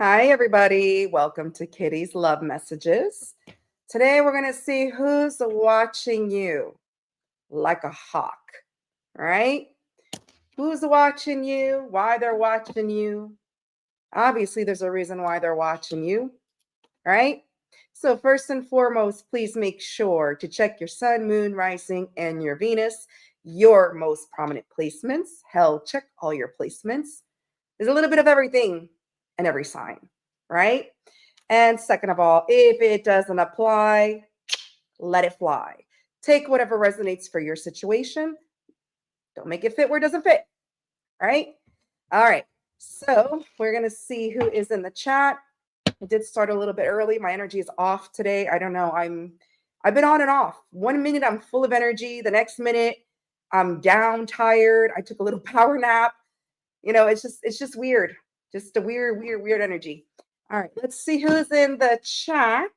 Hi, everybody. Welcome to Kitty's Love Messages. Today, we're going to see who's watching you like a hawk, right? Who's watching you, why they're watching you. Obviously, there's a reason why they're watching you, right? So first and foremost, please make sure to check your sun, moon, rising, and your Venus, your most prominent placements. Hell, check all your placements. There's a little bit of everything in every sign, right? And second of all, if it doesn't apply, let it fly. Take whatever resonates for your situation. Don't make it fit where it doesn't fit, right? All right. So we're going to see who is in the chat. I did start a little bit early. My energy is off today. I don't know. I've been on and off. 1 minute I'm full of energy. The next minute I'm down, tired. I took a little power nap. It's just weird. Just a weird energy. All right, let's see who's in the chat.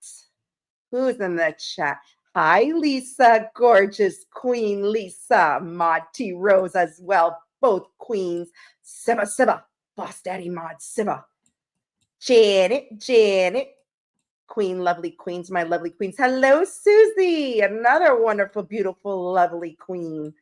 Who's in the chat? Hi, Lisa, gorgeous Queen Lisa, Mod T Rose as well, both queens. Siva, Boss Daddy Mod Siva. Janet, Queen, lovely queens, my lovely queens. Hello, Susie, another wonderful, beautiful, lovely queen.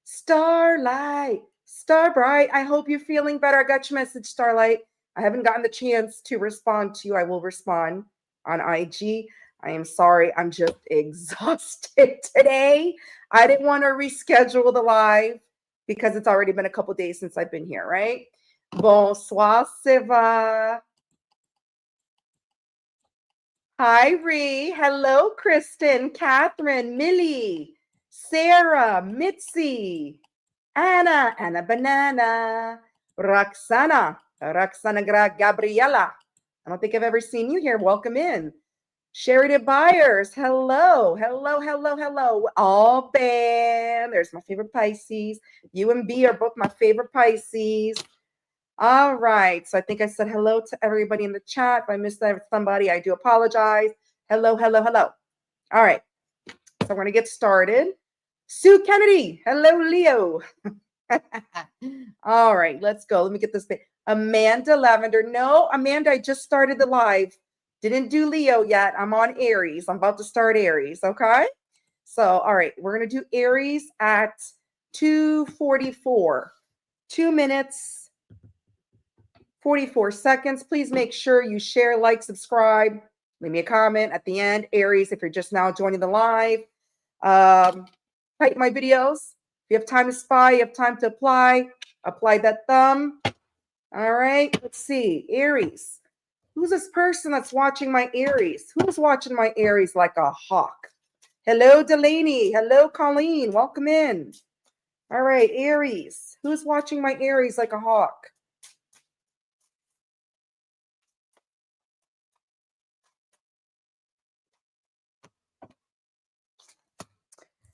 Starlight, Starbright, I hope you're feeling better. I got your message, Starlight. I haven't gotten the chance to respond to you. I will respond on IG. I am sorry. I'm just exhausted today. I didn't want to reschedule the live because it's already been a couple days since I've been here, right? Bonsoir, Siva. Hi, Ree. Hello, Kristen, Catherine, Millie, Sarah, Mitzi, Anna Banana, Roxana Gabriela. I don't think I've ever seen you here. Welcome in. Sheridan Byers. Hello. All band. There's my favorite Pisces. You and B are both my favorite Pisces. All right. So I think I said hello to everybody in the chat. If I missed somebody, I do apologize. Hello. All right. So we're going to get started. Sue Kennedy. Hello, Leo. All right, let's go. Let me get this thing. Amanda Lavender. No, Amanda, I just started the live. Didn't do Leo yet. I'm on Aries. I'm about to start Aries, okay? So, all right, we're going to do Aries at 2:44. 2 minutes, 44 seconds. Please make sure you share, like, subscribe. Leave me a comment at the end. Aries, if you're just now joining the live. Like my videos. If you have time to spy, you have time to apply that thumb. All right, let's see. Aries. Who's this person that's watching my Aries? Who's watching my Aries like a hawk? Hello, Delaney. Hello, Colleen. Welcome in. All right, Aries. Who's watching my Aries like a hawk?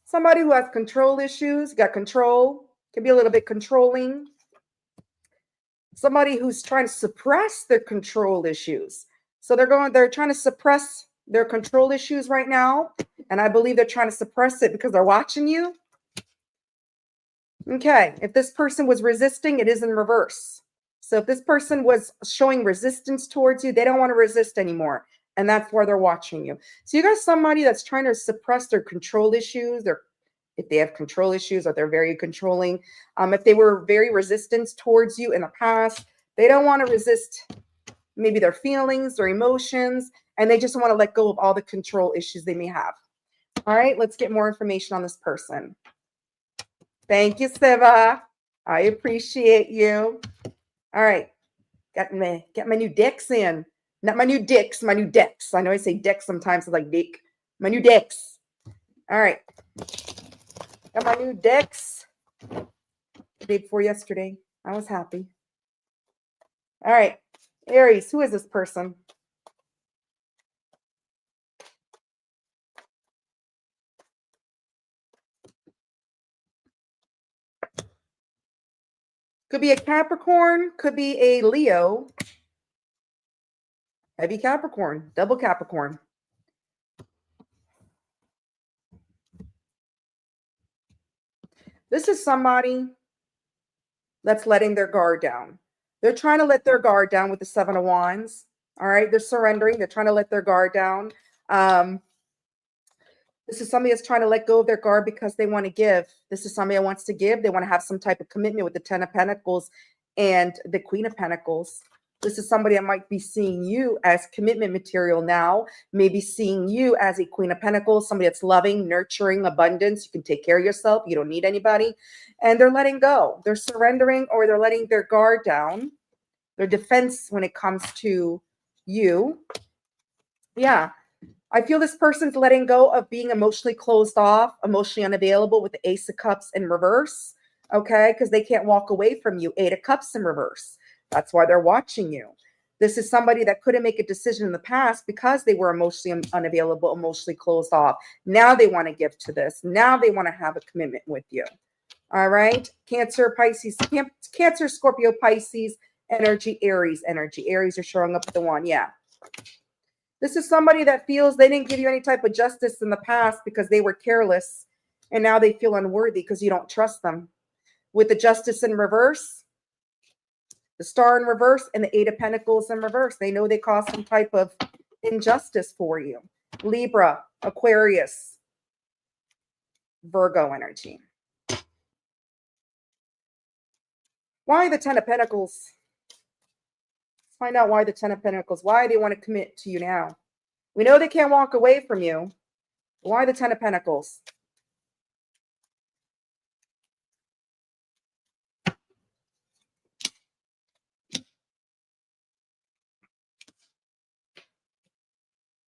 Somebody who has control issues, got control, can be a little bit controlling. Somebody who's trying to suppress their control issues. So they're trying to suppress their control issues right now. And I believe they're trying to suppress it because they're watching you. Okay, if this person was resisting, it is in reverse. So if this person was showing resistance towards you, they don't want to resist anymore. And that's why they're watching you. So you got somebody that's trying to suppress their control issues, if they have control issues or they're very controlling, if they were very resistant towards you in the past, they don't want to resist maybe their feelings, their emotions, and they just want to let go of all the control issues they may have. All right, let's get more information on this person. Thank you, Siva. I appreciate you. All right, get my new decks in. Not my new dicks, my new decks. I know I say decks sometimes, it's like dick. My new decks. All right. Got my new decks. The day before yesterday. I was happy. All right. Aries, who is this person? Could be a Capricorn, could be a Leo. Heavy Capricorn, double Capricorn. This is somebody that's letting their guard down. They're trying to let their guard down with the Seven of Wands. All right. They're surrendering. They're trying to let their guard down. This is somebody that's trying to let go of their guard because they want to give. This is somebody that wants to give. They want to have some type of commitment with the Ten of Pentacles and the Queen of Pentacles. This is somebody that might be seeing you as commitment material now, maybe seeing you as a Queen of Pentacles, somebody that's loving, nurturing, abundance. You can take care of yourself. You don't need anybody. And they're letting go. They're surrendering, or they're letting their guard down, their defense when it comes to you. Yeah. I feel this person's letting go of being emotionally closed off, emotionally unavailable with the Ace of Cups in reverse, okay? Because they can't walk away from you. Eight of Cups in reverse. That's why they're watching you. This is somebody that couldn't make a decision in the past because they were emotionally unavailable, emotionally closed off. Now they want to give to this. Now they want to have a commitment with you. All right? Cancer, Pisces, Cancer, Scorpio, Pisces, energy, Aries, energy. Aries are showing up with the one. Yeah. This is somebody that feels they didn't give you any type of justice in the past because they were careless, and now they feel unworthy because you don't trust them. With the Justice in reverse, the Star in reverse, and the Eight of Pentacles in reverse, they know they caused some type of injustice for you. Libra, Aquarius, Virgo energy. Why the Ten of Pentacles? Let's find out why the Ten of Pentacles. Why they want to commit to you now. We know they can't walk away from you. Why the Ten of Pentacles?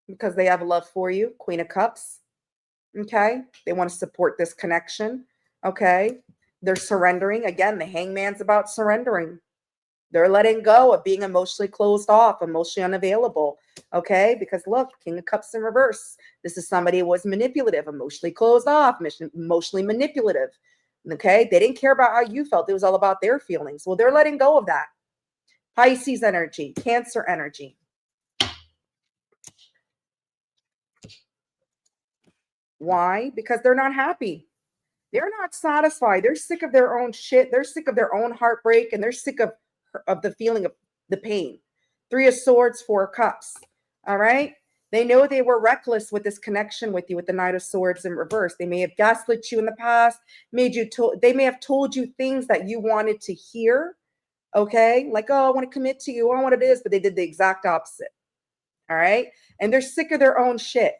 Because they have love for you. Queen of Cups. Okay. They want to support this connection. Okay. They're surrendering. Again, the Hangman's about surrendering. They're letting go of being emotionally closed off, emotionally unavailable. Okay. Because look, King of Cups in reverse. This is somebody who was manipulative, emotionally closed off, emotionally manipulative. Okay. They didn't care about how you felt. It was all about their feelings. Well, they're letting go of that. Pisces energy, Cancer energy. Why? Because they're not happy. They're not satisfied. They're sick of their own shit. They're sick of their own heartbreak, and they're sick of the feeling of the pain. Three of Swords, Four of Cups. All right. They know they were reckless with this connection with you with the Knight of Swords in reverse. They may have gaslit you in the past, they may have told you things that you wanted to hear. Okay. Like, oh, I want to commit to you. I don't know what it is, but they did the exact opposite. All right. And they're sick of their own shit.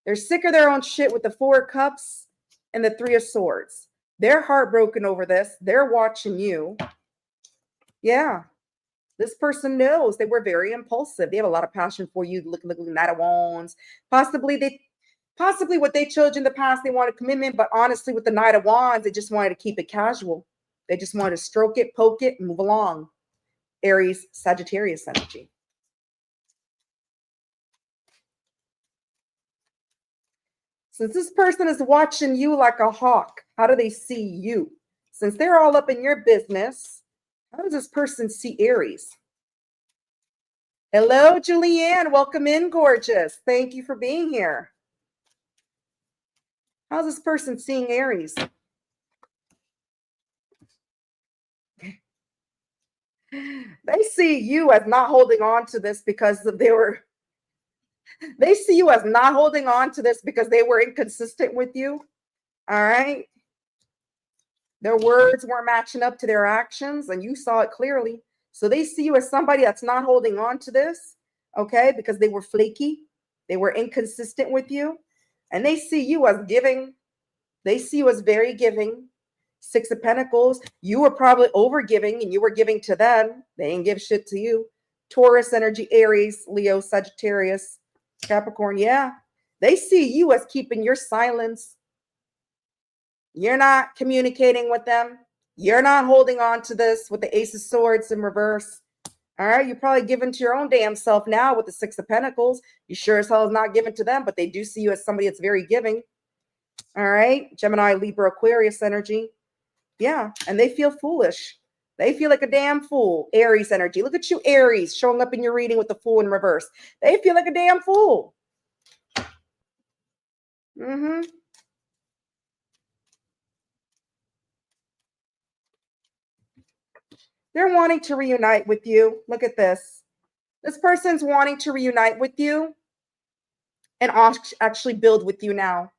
They're sick of their own shit with the Four of Cups and the Three of Swords. They're heartbroken over this. They're watching you. Yeah. This person knows they were very impulsive. They have a lot of passion for you. Look, Knight of Wands. Possibly what they chose in the past, they wanted commitment, but honestly, with the Knight of Wands, they just wanted to keep it casual. They just wanted to stroke it, poke it, and move along. Aries, Sagittarius energy. Since this person is watching you like a hawk, how do they see you? Since they're all up in your business, how does this person see Aries? Hello, Julianne. Welcome in, gorgeous. Thank you for being here. How's this person seeing Aries? They see you as not holding on to this because they see you as not holding on to this because they were inconsistent with you. All right. Their words weren't matching up to their actions, and you saw it clearly. So they see you as somebody that's not holding on to this, okay, because they were flaky. They were inconsistent with you. And they see you as giving. They see you as very giving. Six of Pentacles. You were probably over giving and you were giving to them. They didn't give shit to you. Taurus energy, Aries, Leo, Sagittarius, Capricorn. Yeah. They see you as keeping your silence. You're not communicating with them. You're not holding on to this with the Ace of Swords in reverse. All right. You're probably giving to your own damn self now with the Six of Pentacles. You sure as hell is not giving to them, but they do see you as somebody that's very giving. All right. Gemini, Libra, Aquarius energy. Yeah. And they feel foolish. They feel like a damn fool. Aries energy. Look at you, Aries, showing up in your reading with the Fool in reverse. They feel like a damn fool. Mm-hmm. They're wanting to reunite with you. Look at this. This person's wanting to reunite with you and actually build with you now,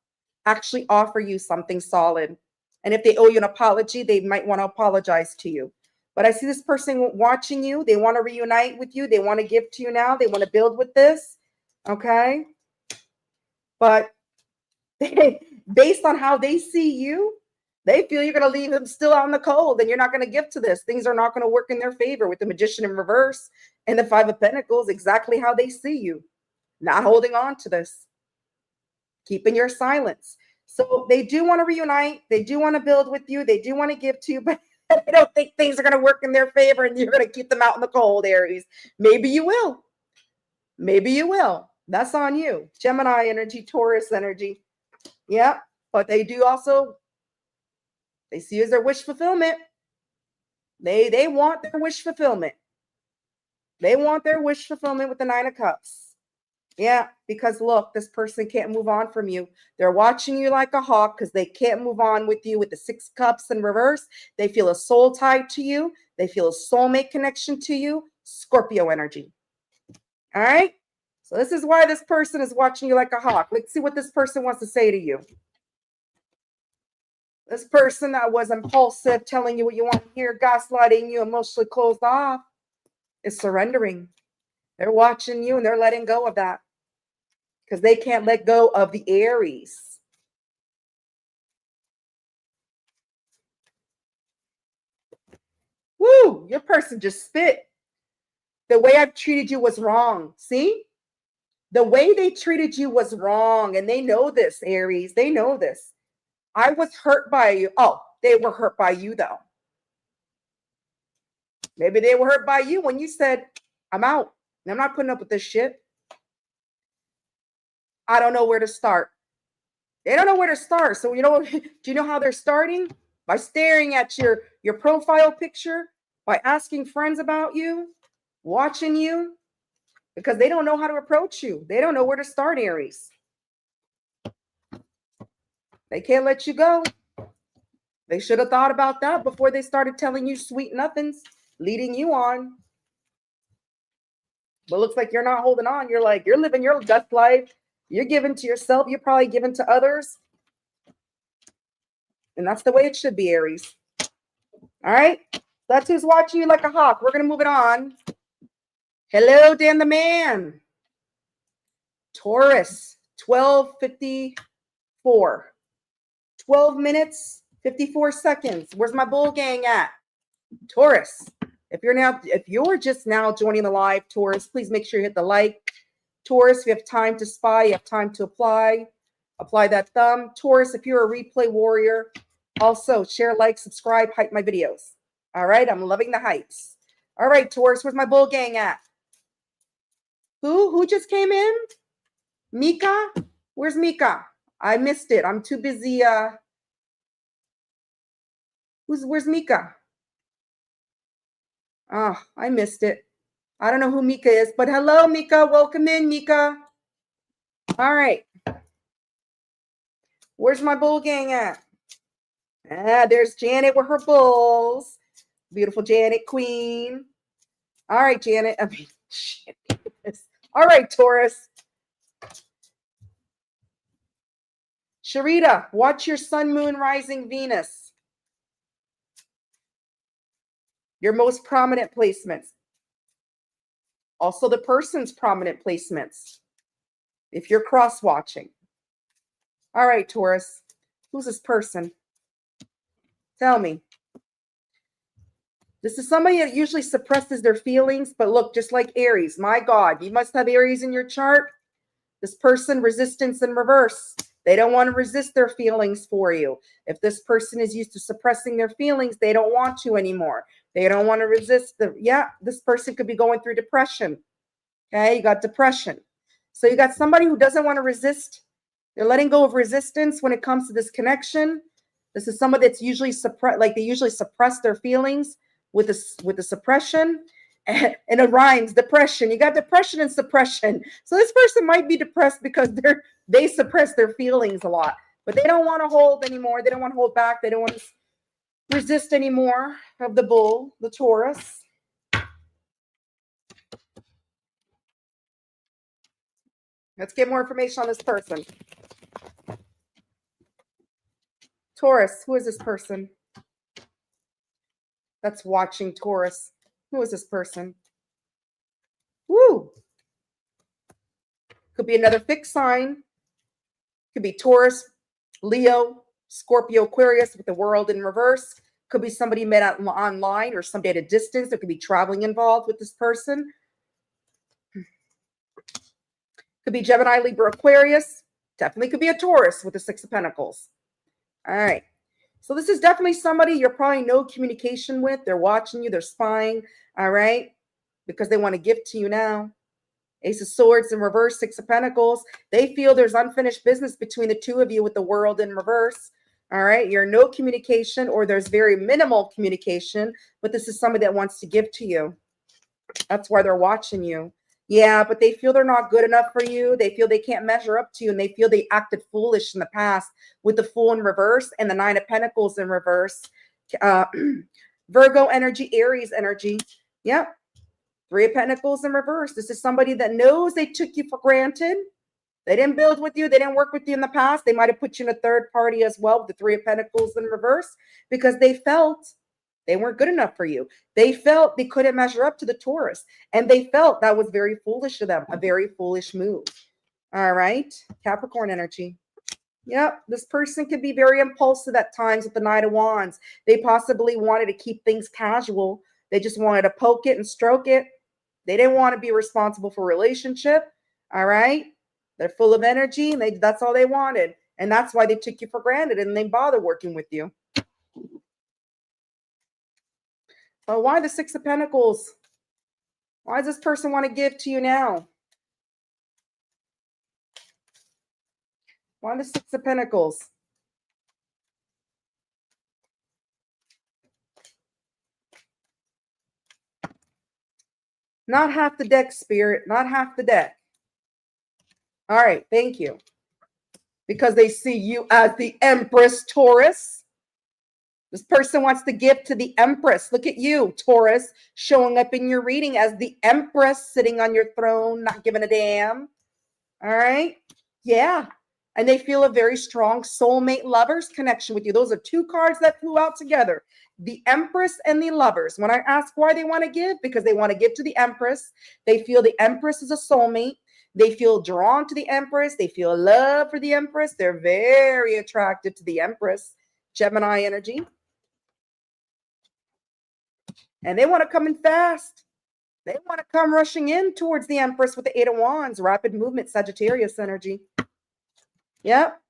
actually offer you something solid. And if they owe you an apology, they might want to apologize to you. But I see this person watching you. They want to reunite with you. They want to give to you now. They want to build with this. Okay. But based on how they see you, they feel you're going to leave them still out in the cold and you're not going to give to this. Things are not going to work in their favor with the Magician in reverse and the Five of Pentacles, exactly how they see you. Not holding on to this. Keeping your silence. So they do want to reunite. They do want to build with you. They do want to give to you, but they don't think things are going to work in their favor and you're going to keep them out in the cold, Aries. Maybe you will. Maybe you will. That's on you. Gemini energy, Taurus energy. Yeah. But they do also, they see you as their wish fulfillment. They want their wish fulfillment. They want their wish fulfillment with the Nine of Cups. Yeah, because look, this person can't move on from you. They're watching you like a hawk because they can't move on with you with the Six Cups in reverse. They feel a soul tie to you. They feel a soulmate connection to you. Scorpio energy. All right? So this is why this person is watching you like a hawk. Let's see what this person wants to say to you. This person that was impulsive, telling you what you want to hear, gaslighting you, emotionally closed off, is surrendering. They're watching you and they're letting go of that because they can't let go of the Aries. Woo, your person just spit. The way I've treated you was wrong. See? The way they treated you was wrong. And they know this, Aries. They know this. I was hurt by you. Oh, they were hurt by you, though. Maybe they were hurt by you when you said, I'm out. I'm not putting up with this shit. I don't know where to start. They don't know where to start. So, do you know how they're starting? By staring at your profile picture, by asking friends about you, watching you, because they don't know how to approach you. They don't know where to start, Aries. They can't let you go. They should have thought about that before they started telling you sweet nothings, leading you on. But looks like you're not holding on. You're living your best life. You're giving to yourself. You're probably giving to others. And that's the way it should be, Aries. All right. That's who's watching you like a hawk. We're going to move it on. Hello, Dan the Man. Taurus, 12:54. 12 minutes, 54 seconds. Where's my bull gang at? Taurus. If you're just now joining the live, Taurus, please make sure you hit the like. Taurus, if you have time to spy, you have time to apply that thumb. Taurus, if you're a replay warrior, also share, like, subscribe, hype my videos. All right, I'm loving the hypes. All right, Taurus, where's my bull gang at? Who just came in? Mika? Where's Mika? I missed it. I'm too busy. Where's Mika? Oh, I missed it. I don't know who Mika is, but hello, Mika. Welcome in, Mika. All right. Where's my bull gang at? There's Janet with her bulls. Beautiful Janet Queen. All right, Janet. Shit. All right, Taurus. Sharita, watch your sun, moon, rising, Venus. Your most prominent placements. Also the person's prominent placements. If you're cross-watching. All right, Taurus. Who's this person? Tell me. This is somebody that usually suppresses their feelings, but look, just like Aries, my God, you must have Aries in your chart. This person, resistance in reverse. They don't want to resist their feelings for you. If this person is used to suppressing their feelings, they don't want to anymore. They don't want to resist this person could be going through depression. Okay, you got depression. So you got somebody who doesn't want to resist. They're letting go of resistance when it comes to this connection. This is somebody that's usually they usually suppress their feelings with the suppression. And it rhymes, depression. You got depression and suppression. So this person might be depressed because they suppress their feelings a lot, but they don't want to hold anymore. They don't want to hold back. They don't want to resist anymore of the bull, the Taurus. Let's get more information on this person. Taurus, who is this person that's watching Taurus? Who is this person? Woo! Could be another fixed sign. Could be Taurus, Leo, Scorpio, Aquarius with the world in reverse. Could be somebody met online or somebody at a distance. There could be traveling involved with this person. Could be Gemini, Libra, Aquarius. Definitely could be a Taurus with the Six of Pentacles. All right. So this is definitely somebody you're probably no communication with. They're watching you. They're spying. All right. Because they want to give to you now. Ace of Swords in reverse, Six of Pentacles. They feel there's unfinished business between the two of you with the world in reverse. All right. You're no communication or there's very minimal communication, but this is somebody that wants to give to you. That's why they're watching you. Yeah, but they feel they're not good enough for you. They feel they can't measure up to you, and they feel they acted foolish in the past with the Fool in reverse and the Nine of Pentacles in reverse. Virgo energy, Aries energy. Yep. Three of Pentacles in reverse. This is somebody that knows they took you for granted. They didn't build with you. They didn't work with you in the past. They might have put you in a third party as well with the Three of Pentacles in reverse because they felt they weren't good enough for you. They felt they couldn't measure up to the Taurus. And they felt that was very foolish of them, a very foolish move. All right. Capricorn energy. Yep. This person could be very impulsive at times with the Knight of Wands. They possibly wanted to keep things casual. They just wanted to poke it and stroke it. They didn't want to be responsible for a relationship. All right. They're full of energy and that's all they wanted. And that's why they took you for granted and they bother working with you. But why the Six of Pentacles? Why does this person want to give to you now? Why the Six of Pentacles? Not half the deck, Spirit. Not half the deck. All right. Thank you. Because they see you as the Empress, Taurus. This person wants to give to the Empress. Look at you, Taurus, showing up in your reading as the Empress sitting on your throne, not giving a damn. All right. Yeah. And they feel a very strong soulmate lovers connection with you. Those are two cards that flew out together. The Empress and the Lovers. When I ask why they want to give, because they want to give to the Empress. They feel the Empress is a soulmate. They feel drawn to the Empress. They feel love for the Empress. They're very attracted to the Empress. Gemini energy. And they want to come in fast. They want to come rushing in towards the Empress with the Eight of Wands. Rapid movement, Sagittarius energy. Yep.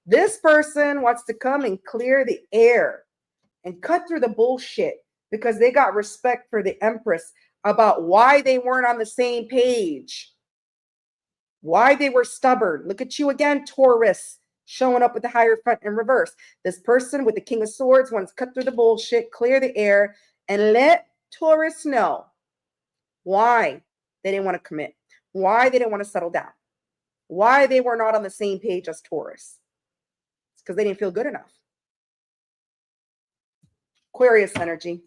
This person wants to come and clear the air and cut through the bullshit because they got respect for the Empress about why they weren't on the same page, why they were stubborn. Look at you again, Taurus, showing up with the Hierophant in reverse. This person with the King of Swords wants to cut through the bullshit, clear the air, and let Taurus know why they didn't want to commit, why they didn't want to settle down, why they were not on the same page as Taurus. It's because they didn't feel good enough. Aquarius energy.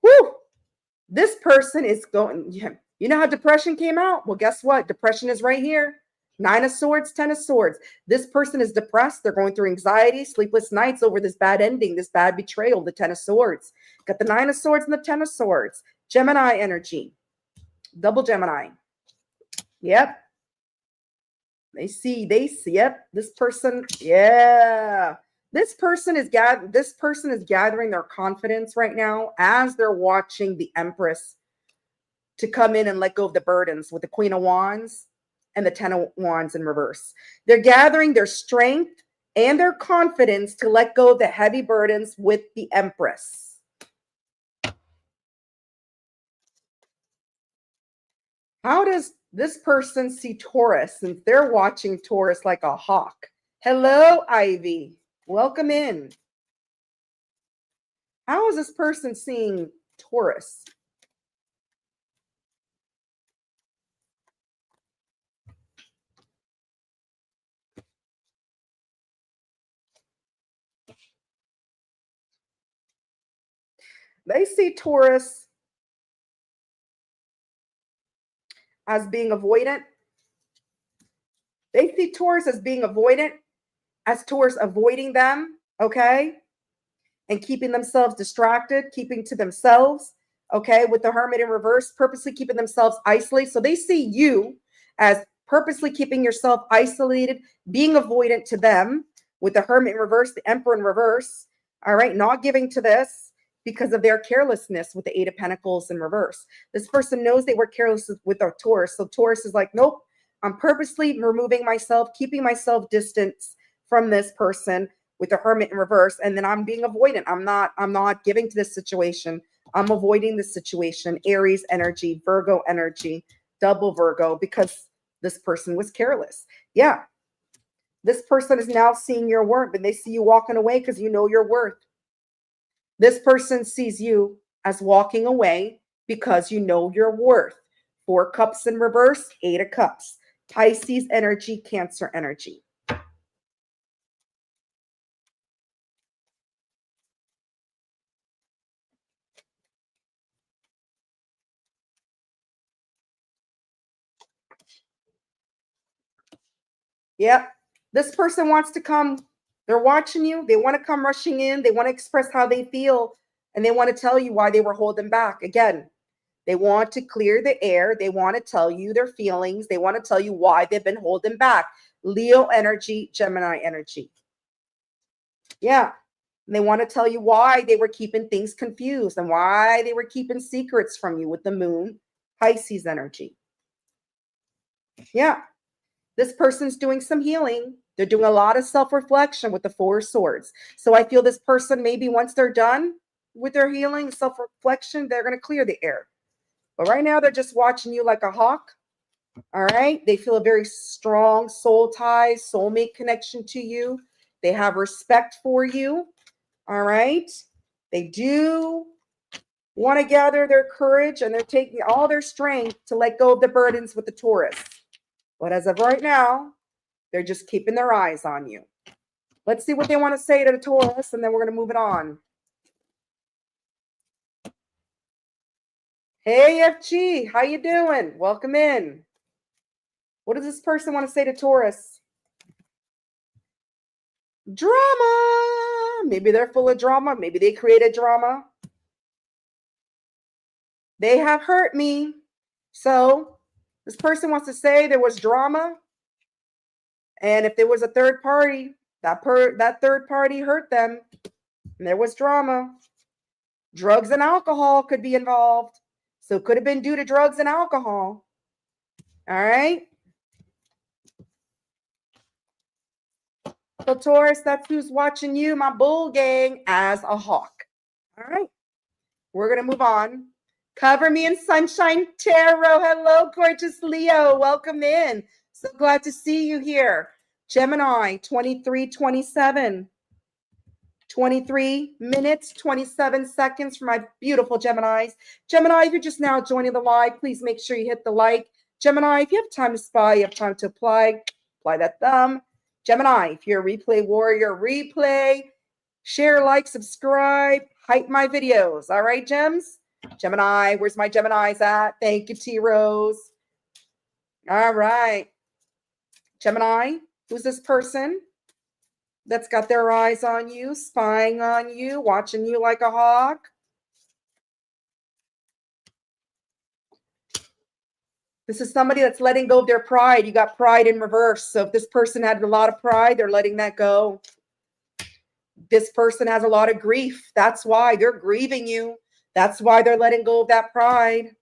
Woo! This person is going, you know how depression came out? Well, guess what? Depression is right here. Nine of Swords, Ten of Swords. This person is depressed. They're going through anxiety, sleepless nights over this bad ending, this bad betrayal, the Ten of Swords. Got the Nine of Swords and the Ten of Swords. Gemini energy. Double Gemini. Yep. They see, yep. This person, yeah. This person is gathering their confidence right now as they're watching the Empress to come in and let go of the burdens with the Queen of Wands and the Ten of Wands in reverse. They're gathering their strength and their confidence to let go of the heavy burdens with the Empress. How does this person see Taurus since they're watching Taurus like a hawk? Hello, Ivy. Welcome in. How is this person seeing Taurus? They see Taurus as being avoidant. They see Taurus as being avoidant, as Taurus avoiding them, okay? And keeping themselves distracted, keeping to themselves, okay? With the Hermit in reverse, purposely keeping themselves isolated. So they see you as purposely keeping yourself isolated, being avoidant to them, with the Hermit in reverse, the Emperor in reverse, all right? Not giving to this because of their carelessness with the Eight of Pentacles in reverse. This person knows they were careless with a Taurus. So Taurus is like, nope, I'm purposely removing myself, keeping myself distance from this person with the Hermit in reverse, and then I'm being avoidant. I'm not giving to this situation. I'm avoiding this situation. Aries energy, Virgo energy, double Virgo, because this person was careless. Yeah. This person is now seeing your worth, and they see you walking away because you know your worth. This person sees you as walking away because you know your worth. Four Cups in reverse, Eight of Cups. Pisces energy, Cancer energy. Yep. This person wants to come. They're watching you. They want to come rushing in. They want to express how they feel. And they want to tell you why they were holding back. Again, they want to clear the air. They want to tell you their feelings. They want to tell you why they've been holding back. Leo energy, Gemini energy. Yeah. And they want to tell you why they were keeping things confused and why they were keeping secrets from you with the moon, Pisces energy. Yeah. This person's doing some healing. They're doing a lot of self-reflection with the Four of Swords. So I feel this person, maybe once they're done with their healing, self-reflection, they're going to clear the air. But right now, they're just watching you like a hawk. All right. They feel a very strong soul tie, soulmate connection to you. They have respect for you. All right. They do want to gather their courage, and they're taking all their strength to let go of the burdens with the Taurus. But as of right now, they're just keeping their eyes on you. Let's see what they want to say to the Taurus, and then we're going to move it on. Hey, FG, how you doing? Welcome in. What does this person want to say to Taurus? Drama. Maybe they're full of drama. Maybe they created drama. They have hurt me. So this person wants to say there was drama. And if there was a third party, that third party hurt them. And there was drama. Drugs and alcohol could be involved. So it could have been due to drugs and alcohol. All right. So Taurus, that's who's watching you, my bull gang, as a hawk. All right. We're going to move on. Cover me in sunshine, tarot. Hello, gorgeous Leo. Welcome in. So glad to see you here. Gemini, 2327. 23 minutes, 27 seconds for my beautiful Geminis. Gemini, if you're just now joining the live, please make sure you hit the like. Gemini, if you have time to spy, you have time to apply that thumb. Gemini, if you're a replay warrior, replay, share, like, subscribe, hype my videos. All right, Gems? Gemini, where's my Geminis at? Thank you, T-Rose. All right. Gemini, who's this person that's got their eyes on you, spying on you, watching you like a hawk? This is somebody that's letting go of their pride. You got pride in reverse. So if this person had a lot of pride, they're letting that go. This person has a lot of grief. That's why they're grieving you. That's why they're letting go of that pride.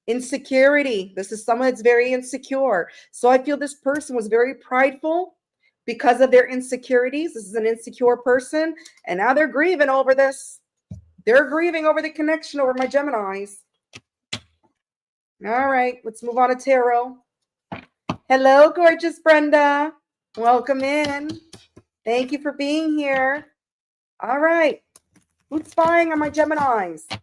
Insecurity. This is someone that's very insecure. So I feel this person was very prideful because of their insecurities. This is an insecure person. And now they're grieving over this. They're grieving over the connection over my Geminis. All right, let's move on to tarot. Hello, gorgeous Brenda. Welcome in. Thank you for being here. All right. Who's spying on my Geminis?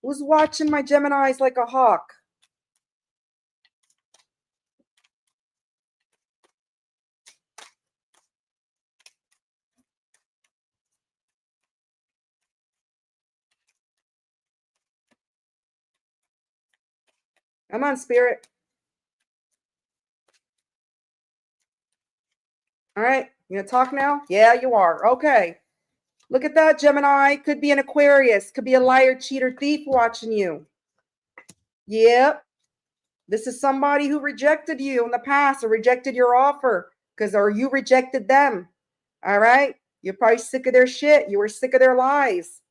Who's watching my Geminis like a hawk? Come on, Spirit. All right. You gonna talk now? Yeah, you are. Okay. Look at that, Gemini. Could be an Aquarius. Could be a liar, cheater, thief watching you. Yep. This is somebody who rejected you in the past or rejected your offer or you rejected them. All right. You're probably sick of their shit. You were sick of their lies.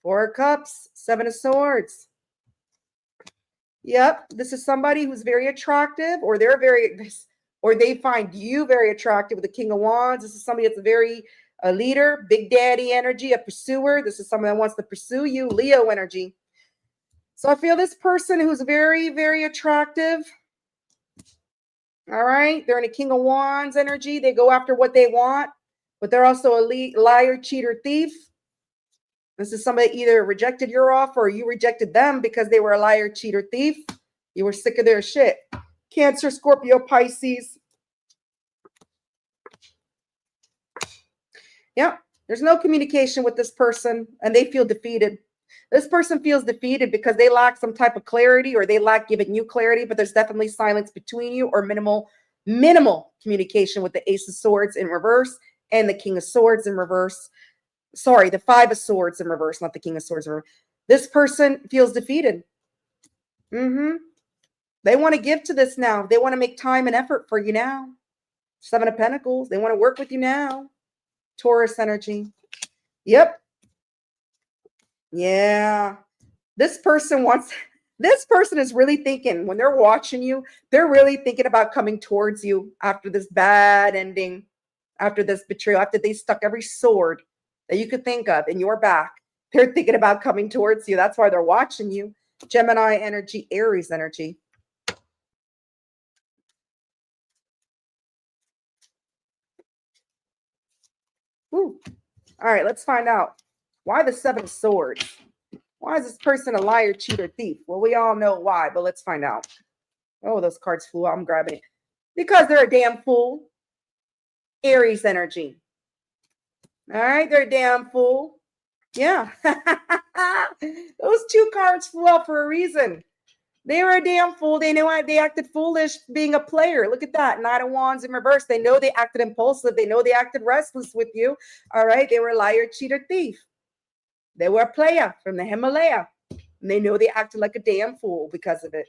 Four of Cups, Seven of Swords. Yep. This is somebody who's very attractive or they find you very attractive with the King of Wands. This is somebody that's a leader, big daddy energy, a pursuer. This is someone that wants to pursue you, Leo energy. So I feel this person who's very, very attractive. All right. They're in a King of Wands energy. They go after what they want, but they're also a liar, cheater, thief. This is somebody that either rejected your offer or you rejected them because they were a liar, cheater, thief. You were sick of their shit. Cancer, Scorpio, Pisces. Yeah. There's no communication with this person and they feel defeated. This person feels defeated because they lack some type of clarity or they lack giving you clarity, but there's definitely silence between you or minimal communication with the Ace of Swords in reverse and the King of Swords in reverse. Sorry, the Five of Swords in reverse, not the King of Swords in reverse. This person feels defeated. They want to give to this now. They want to make time and effort for you now. Seven of Pentacles. They want to work with you now. Taurus energy. Yep. Yeah. This person is really thinking when they're watching you, they're really thinking about coming towards you after this bad ending, after this betrayal, after they stuck every sword that you could think of in your back. They're thinking about coming towards you. That's why they're watching you. Gemini energy, Aries energy. Ooh. All right, let's find out. Why the Seven of Swords? Why is this person a liar, cheater, thief? Well, we all know why, but let's find out. Oh, those cards flew out. I'm grabbing it. Because they're a damn fool. Aries energy. All right, they're a damn fool. Yeah. Those two cards flew out for a reason. They were a damn fool. They knew they acted foolish being a player. Look at that. Knight of Wands in reverse. They know they acted impulsive. They know they acted restless with you. All right. They were a liar, cheater, thief. They were a player from the Himalaya. And they know they acted like a damn fool because of it.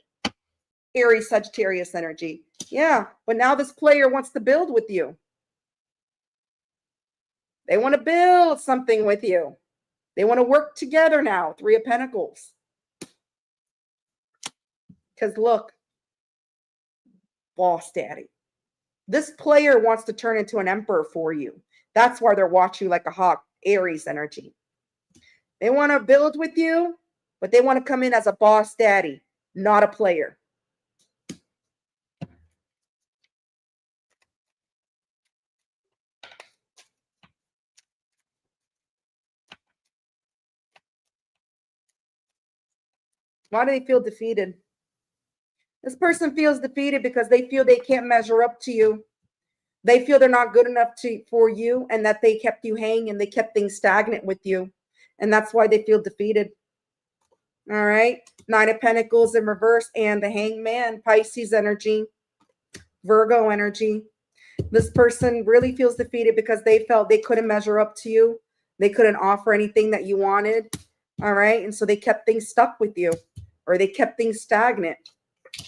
Aries, Sagittarius energy. Yeah. But now this player wants to build with you. They want to build something with you. They want to work together now. Three of Pentacles. Because look, boss daddy. This player wants to turn into an emperor for you. That's why they're watching you like a hawk. Aries energy. They want to build with you, but they want to come in as a boss daddy, not a player. Why do they feel defeated? This person feels defeated because they feel they can't measure up to you. They feel they're not good enough for you and that they kept you hanging. They kept things stagnant with you. And that's why they feel defeated. All right. Nine of Pentacles in reverse and the Hangman, Pisces energy, Virgo energy. This person really feels defeated because they felt they couldn't measure up to you. They couldn't offer anything that you wanted. All right. And so they kept things stuck with you or they kept things stagnant.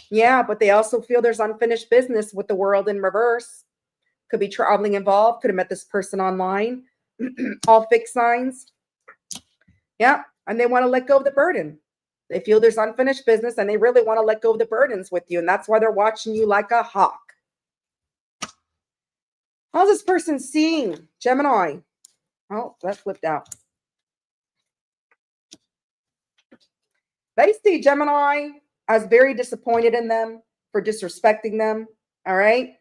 Yeah. But they also feel there's unfinished business with the World in reverse. Could be traveling involved. Could have met this person online. All fixed signs. Yeah. And they want to let go of the burden. They feel there's unfinished business and they really want to let go of the burdens with you. And that's why they're watching you like a hawk. How's this person seeing Gemini? Oh, that flipped out. They see Gemini as very disappointed in them for disrespecting them. All right.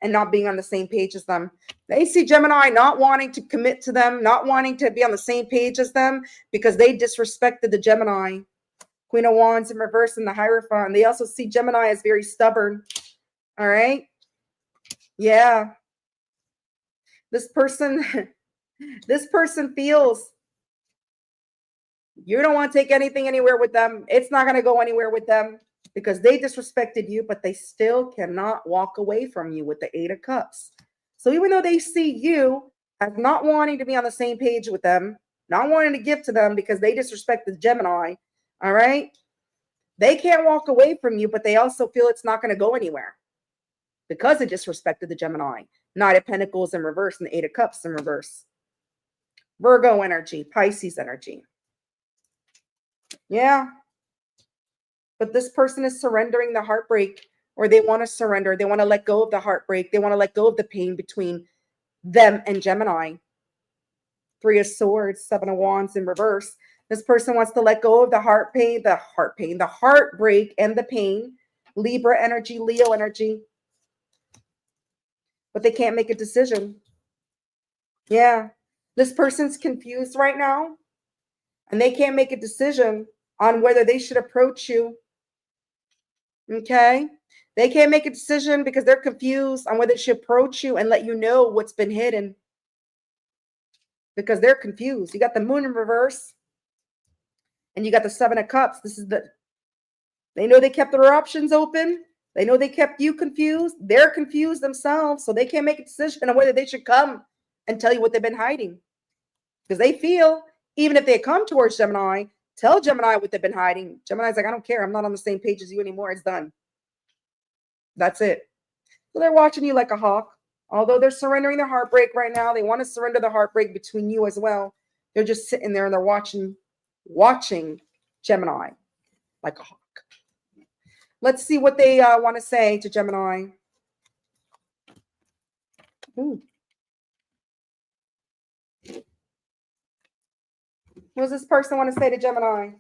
And not being on the same page as them. They see Gemini not wanting to commit to them, not wanting to be on the same page as them because they disrespected the Gemini. Queen of Wands in reverse in the Hierophant. They also see Gemini as very stubborn. All right. Yeah. This person feels you don't want to take anything anywhere with them. It's not going to go anywhere with them. because they disrespected you, but they still cannot walk away from you with the Eight of Cups. So even though they see you as not wanting to be on the same page with them, not wanting to give to them because they disrespected Gemini, all right? They can't walk away from you, but they also feel it's not going to go anywhere because they disrespected the Gemini. Knight of Pentacles in reverse and the Eight of Cups in reverse. Virgo energy, Pisces energy. Yeah. But this person is surrendering the heartbreak, or they want to surrender. They want to let go of the heartbreak. They want to let go of the pain between them and Gemini. Three of Swords, Seven of Wands in reverse. This person wants to let go of the heartbreak and the pain. Libra energy, Leo energy. But they can't make a decision. Yeah. This person's confused right now, and they can't make a decision on whether they should approach you. Okay? They can't make a decision because they're confused on whether they should approach you and let you know what's been hidden. Because they're confused. You got the Moon in reverse, and you got the Seven of Cups. They know they kept their options open. They know they kept you confused. They're confused themselves, so they can't make a decision on whether they should come and tell you what they've been hiding. Because they feel, even if they come towards Gemini, tell Gemini what they've been hiding. Gemini's like, I don't care. I'm not on the same page as you anymore. It's done. That's it. So they're watching you like a hawk. Although they're surrendering their heartbreak right now, they want to surrender the heartbreak between you as well. They're just sitting there and they're watching Gemini like a hawk. Let's see what they want to say to Gemini. Ooh. What does this person want to say to Gemini?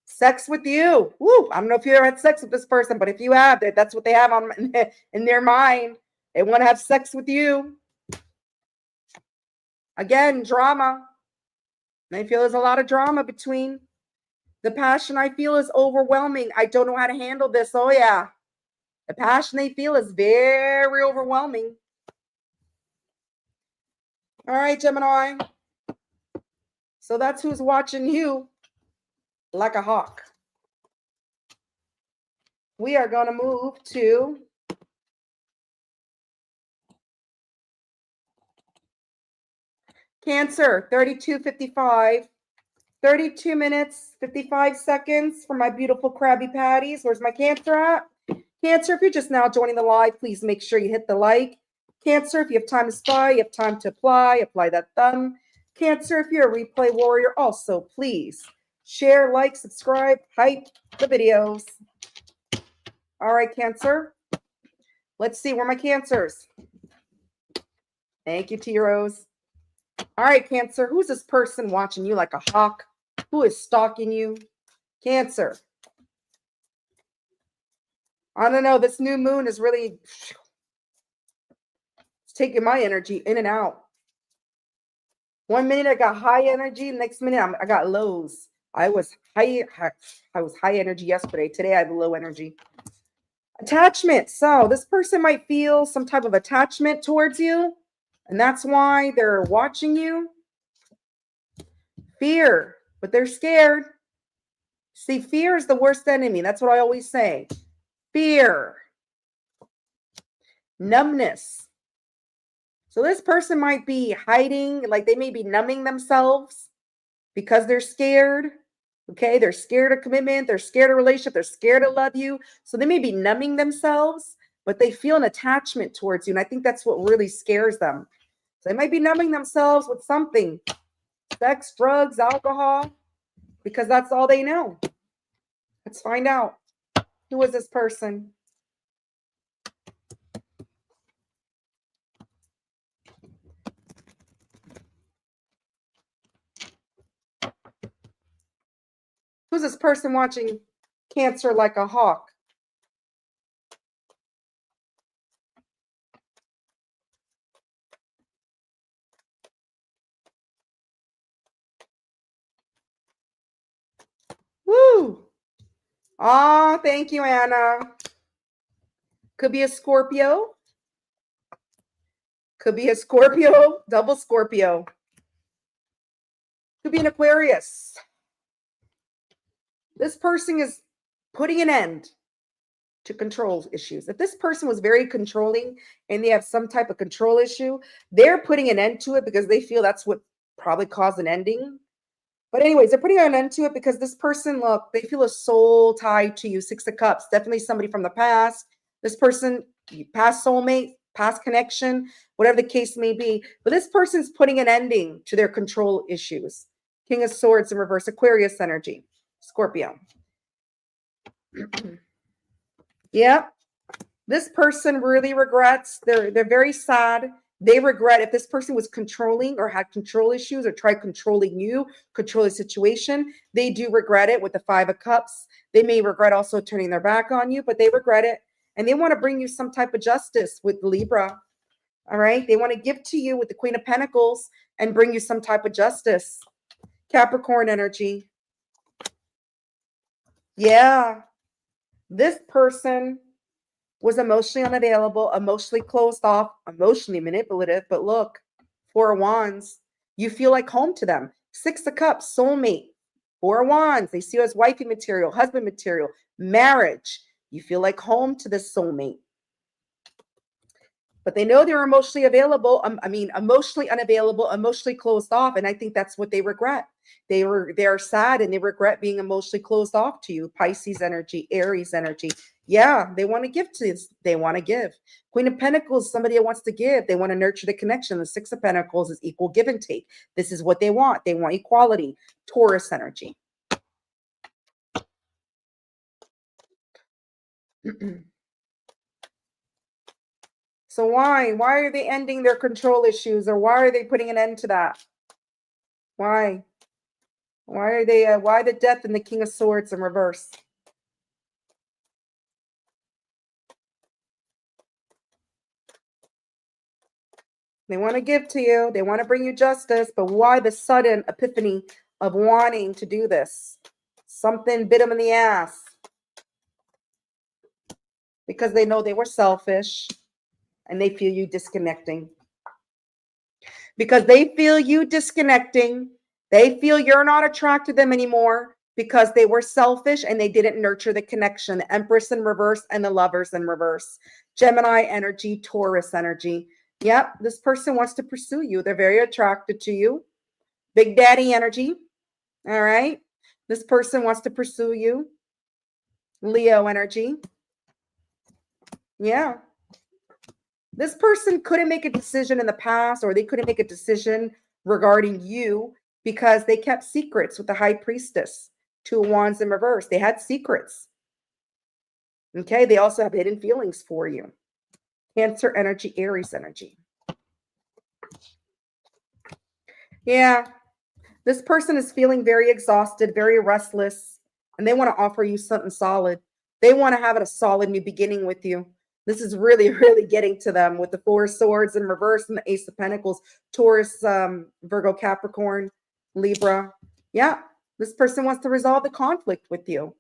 Sex with you. Woo. I don't know if you ever had sex with this person, but if you have, that's what they have in their mind. They want to have sex with you. Again, drama. I feel there's a lot of drama between. The passion I feel is overwhelming. I don't know how to handle this. Oh, yeah. The passion they feel is very overwhelming. All right, Gemini. So that's who's watching you like a hawk. We are going to move to Cancer, 32:55. 32 minutes, 55 seconds for my beautiful Krabby Patties. Where's my Cancer at? Cancer, if you're just now joining the live, please make sure you hit the like. Cancer, if you have time to spy, you have time to apply that thumb. Cancer, if you're a replay warrior, also please share, like, subscribe, hype the videos. All right, Cancer. Let's see where my Cancers. Thank you, T-Rose. All right, Cancer. Who's this person watching you like a hawk? Who is stalking you? Cancer. I don't know. This new moon is really it's taking my energy in and out. 1 minute I got high energy. Next minute I got lows. I was high energy yesterday. Today I have low energy. Attachment. So this person might feel some type of attachment towards you, and that's why they're watching you. Fear, but they're scared. See, fear is the worst enemy. That's what I always say. Fear. Numbness. So this person might be hiding, like they may be numbing themselves because they're scared. Okay, they're scared of commitment. They're scared of relationship. They're scared to love you. So they may be numbing themselves, but they feel an attachment towards you. And I think that's what really scares them. So they might be numbing themselves with something. Sex, drugs, alcohol, because that's all they know. Let's find out. Who is this person? Who's this person watching Cancer like a hawk? Woo! Oh, thank you, Anna. Could be a Scorpio. Could be a Scorpio, double Scorpio. Could be an Aquarius. This person is putting an end to control issues. If this person was very controlling and they have some type of control issue, they're putting an end to it because they feel that's what probably caused an ending. But anyways, they're putting an end to it because this person, look, they feel a soul tied to you. Six of Cups, definitely somebody from the past. This person, past soulmate, past connection, whatever the case may be. But this person's putting an ending to their control issues. King of Swords in reverse, Aquarius energy, Scorpio. Yep. This person really regrets. They're very sad. They regret if this person was controlling or had control issues or tried controlling you, control the situation. They do regret it with the Five of Cups. They may regret also turning their back on you, but they regret it. And they want to bring you some type of justice with Libra. All right. They want to give to you with the Queen of Pentacles and bring you some type of justice. Capricorn energy. Yeah. This person was emotionally unavailable, emotionally closed off, emotionally manipulative. But look, Four of Wands, you feel like home to them. Six of Cups, soulmate. Four of Wands, they see you as wifey material, husband material, marriage. You feel like home to this soulmate. But they know they're emotionally available. Emotionally unavailable, emotionally closed off. And I think that's what they regret. They're sad and they regret being emotionally closed off to you. Pisces energy, Aries energy. Yeah, they want to give to this. They want to give. Queen of Pentacles, somebody that wants to give. They want to nurture the connection. The Six of Pentacles is equal give and take. This is what they want. They want equality. Taurus energy. So why? Why are they ending their control issues, or why are they putting an end to that? Why? Why are they? Why the Death and the King of Swords in reverse? They want to give to you. They want to bring you justice, but why the sudden epiphany of wanting to do this? Something bit them in the ass. Because they know they were selfish and they feel you disconnecting. Because they feel you disconnecting. They feel you're not attracted to them anymore because they were selfish and they didn't nurture the connection. The Empress in reverse and the Lovers in reverse. Gemini energy, Taurus energy. Yep, this person wants to pursue you. They're very attracted to you. Big Daddy energy. All right. This person wants to pursue you. Leo energy. Yeah. This person couldn't make a decision in the past, or they couldn't make a decision regarding you because they kept secrets with the High Priestess. Two of Wands in reverse. They had secrets. Okay. They also have hidden feelings for you. Cancer energy, Aries energy. Yeah. This person is feeling very exhausted, very restless, and they want to offer you something solid. They want to have a solid new beginning with you. This is really, really getting to them with the Four of Swords in reverse and the Ace of Pentacles, Taurus, Virgo, Capricorn, Libra. Yeah, this person wants to resolve the conflict with you.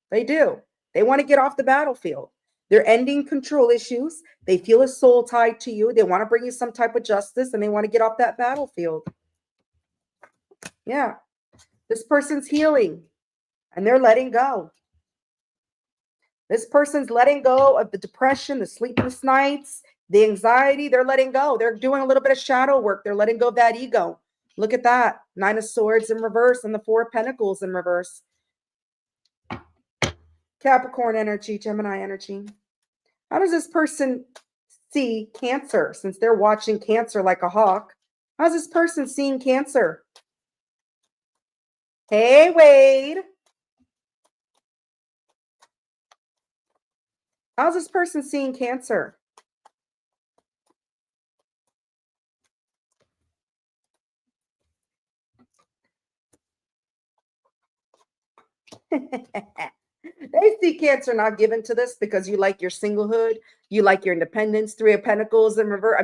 They do. They want to get off the battlefield. They're ending control issues. They feel a soul tied to you. They want to bring you some type of justice, and they want to get off that battlefield. Yeah. This person's healing and they're letting go. This person's letting go of the depression, the sleepless nights, the anxiety. They're letting go. They're doing a little bit of shadow work. They're letting go of that ego. Look at that. Nine of Swords in reverse and the Four of Pentacles in reverse. Capricorn energy, Gemini energy. How does this person see Cancer, since they're watching Cancer like a hawk? How's this person seeing Cancer? Hey, Wade. How's this person seeing Cancer? They see Cancer not given to this because you like your singlehood, you like your independence. Three of Pentacles in reverse.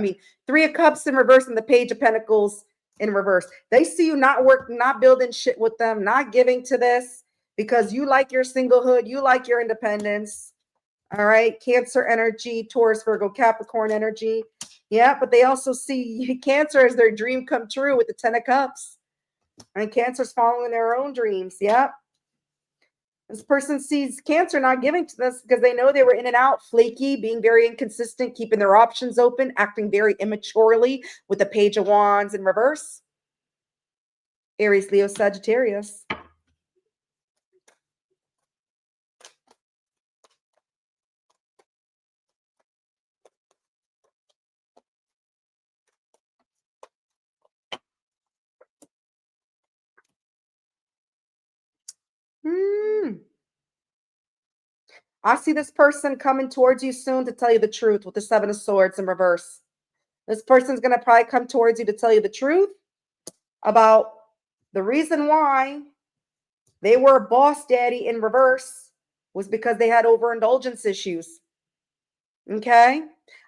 Three of Cups in reverse and the Page of Pentacles in reverse. They see you not working, not building shit with them, not giving to this because you like your singlehood, you like your independence. All right. Cancer energy, Taurus, Virgo, Capricorn energy. Yeah, but they also see Cancer as their dream come true with the 10 of Cups. And Cancer's following their own dreams. Yeah. This person sees Cancer not giving to this because they know they were in and out, flaky, being very inconsistent, keeping their options open, acting very immaturely with the Page of Wands in reverse. Aries, Leo, Sagittarius. I see this person coming towards you soon to tell you the truth with the 7 of Swords in reverse. This person's going to probably come towards you to tell you the truth about the reason why they were a boss daddy in reverse was because they had overindulgence issues. Okay?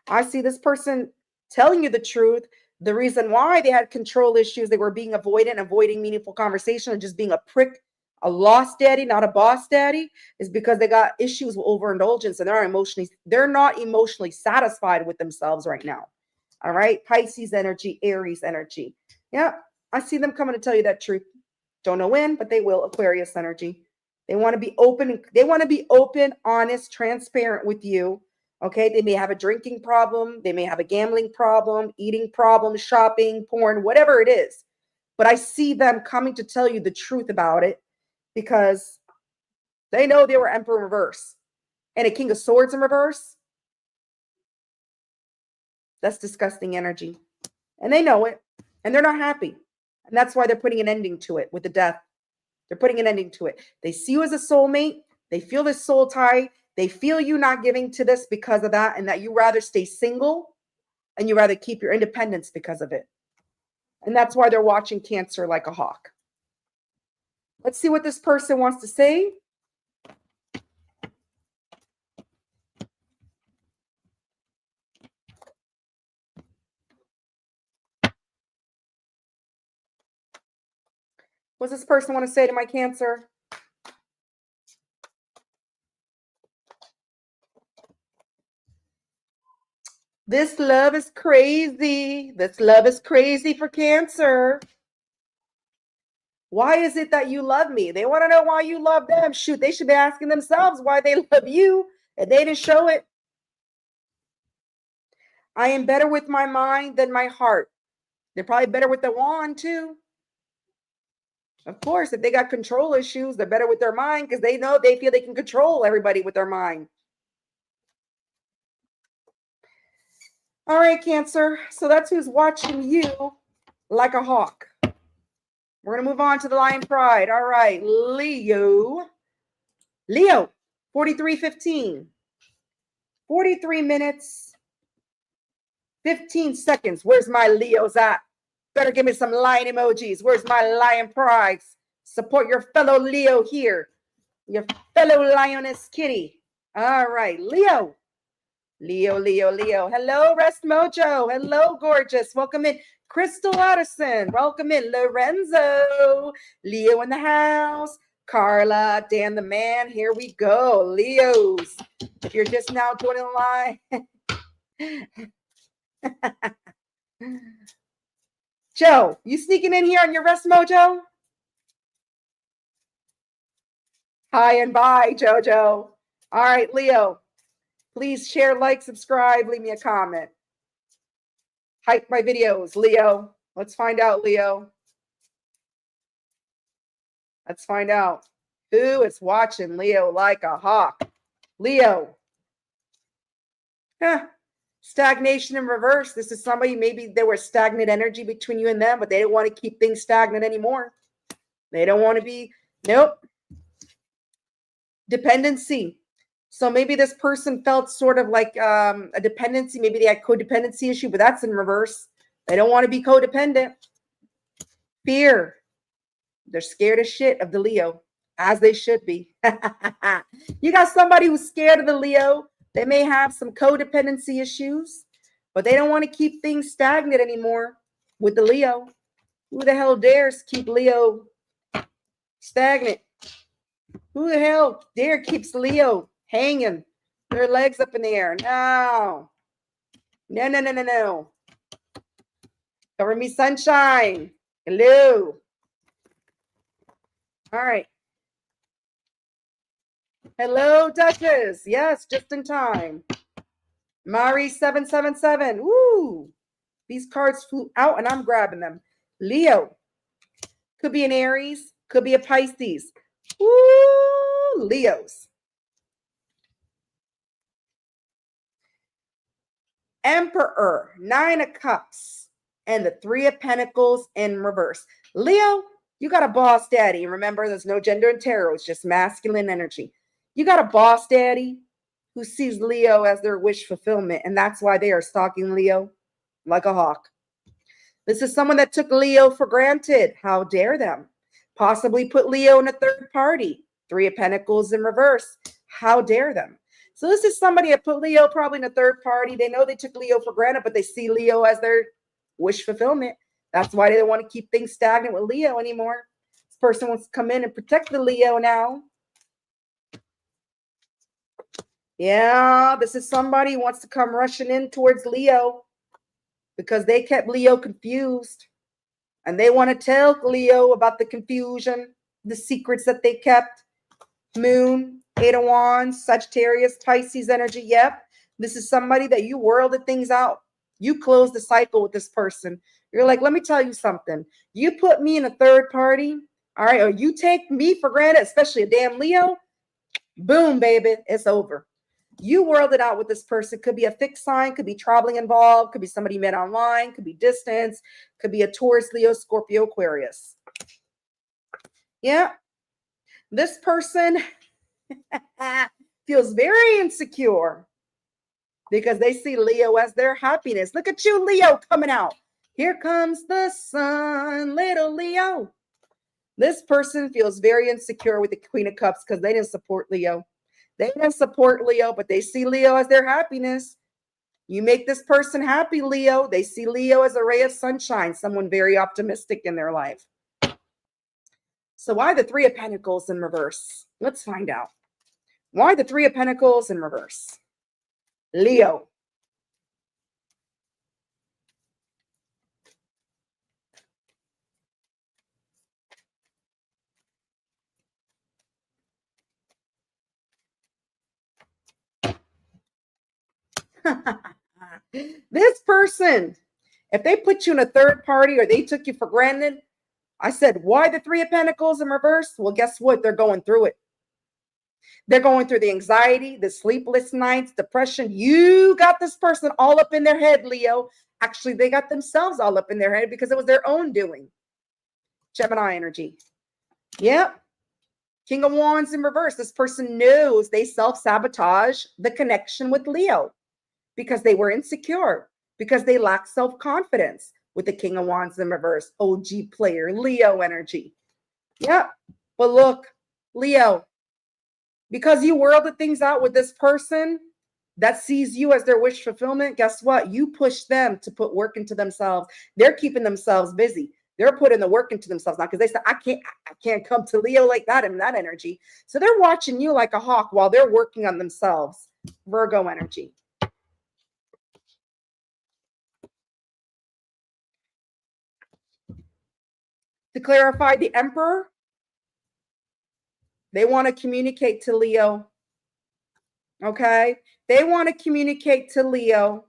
I see this person telling you the truth. The reason why they had control issues, they were being avoidant, avoiding meaningful conversation, and just being a prick, a lost daddy, not a boss daddy, is because they got issues with overindulgence and they're not emotionally satisfied with themselves right now. All right. Pisces energy, Aries energy. Yeah. I see them coming to tell you that truth. Don't know when, but they will. Aquarius energy. They want to be open. They want to be open, honest, transparent with you. Okay. They may have a drinking problem. They may have a gambling problem, eating problem, shopping, porn, whatever it is. But I see them coming to tell you the truth about it because they know they were Emperor in reverse and a King of Swords in reverse. That's disgusting energy. And they know it. And they're not happy. And that's why they're putting an ending to it with the death. They're putting an ending to it. They see you as a soulmate. They feel this soul tie. They feel you not giving to this because of that, and that you rather stay single and you rather keep your independence because of it. And that's why they're watching Cancer like a hawk. Let's see what this person wants to say. What's this person want to say to my Cancer? This love is crazy. This love is crazy for Cancer. Why is it that you love me? They want to know why you love them. Shoot, they should be asking themselves why they love you, and they didn't show it. I am better with my mind than my heart. They're probably better with the wand too. Of course, if they got control issues, they're better with their mind because they know they feel they can control everybody with their mind. All right, Cancer. So that's who's watching you like a hawk. We're going to move on to the Lion Pride. All right, Leo. Leo, 43:15. 43 minutes, 15 seconds. Where's my Leos at? Better give me some lion emojis. Where's my Lion Prides? Support your fellow Leo here. Your fellow lioness kitty. All right, Leo. Leo, Leo, Leo. Hello, Rest Mojo. Hello, gorgeous. Welcome in. Crystal Addison. Welcome in. Lorenzo. Leo in the house. Carla, Dan the man. Here we go. Leos. If you're just now joining the line. Joe, you sneaking in here on your Rest Mojo? Hi and bye, Jojo. All right, Leo. Please share, like, subscribe, leave me a comment. Hype my videos, Leo. Let's find out, Leo. Let's find out who is watching Leo like a hawk. Leo. Stagnation in reverse. This is somebody, maybe there was stagnant energy between you and them, but they don't want to keep things stagnant anymore. They don't want to be, nope. Dependency. So maybe this person felt sort of like a dependency. Maybe they had codependency issue, but that's in reverse. They don't want to be codependent. Fear. They're scared as shit of the Leo, as they should be. You got somebody who's scared of the Leo. They may have some codependency issues, but they don't want to keep things stagnant anymore with the Leo. Who the hell dares keep Leo stagnant? Who the hell dare keeps Leo hanging Their legs up in the air. No. No, no, no, no, no. Cover me, sunshine. Hello. All right. Hello, Duchess. Yes, just in time. Mari 777. Woo. These cards flew out and I'm grabbing them. Leo. Could be an Aries. Could be a Pisces. Woo. Leos. Emperor. 9 of Cups. And the 3 of Pentacles in reverse. Leo, you got a boss daddy. Remember, there's no gender in tarot. It's just masculine energy. You got a boss daddy who sees Leo as their wish fulfillment. And that's why they are stalking Leo like a hawk. This is someone that took Leo for granted. How dare them? Possibly put Leo in a third party. 3 of Pentacles in reverse. How dare them? So this is somebody that put Leo probably in a third party. They know they took Leo for granted, but they see Leo as their wish fulfillment. That's why they don't want to keep things stagnant with Leo anymore. This person wants to come in and protect the Leo now. Yeah, this is somebody who wants to come rushing in towards Leo because they kept Leo confused. And they want to tell Leo about the confusion, the secrets that they kept. Moon, 8 of Wands, Sagittarius, Pisces energy. Yep, this is somebody that you whirled things out. You closed the cycle with this person. You're like, let me tell you something. You put me in a third party, all right, or you take me for granted, especially a damn Leo. Boom, baby, it's over. You whirled it out with this person. Could be a fixed sign, could be traveling involved, could be somebody you met online, could be distance, could be a Taurus, Leo, Scorpio, Aquarius. Yeah. This person feels very insecure because they see Leo as their happiness. Look at you, Leo, coming out. Here comes the sun, little Leo. This person feels very insecure with the Queen of Cups because they didn't support Leo. They didn't support Leo, but they see Leo as their happiness. You make this person happy, Leo. They see Leo as a ray of sunshine, someone very optimistic in their life. So why the 3 of Pentacles in reverse? Let's find out. Why the 3 of Pentacles in reverse? Leo. This person, if they put you in a third party or they took you for granted, I said, why the 3 of Pentacles in reverse? Well, guess what? They're going through it. They're going through the anxiety, the sleepless nights, depression. You got this person all up in their head, Leo. Actually, they got themselves all up in their head because it was their own doing. Gemini energy. Yep. King of Wands in reverse. This person knows they self-sabotage the connection with Leo because they were insecure, because they lack self-confidence with the King of Wands in reverse. OG player, Leo energy. Yep. But look, Leo, because you whirled things out with this person that sees you as their wish fulfillment, guess what? You push them to put work into themselves. They're keeping themselves busy. They're putting the work into themselves now because they said, I can't come to Leo like that in that energy. So they're watching you like a hawk while they're working on themselves. Virgo energy. To clarify, the Emperor, they want to communicate to Leo. Okay? They want to communicate to Leo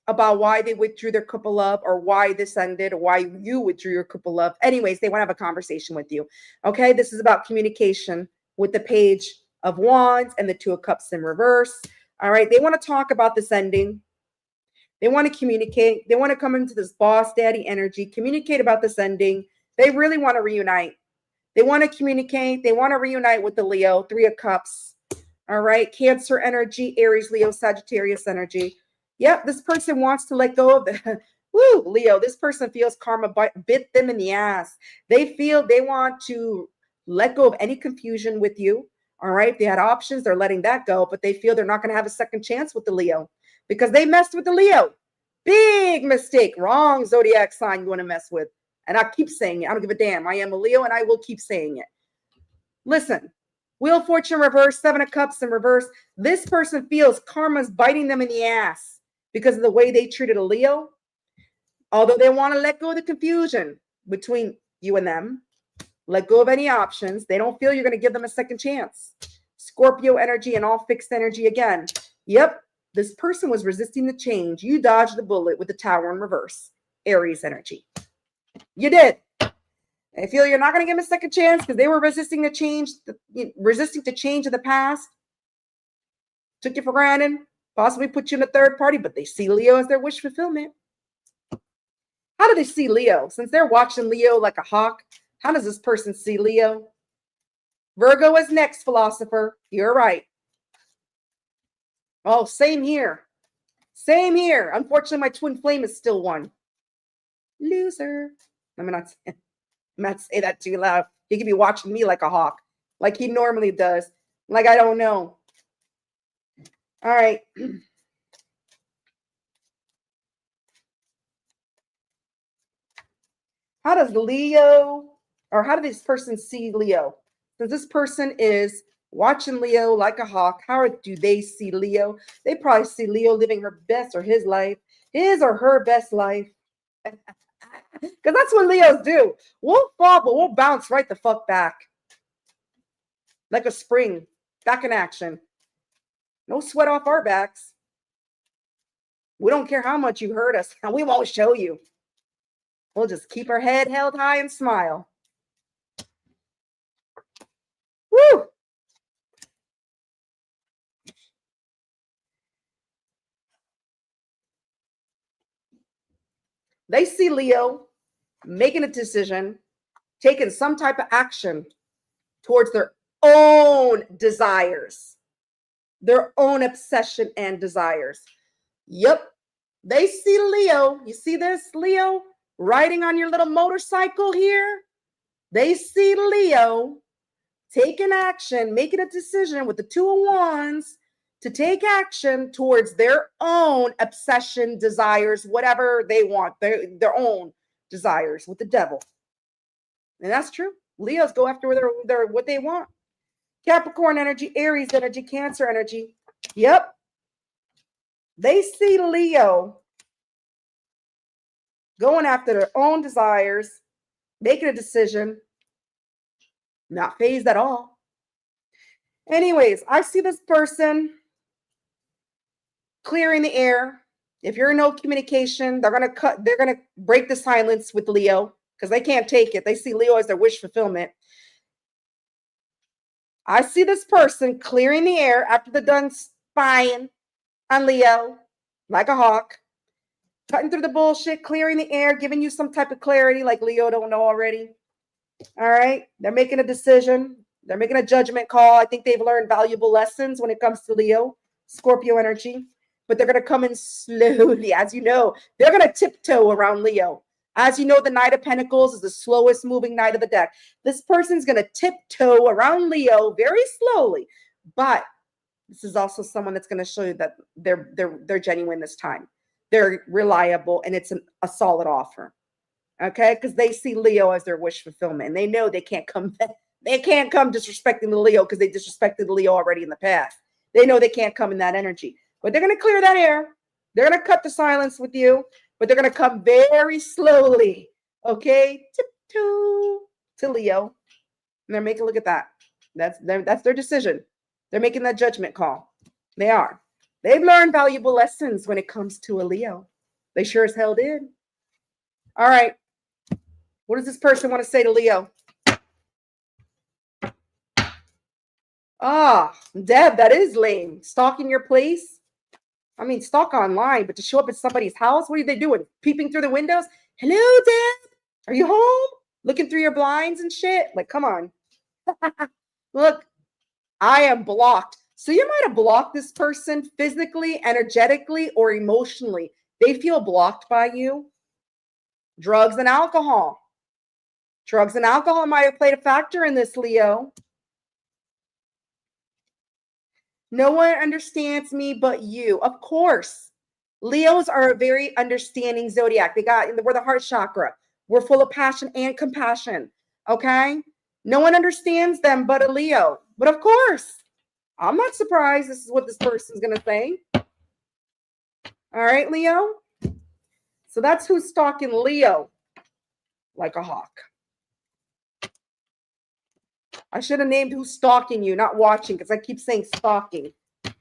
about why they withdrew their cup of love or why this ended or why you withdrew your cup of love. Anyways, they want to have a conversation with you. Okay? This is about communication with the Page of Wands and the 2 of Cups in reverse. All right? They want to talk about this ending. They want to communicate. They want to come into this boss daddy energy, communicate about this ending. They really want to reunite. They want to communicate. They want to reunite with the Leo, 3 of Cups. All right? Cancer energy, Aries, Leo, Sagittarius energy. Yep, this person wants to let go of the, woo, Leo. This person feels karma bit them in the ass. They feel they want to let go of any confusion with you. All right? If they had options, they're letting that go, but they feel they're not going to have a second chance with the Leo because they messed with the Leo. Big mistake. Wrong zodiac sign you want to mess with. And I keep saying it. I don't give a damn. I am a Leo and I will keep saying it. Listen, Wheel of Fortune reverse, Seven of Cups in reverse. This person feels karma's biting them in the ass because of the way they treated a Leo. Although they want to let go of the confusion between you and them, let go of any options. They don't feel you're going to give them a second chance. Scorpio energy and all fixed energy again. Yep, this person was resisting the change. You dodged the bullet with the Tower in reverse. Aries energy. You did. They feel you're not going to give them a second chance because they were resisting the change, resisting to change in the past. Took you for granted, possibly put you in a third party, but they see Leo as their wish fulfillment. How do they see Leo? Since they're watching Leo like a hawk, how does this person see Leo? Virgo is next, philosopher. You're right. Oh, same here. Same here. Unfortunately, my twin flame is still one. Loser. I'm not say that too loud. He could be watching me like a hawk, like he normally does. Like I don't know. All right. How does Leo, or how does this person see Leo? Since this person is watching Leo like a hawk, how do they see Leo? They probably see Leo living her best or his life, his or her best life. Because that's what Leos do. We'll fall, but we'll bounce right the fuck back. Like a spring, back in action. No sweat off our backs. We don't care how much you hurt us, and we won't show you. We'll just keep our head held high and smile. Woo! They see Leo making a decision, taking some type of action towards their own desires, their own obsession and desires. Yep. They see Leo. You see this, Leo? Riding on your little motorcycle here, they see Leo taking action, making a decision with the Two of Wands to take action towards their own obsession, desires, whatever they want, their own desires with the devil. And that's true. Leos go after their what they want. Capricorn energy, Aries energy, Cancer energy. Yep. They see Leo going after their own desires, making a decision, not phased at all. Anyways, I see this person clearing the air. If you're in no communication, they're gonna break the silence with Leo because they can't take it. They see Leo as their wish fulfillment. I see this person clearing the air after they're done spying on Leo like a hawk. Cutting through the bullshit, clearing the air, giving you some type of clarity like Leo don't know already. All right. They're making a decision. They're making a judgment call. I think they've learned valuable lessons when it comes to Leo, Scorpio energy, but they're going to come in slowly. As you know, they're going to tiptoe around Leo. As you know, the Knight of Pentacles is the slowest moving knight of the deck. This person's going to tiptoe around Leo very slowly, but this is also someone that's going to show you that they're genuine this time. They're reliable, and it's a solid offer. Okay, because they see Leo as their wish fulfillment, and they know they can't come. They can't come disrespecting the Leo because they disrespected the Leo already in the past. They know they can't come in that energy, but they're going to clear that air. They're going to cut the silence with you, but they're going to come very slowly. Okay, tiptoe to Leo, and they're making. Look at that. That's their decision. They're making that judgment call. They are. They've learned valuable lessons when it comes to a Leo. They sure as hell did. All right. What does this person want to say to Leo? Deb, that is lame. Stalking your place? I mean, stalk online, but to show up at somebody's house? What are they doing? Peeping through the windows? Hello, Deb. Are you home? Looking through your blinds and shit? Like, come on. Look, I am blocked. So you might have blocked this person physically, energetically, or emotionally. They feel blocked by you. Drugs and alcohol. Drugs and alcohol might have played a factor in this, Leo. No one understands me but you. Of course. Leos are a very understanding zodiac. We're the heart chakra. We're full of passion and compassion. Okay? No one understands them but a Leo. But of course, I'm not surprised this is what this person's going to say. All right, Leo. So that's who's stalking Leo like a hawk. I should have named who's stalking you, not watching, because I keep saying stalking.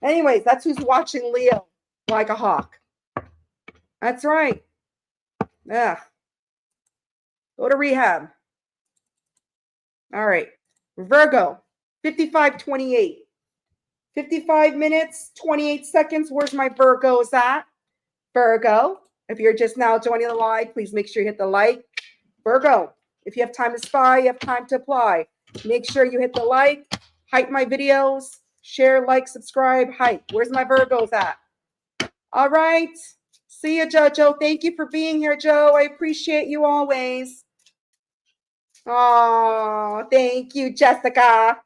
Anyways, that's who's watching Leo like a hawk. That's right. Yeah. Go to rehab. All right. Virgo, 55:28. 55 minutes, 28 seconds. Where's my Virgos at? Virgo, if you're just now joining the live, please make sure you hit the like. Virgo, if you have time to spy, you have time to apply. Make sure you hit the like, hype my videos, share, like, subscribe, hype. Where's my Virgos at? All right. See you, Jojo. Thank you for being here, Joe. I appreciate you always. Oh, thank you, Jessica.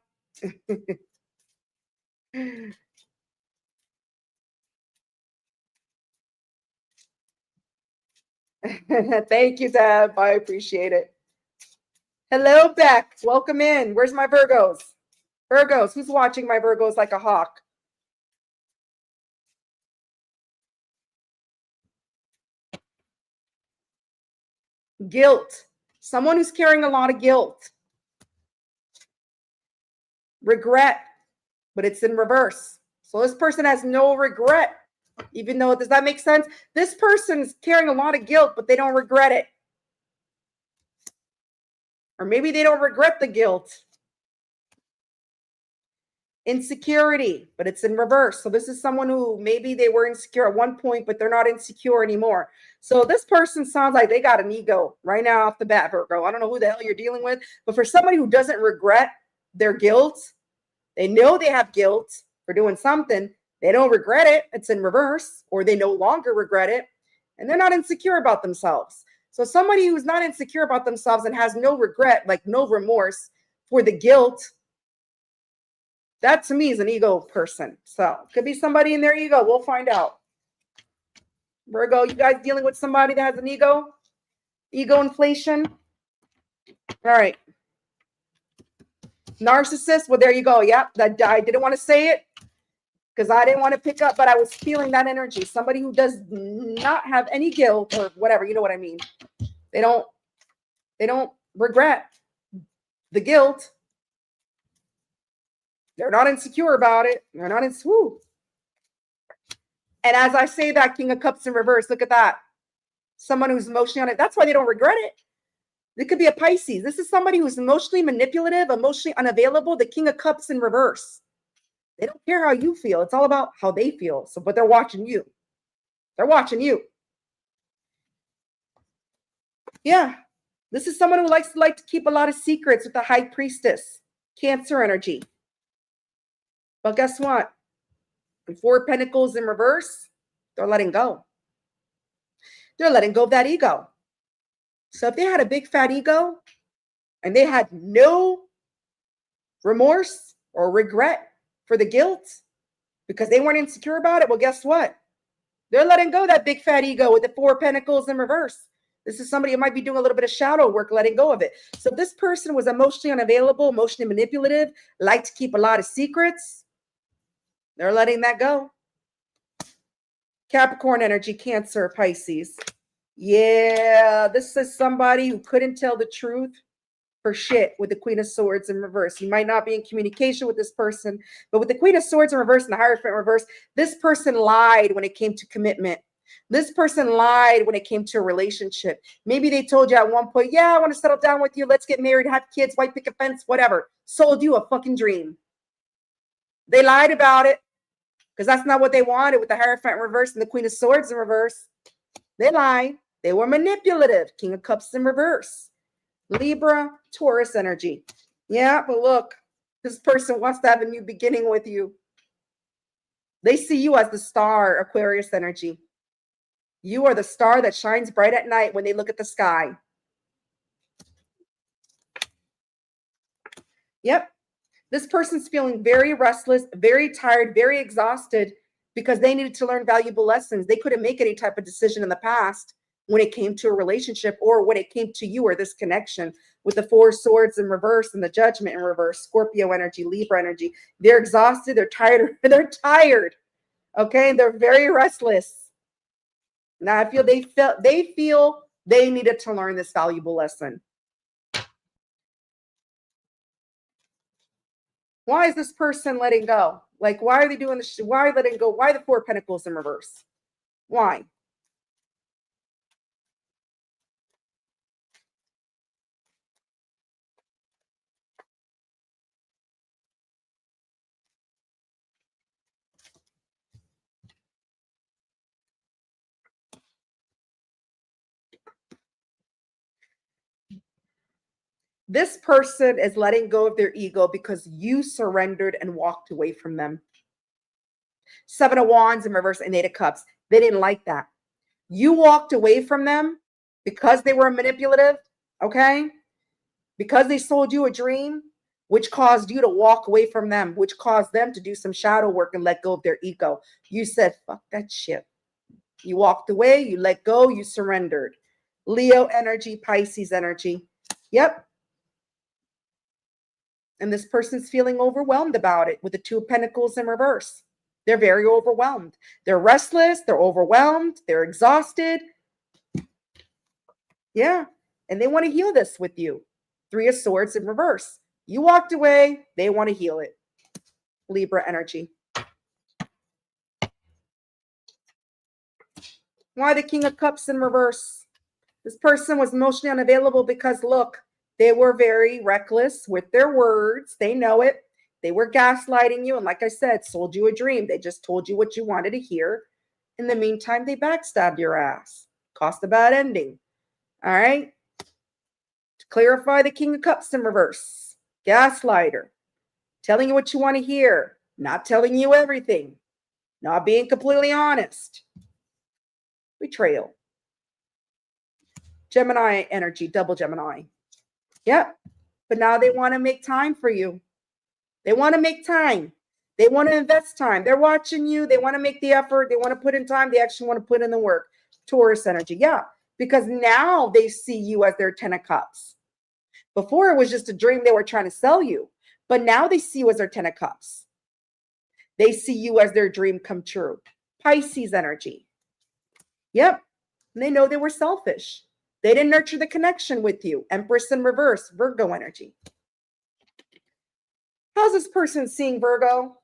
Thank you, Deb. I appreciate it. Hello, Beck. Welcome in. Where's my Virgos? Virgos. Who's watching my Virgos like a hawk? Guilt. Someone who's carrying a lot of guilt. Regret, but it's in reverse. So this person has no regret, even though, does that make sense? This person's carrying a lot of guilt, but they don't regret it. Or maybe they don't regret the guilt. Insecurity, but it's in reverse. So this is someone who maybe they were insecure at one point, but they're not insecure anymore. So this person sounds like they got an ego right now off the bat, Virgo. I don't know who the hell you're dealing with, but for somebody who doesn't regret their guilt, they know they have guilt for doing something. They don't regret it. It's in reverse, or they no longer regret it, and they're not insecure about themselves. So somebody who's not insecure about themselves and has no regret, like no remorse for the guilt, that to me is an ego person. So could be somebody in their ego. We'll find out. Virgo, you guys dealing with somebody that has an ego? Ego inflation? All right. Narcissist. Well, there you go. Yep. That I didn't want to say it because I didn't want to pick up, but I was feeling that energy. Somebody who does not have any guilt or whatever. You know what I mean? They don't regret the guilt. They're not insecure about it. They're not in. Whoo. And as I say that, King of Cups in reverse, look at that. Someone who's emotionally on it. That's why they don't regret it. It could be a Pisces. This is somebody who's emotionally manipulative, emotionally unavailable. The King of Cups in reverse. They don't care how you feel. It's all about how they feel. So, but they're watching you. They're watching you. Yeah. This is someone who likes to keep a lot of secrets with the High Priestess. Cancer energy. But guess what? The Four Pentacles in reverse, they're letting go. They're letting go of that ego. So if they had a big fat ego and they had no remorse or regret for the guilt because they weren't insecure about it, well, guess what? They're letting go of that big fat ego with the Four Pentacles in reverse. This is somebody who might be doing a little bit of shadow work, letting go of it. So if this person was emotionally unavailable, emotionally manipulative, liked to keep a lot of secrets, they're letting that go. Capricorn energy, Cancer, Pisces. Yeah, this is somebody who couldn't tell the truth for shit with the Queen of Swords in reverse. You might not be in communication with this person, but with the Queen of Swords in reverse and the Hierophant in reverse, this person lied when it came to commitment. This person lied when it came to a relationship. Maybe they told you at one point, yeah, I want to settle down with you. Let's get married, have kids, white picket fence, whatever. Sold you a fucking dream. They lied about it because that's not what they wanted with the Hierophant in reverse and the Queen of Swords in reverse. They lied. They were manipulative. King of Cups in reverse. Libra, Taurus energy. Yeah, but look, this person wants to have a new beginning with you. They see you as the star, Aquarius energy. You are the star that shines bright at night when they look at the sky. Yep. This person's feeling very restless, very tired, very exhausted because they needed to learn valuable lessons. They couldn't make any type of decision in the past when it came to a relationship or when it came to you or this connection with the Four Swords in reverse and the Judgment in reverse, Scorpio energy, Libra energy. They're exhausted. They're tired. They're tired. Okay. They're very restless. Now I feel they feel they needed to learn this valuable lesson. Why is this person letting go? Like, why are they doing this? Why are they letting go? Why the Four of Pentacles in reverse? Why? This person is letting go of their ego because you surrendered and walked away from them. Seven of Wands in reverse and Eight of Cups. They didn't like that. You walked away from them because they were manipulative, okay? Because they sold you a dream, which caused you to walk away from them, which caused them to do some shadow work and let go of their ego. You said, fuck that shit. You walked away, you let go, you surrendered. Leo energy, Pisces energy. Yep. And this person's feeling overwhelmed about it with the Two of Pentacles in reverse. They're very overwhelmed. They're restless. They're overwhelmed. They're exhausted. Yeah. And they want to heal this with you. Three of Swords in reverse. You walked away. They want to heal it. Libra energy. Why the King of Cups in reverse? This person was emotionally unavailable because, look, they were very reckless with their words. They know it. They were gaslighting you. And like I said, sold you a dream. They just told you what you wanted to hear. In the meantime, they backstabbed your ass. Cost a bad ending. All right. To clarify, the King of Cups in reverse. Gaslighter. Telling you what you want to hear. Not telling you everything. Not being completely honest. Betrayal. Gemini energy. Double Gemini. Yep. But now they want to make time for you. They want to make time. They want to invest time. They're watching you. They want to make the effort. They want to put in time. They actually want to put in the work. Taurus energy. Yeah. Because now they see you as their 10 of Cups. Before it was just a dream they were trying to sell you. But now they see you as their 10 of Cups. They see you as their dream come true. Pisces energy. Yep. And they know they were selfish. They didn't nurture the connection with you. Empress in reverse. Virgo energy. How's this person seeing Virgo?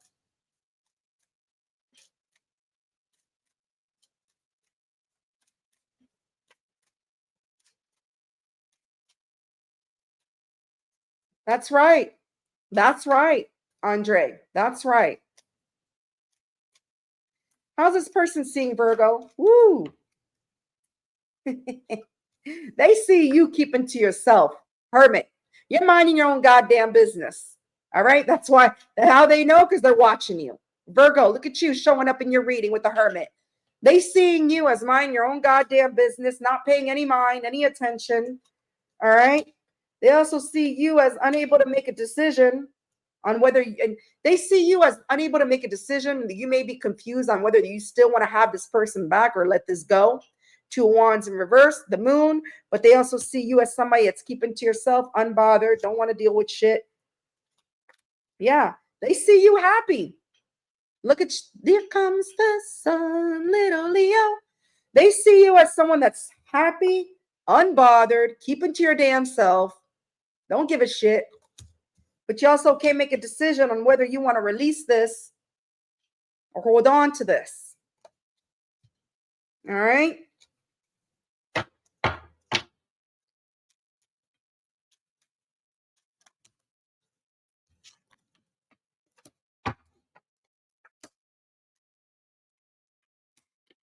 That's right. That's right, Andre. That's right. How's this person seeing Virgo? Woo. They see you keeping to yourself. Hermit. You're minding your own goddamn business. All right. That's why how they know, because they're watching you. Virgo, look at you showing up in your reading with the Hermit. They seeing you as minding your own goddamn business, not paying any mind, any attention. All right. They also see you as unable to make a decision on whether, and they see you as unable to make a decision. You may be confused on whether you still want to have this person back or let this go. Two of Wands in reverse, the Moon, but they also see you as somebody that's keeping to yourself, unbothered, don't want to deal with shit. Yeah, they see you happy. Look at, there comes the sun, little Leo. They see you as someone that's happy, unbothered, keeping to your damn self, don't give a shit. But you also can't make a decision on whether you want to release this or hold on to this. All right.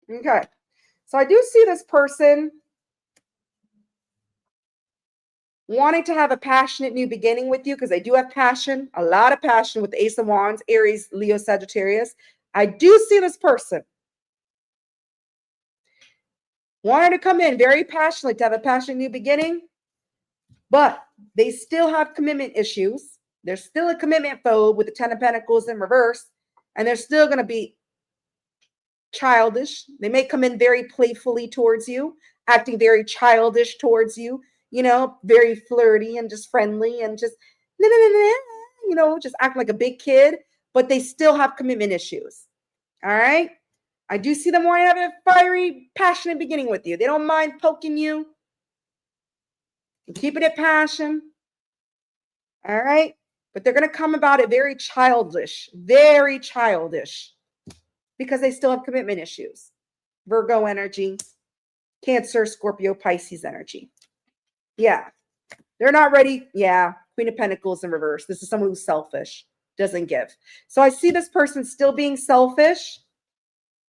Okay. So I do see this person wanting to have a passionate new beginning with you, because I do have passion, a lot of passion with the Ace of Wands, Aries, Leo, Sagittarius. I do see this person wanting to come in very passionately to have a passionate new beginning, but they still have commitment issues. There's still a commitment phobe with the 10 of Pentacles in reverse, and they're still going to be childish. They may come in very playfully towards you. acting very childish towards you, very flirty and just friendly and just, just acting like a big kid, but they still have commitment issues. All right. I do see them wanting to have a fiery, passionate beginning with you. They don't mind poking you and keeping it passion. All right. But they're going to come about it very childish, because they still have commitment issues. Virgo energy, Cancer, Scorpio, Pisces energy. Yeah. They're not ready. Yeah. Queen of Pentacles in reverse. This is someone who's selfish, doesn't give. So I see this person still being selfish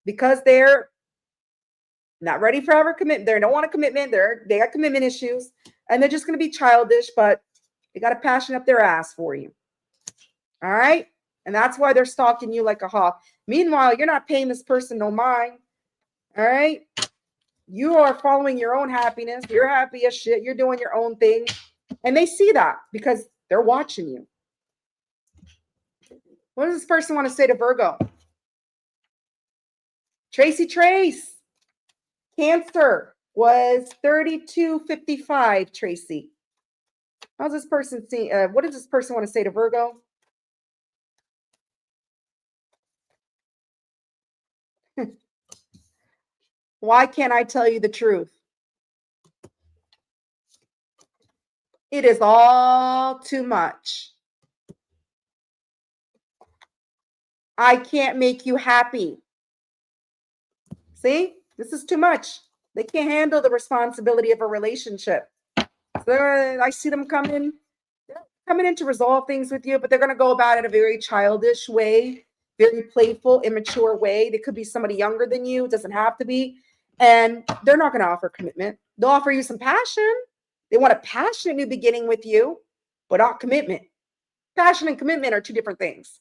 because they're not ready for ever commitment. They don't want a commitment. They got commitment issues, and they're just going to be childish, but they got a passion up their ass for you. All right. And that's why they're stalking you like a hawk. Meanwhile, you're not paying this person no mind. All right. You are following your own happiness. You're happy as shit. You're doing your own thing. And they see that because they're watching you. What does this person want to say to Virgo? Trace. Cancer was 3255, Tracy. How's this person see? What does this person want to say to Virgo? Why can't I tell you the truth? It is all too much. I can't make you happy. See, this is too much. They can't handle the responsibility of a relationship. So I see them coming in to resolve things with you, but they're going to go about it in a very childish way, very playful, immature way. They could be somebody younger than you. It doesn't have to be. And they're not going to offer commitment. They'll offer you some passion. They want a passionate new beginning with you, but not commitment. Passion and commitment are two different things.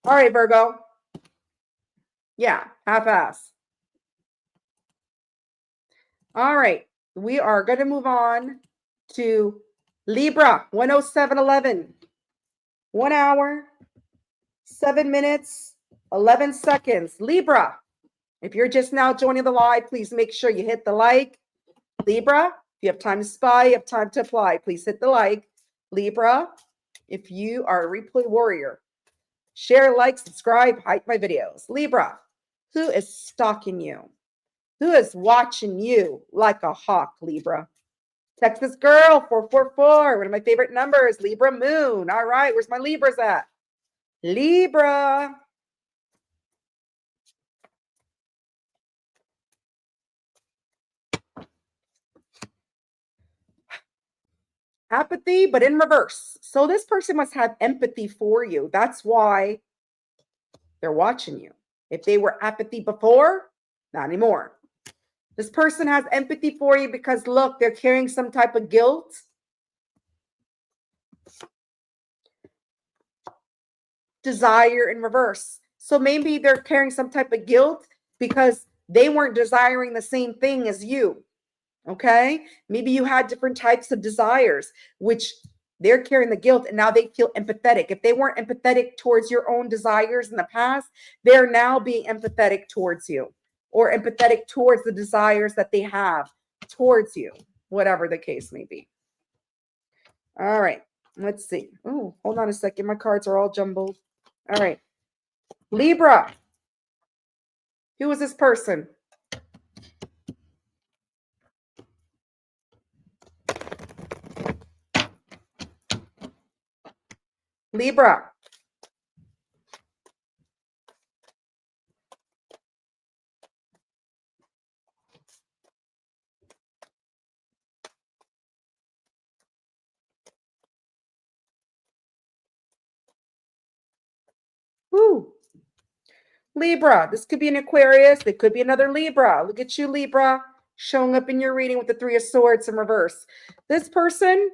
All right, Virgo. Yeah, half-ass. All right. We are going to move on to Libra, 10711. 1 hour, 7 minutes, 11 seconds. Libra, if you're just now joining the live, please make sure you hit the like. Libra, if you have time to spy, you have time to apply, please hit the like. Libra, if you are a replay warrior, share, like, subscribe, hype my videos. Libra, who is stalking you? Who is watching you like a hawk, Libra? Texas girl, 444, one of my favorite numbers, Libra moon. All right, where's my Libras at? Libra. Apathy, but in reverse. So this person must have empathy for you. That's why they're watching you. If they were apathy before, not anymore. This person has empathy for you because, look, they're carrying some type of guilt. Desire in reverse. So maybe they're carrying some type of guilt because they weren't desiring the same thing as you. Okay? Maybe you had different types of desires, which they're carrying the guilt, and now they feel empathetic. If they weren't empathetic towards your own desires in the past, they're now being empathetic towards you, or empathetic towards the desires that they have towards you, whatever the case may be. All right, let's see. Oh, hold on a second. My cards are all jumbled. All right. Libra. Who is this person? Libra. Woo. Libra. This could be an Aquarius. It could be another Libra. Look at you, Libra, showing up in your reading with the Three of Swords in reverse. This person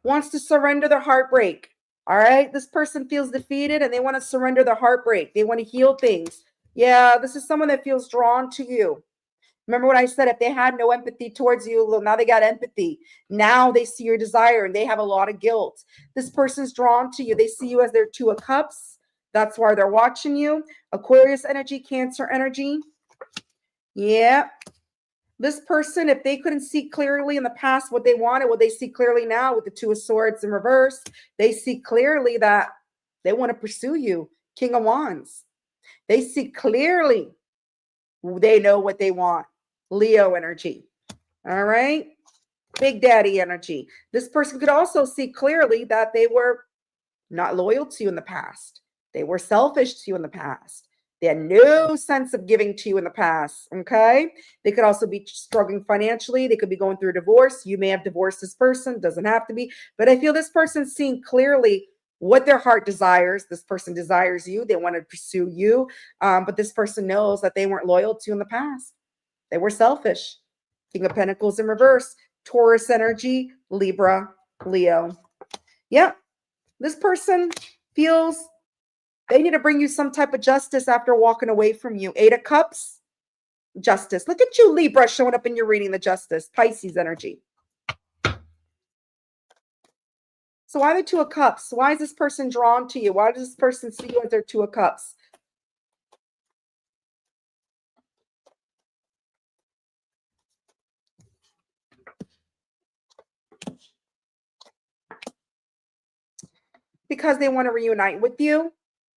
wants to surrender their heartbreak. All right. This person feels defeated and they want to surrender their heartbreak. They want to heal things. Yeah, this is someone that feels drawn to you. Remember what I said? If they had no empathy towards you, well, now they got empathy. Now they see your desire and they have a lot of guilt. This person's drawn to you. They see you as their Two of Cups. That's why they're watching you. Aquarius energy, Cancer energy. Yeah. This person, if they couldn't see clearly in the past what they wanted, what they see clearly now with the Two of Swords in reverse, they see clearly that they want to pursue you. King of Wands. They see clearly. They know what they want. Leo energy. All right. Big Daddy energy. This person could also see clearly that they were not loyal to you in the past. They were selfish to you in the past. They had no sense of giving to you in the past. Okay. They could also be struggling financially. They could be going through a divorce. You may have divorced this person. Doesn't have to be. But I feel this person's seeing clearly what their heart desires. This person desires you. They want to pursue you. But this person knows that they weren't loyal to you in the past. They were selfish. King of Pentacles in reverse. Taurus energy. Libra. Leo. Yep. This person feels they need to bring you some type of justice after walking away from you. 8 of Cups, justice. Look at you, Libra, showing up in your reading, the justice. Pisces energy. So why the 2 of Cups? Why is this person drawn to you? Why does this person see you as their 2 of Cups? Because they want to reunite with you,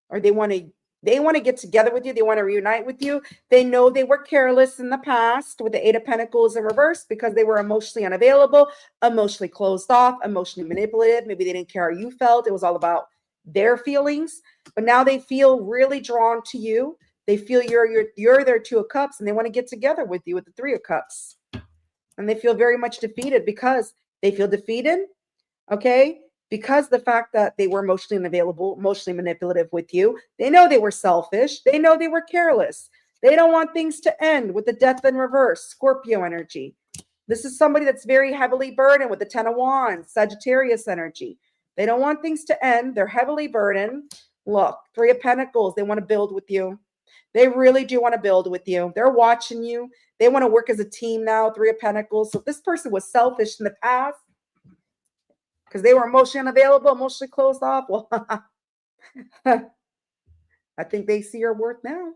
or they want to get together with you. They want to reunite with you. They know they were careless in the past with the 8 of Pentacles in reverse because they were emotionally unavailable, emotionally closed off, emotionally manipulated. Maybe they didn't care how you felt. It was all about their feelings. But now they feel really drawn to you. They feel you're their 2 of Cups, and they want to get together with you with the 3 of Cups. And they feel very much defeated because they feel defeated. Okay. Because the fact that they were emotionally unavailable, emotionally manipulative with you, they know they were selfish. They know they were careless. They don't want things to end with the Death in reverse, Scorpio energy. This is somebody that's very heavily burdened with the 10 of Wands, Sagittarius energy. They don't want things to end. They're heavily burdened. Look, 3 of Pentacles, they want to build with you. They really do want to build with you. They're watching you. They want to work as a team now, 3 of Pentacles. So if this person was selfish in the past, because they were emotionally unavailable, emotionally closed off. Well, I think they see your worth now.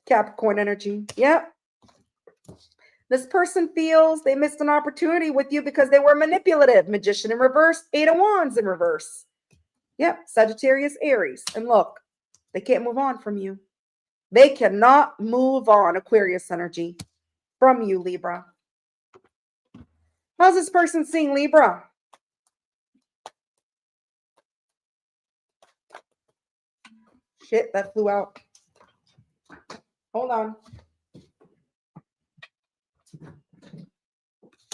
Capricorn energy. Yep. This person feels they missed an opportunity with you because they were manipulative. Magician in reverse, 8 of Wands in reverse. Yep. Sagittarius, Aries. And look, they can't move on from you. They cannot move on. Aquarius energy from you, Libra. How's this person seeing Libra? Shit, that flew out. Hold on.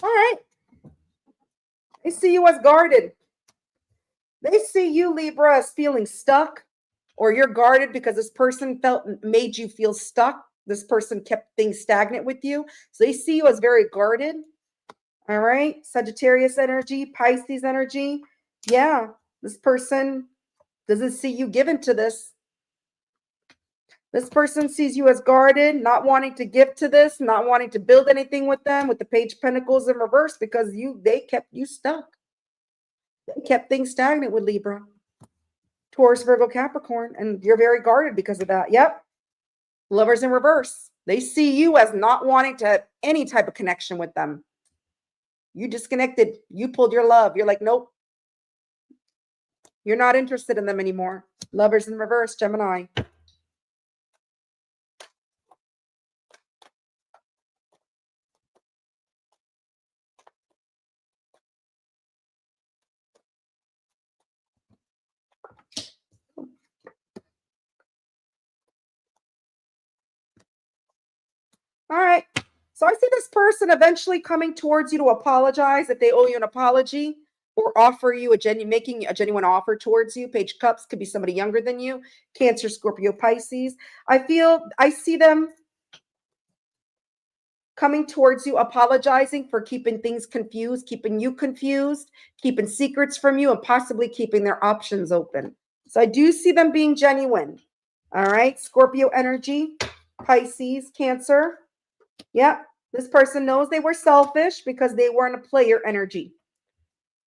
All right. They see you as guarded. They see you, Libra, as feeling stuck, or you're guarded because this person made you feel stuck. This person kept things stagnant with you. So they see you as very guarded. All right. Sagittarius energy, Pisces energy. Yeah. This person doesn't see you given to this. This person sees you as guarded, not wanting to give to this, not wanting to build anything with them, with the Page of Pentacles in reverse, because they kept you stuck. They kept things stagnant with Libra. Taurus, Virgo, Capricorn, and you're very guarded because of that. Yep. Lovers in reverse. They see you as not wanting to have any type of connection with them. You disconnected. You pulled your love. You're like, nope. You're not interested in them anymore. Lovers in reverse, Gemini. All right. So I see this person eventually coming towards you to apologize if they owe you an apology, or offer you making a genuine offer towards you. Page of Cups could be somebody younger than you. Cancer, Scorpio, Pisces. I see them coming towards you, apologizing for keeping things confused, keeping you confused, keeping secrets from you, and possibly keeping their options open. So I do see them being genuine. All right. Scorpio energy, Pisces, Cancer. Yep. This person knows they were selfish because they weren't a player energy.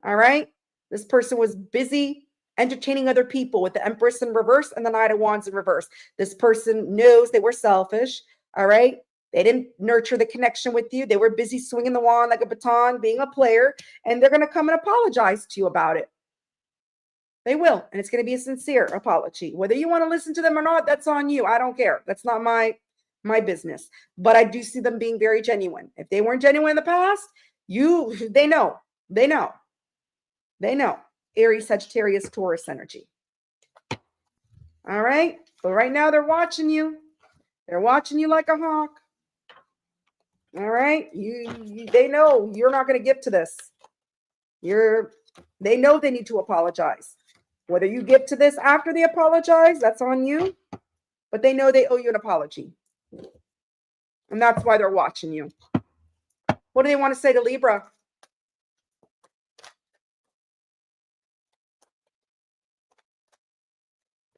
All right. This person was busy entertaining other people with the Empress in reverse and the Knight of Wands in reverse. This person knows they were selfish, all right? They didn't nurture the connection with you. They were busy swinging the wand like a baton, being a player, and they're going to come and apologize to you about it. They will, and it's going to be a sincere apology. Whether you want to listen to them or not, that's on you. I don't care. That's not my business. But I do see them being very genuine. If they weren't genuine in the past, they know. Aries, Sagittarius, Taurus energy. All right. But right now they're watching you. They're watching you like a hawk. All right. They know you're not going to give to this. They know they need to apologize. Whether you give to this after they apologize, that's on you. But they know they owe you an apology. And that's why they're watching you. What do they want to say to Libra?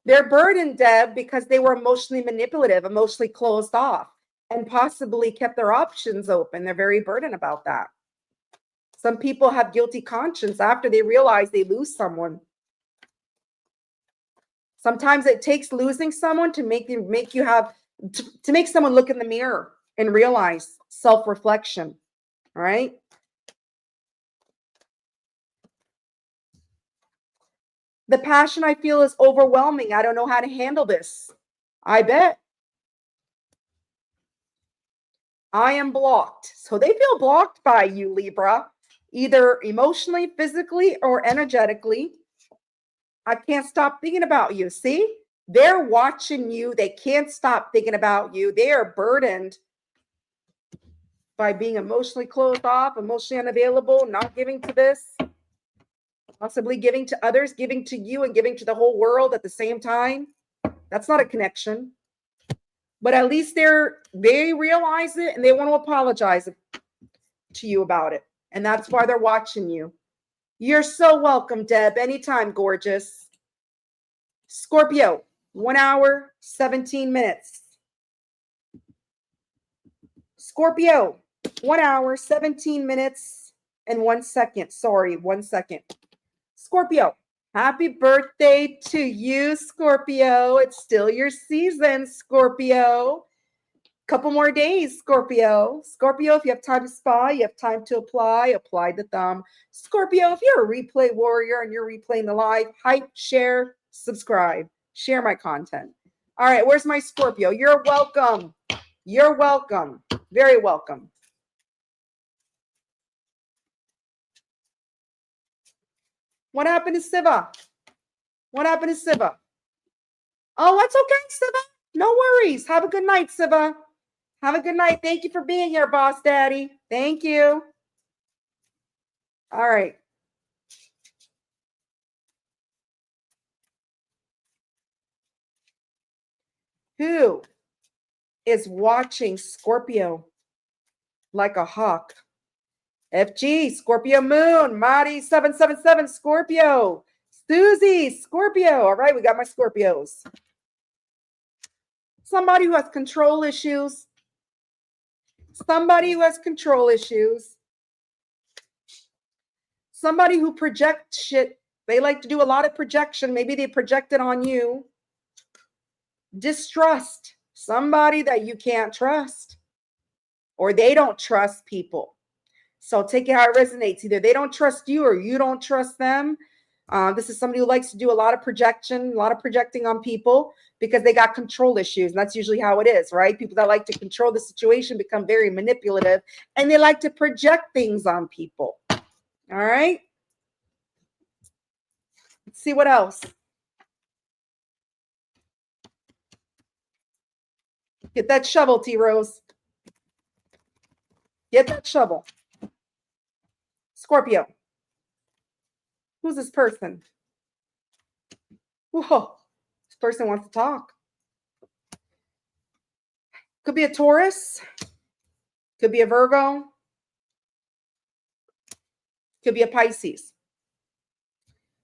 They're burdened, Deb, because they were emotionally manipulative, emotionally closed off, and possibly kept their options open. They're very burdened about that. Some people have guilty conscience after they realize they lose someone. Sometimes it takes losing someone to make someone look in the mirror and realize self-reflection. All right. The passion I feel is overwhelming. I don't know how to handle this. I bet. I am blocked. So they feel blocked by you, Libra, either emotionally, physically, or energetically. I can't stop thinking about you. See, they're watching you. They can't stop thinking about you. They are burdened by being emotionally closed off, emotionally unavailable, not giving to this, possibly giving to others, giving to you, and giving to the whole world at the same time. That's not a connection. But at least they realize it and they want to apologize to you about it. And that's why they're watching you. You're so welcome, Deb. Anytime, gorgeous. Scorpio, 1 hour, 17 minutes. Scorpio, 1 hour, 17 minutes, and 1 second. Sorry, 1 second. Scorpio, happy birthday to you, Scorpio. It's still your season, Scorpio. Couple more days, Scorpio. Scorpio, if you have time to spy, you have time to apply the thumb. Scorpio, if you're a replay warrior and you're replaying the live, hype, share, subscribe, share my content. All right, where's my Scorpio? You're welcome. You're welcome. Very welcome. What happened to Siva? What happened to Siva? Oh, that's okay, Siva. No worries. Have a good night, Siva. Have a good night. Thank you for being here, Boss Daddy. Thank you. All right. Who is watching Scorpio like a hawk? FG, Scorpio Moon, Marty 777, Scorpio, Susie, Scorpio. All right, we got my Scorpios. Somebody who has control issues. Somebody who has control issues. Somebody who projects shit. They like to do a lot of projection. Maybe they project it on you. Distrust. Somebody that you can't trust. Or they don't trust people. So take it how it resonates. Either they don't trust you or you don't trust them. This is somebody who likes to do a lot of projection, a lot of projecting on people because they got control issues. And that's usually how it is, right? People that like to control the situation become very manipulative and they like to project things on people. All right. Let's see what else. Get that shovel, T Rose. Get that shovel. Scorpio. Who's this person? Whoa. This person wants to talk. Could be a Taurus. Could be a Virgo. Could be a Pisces.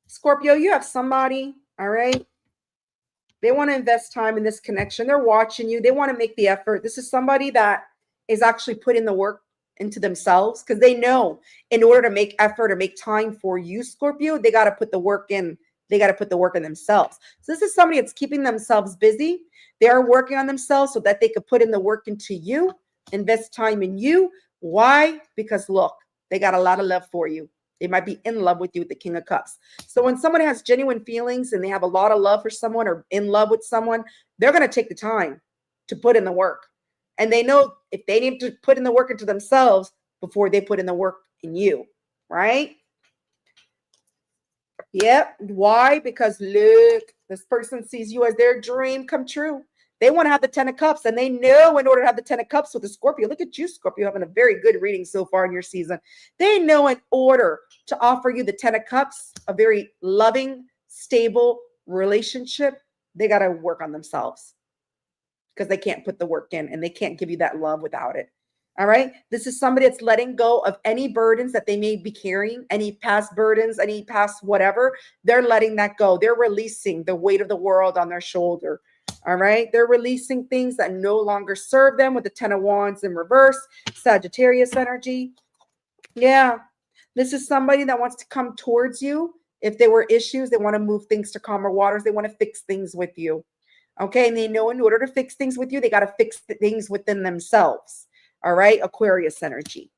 Scorpio, you have somebody, all right? They want to invest time in this connection. They're watching you. They want to make the effort. This is somebody that is actually putting the work into themselves because they know in order to make effort or make time for you, Scorpio, they got to put the work in they got to put the work in themselves. So this is somebody that's keeping themselves busy. They are working on themselves so that they could put in the work into you, invest time in you. Why? Because look, they got a lot of love for you. They might be in love with you with the King of Cups. So when someone has genuine feelings and they have a lot of love for someone or in love with someone, they're going to take the time to put in the work. And they know if they need to put in the work into themselves before they put in the work in you, right? Yep. Why? Because look, this person sees you as their dream come true. They want to have the 10 of Cups, and they know in order to have the 10 of Cups with the Scorpio, look at you, Scorpio, having a very good reading so far in your season. They know in order to offer you the 10 of Cups, a very loving, stable relationship, they got to work on themselves because they can't put the work in and they can't give you that love without it. All right. This is somebody that's letting go of any burdens that they may be carrying, any past burdens, any past whatever. They're letting that go. They're releasing the weight of the world on their shoulder. All right. They're releasing things that no longer serve them with the 10 of Wands in reverse, Sagittarius energy. Yeah. This is somebody that wants to come towards you. If there were issues, they want to move things to calmer waters. They want to fix things with you. Okay. And they know in order to fix things with you, they got to fix things within themselves. All right. Aquarius energy.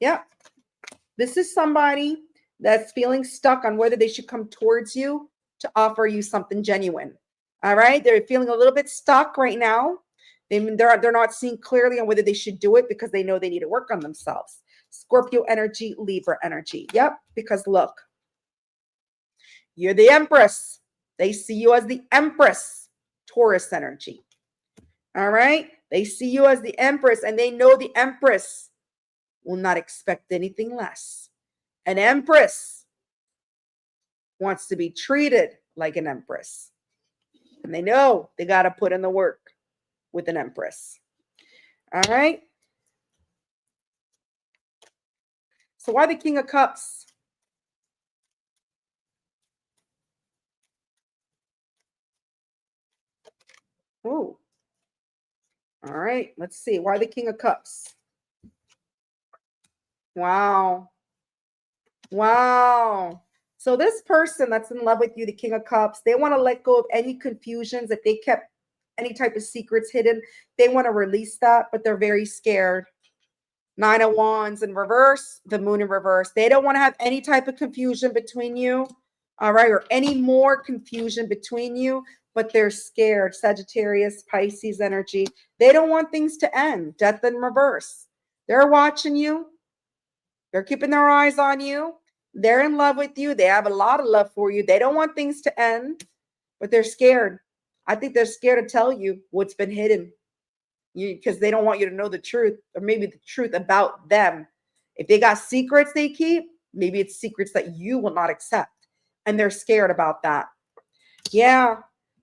Yeah. This is somebody that's feeling stuck on whether they should come towards you to offer you something genuine. All right. They're feeling a little bit stuck right now. They're not seeing clearly on whether they should do it because they know they need to work on themselves. Scorpio energy, Libra energy. Yep. Because look, you're the Empress. They see you as the Empress. Taurus energy. All right. They see you as the Empress, and they know the Empress will not expect anything less. An Empress wants to be treated like an Empress. And they know they got to put in the work with an Empress. All right. So why the King of Cups? Oh. All right. Let's see. Why the King of Cups? Wow. Wow. So this person that's in love with you, the King of Cups, they want to let go of any confusions. If they kept any type of secrets hidden, they want to release that, but they're very scared. 9 of Wands in reverse, the Moon in reverse. They don't want to have any type of confusion between you, all right, or any more confusion between you, but they're scared. Sagittarius, Pisces energy. They don't want things to end. Death in reverse. They're watching you. They're keeping their eyes on you. They're in love with you. They have a lot of love for you. They don't want things to end, but they're scared. I think they're scared to tell you what's been hidden because they don't want you to know the truth, or maybe the truth about them. If they got secrets they keep, maybe it's secrets that you will not accept, and they're scared about that. Yeah,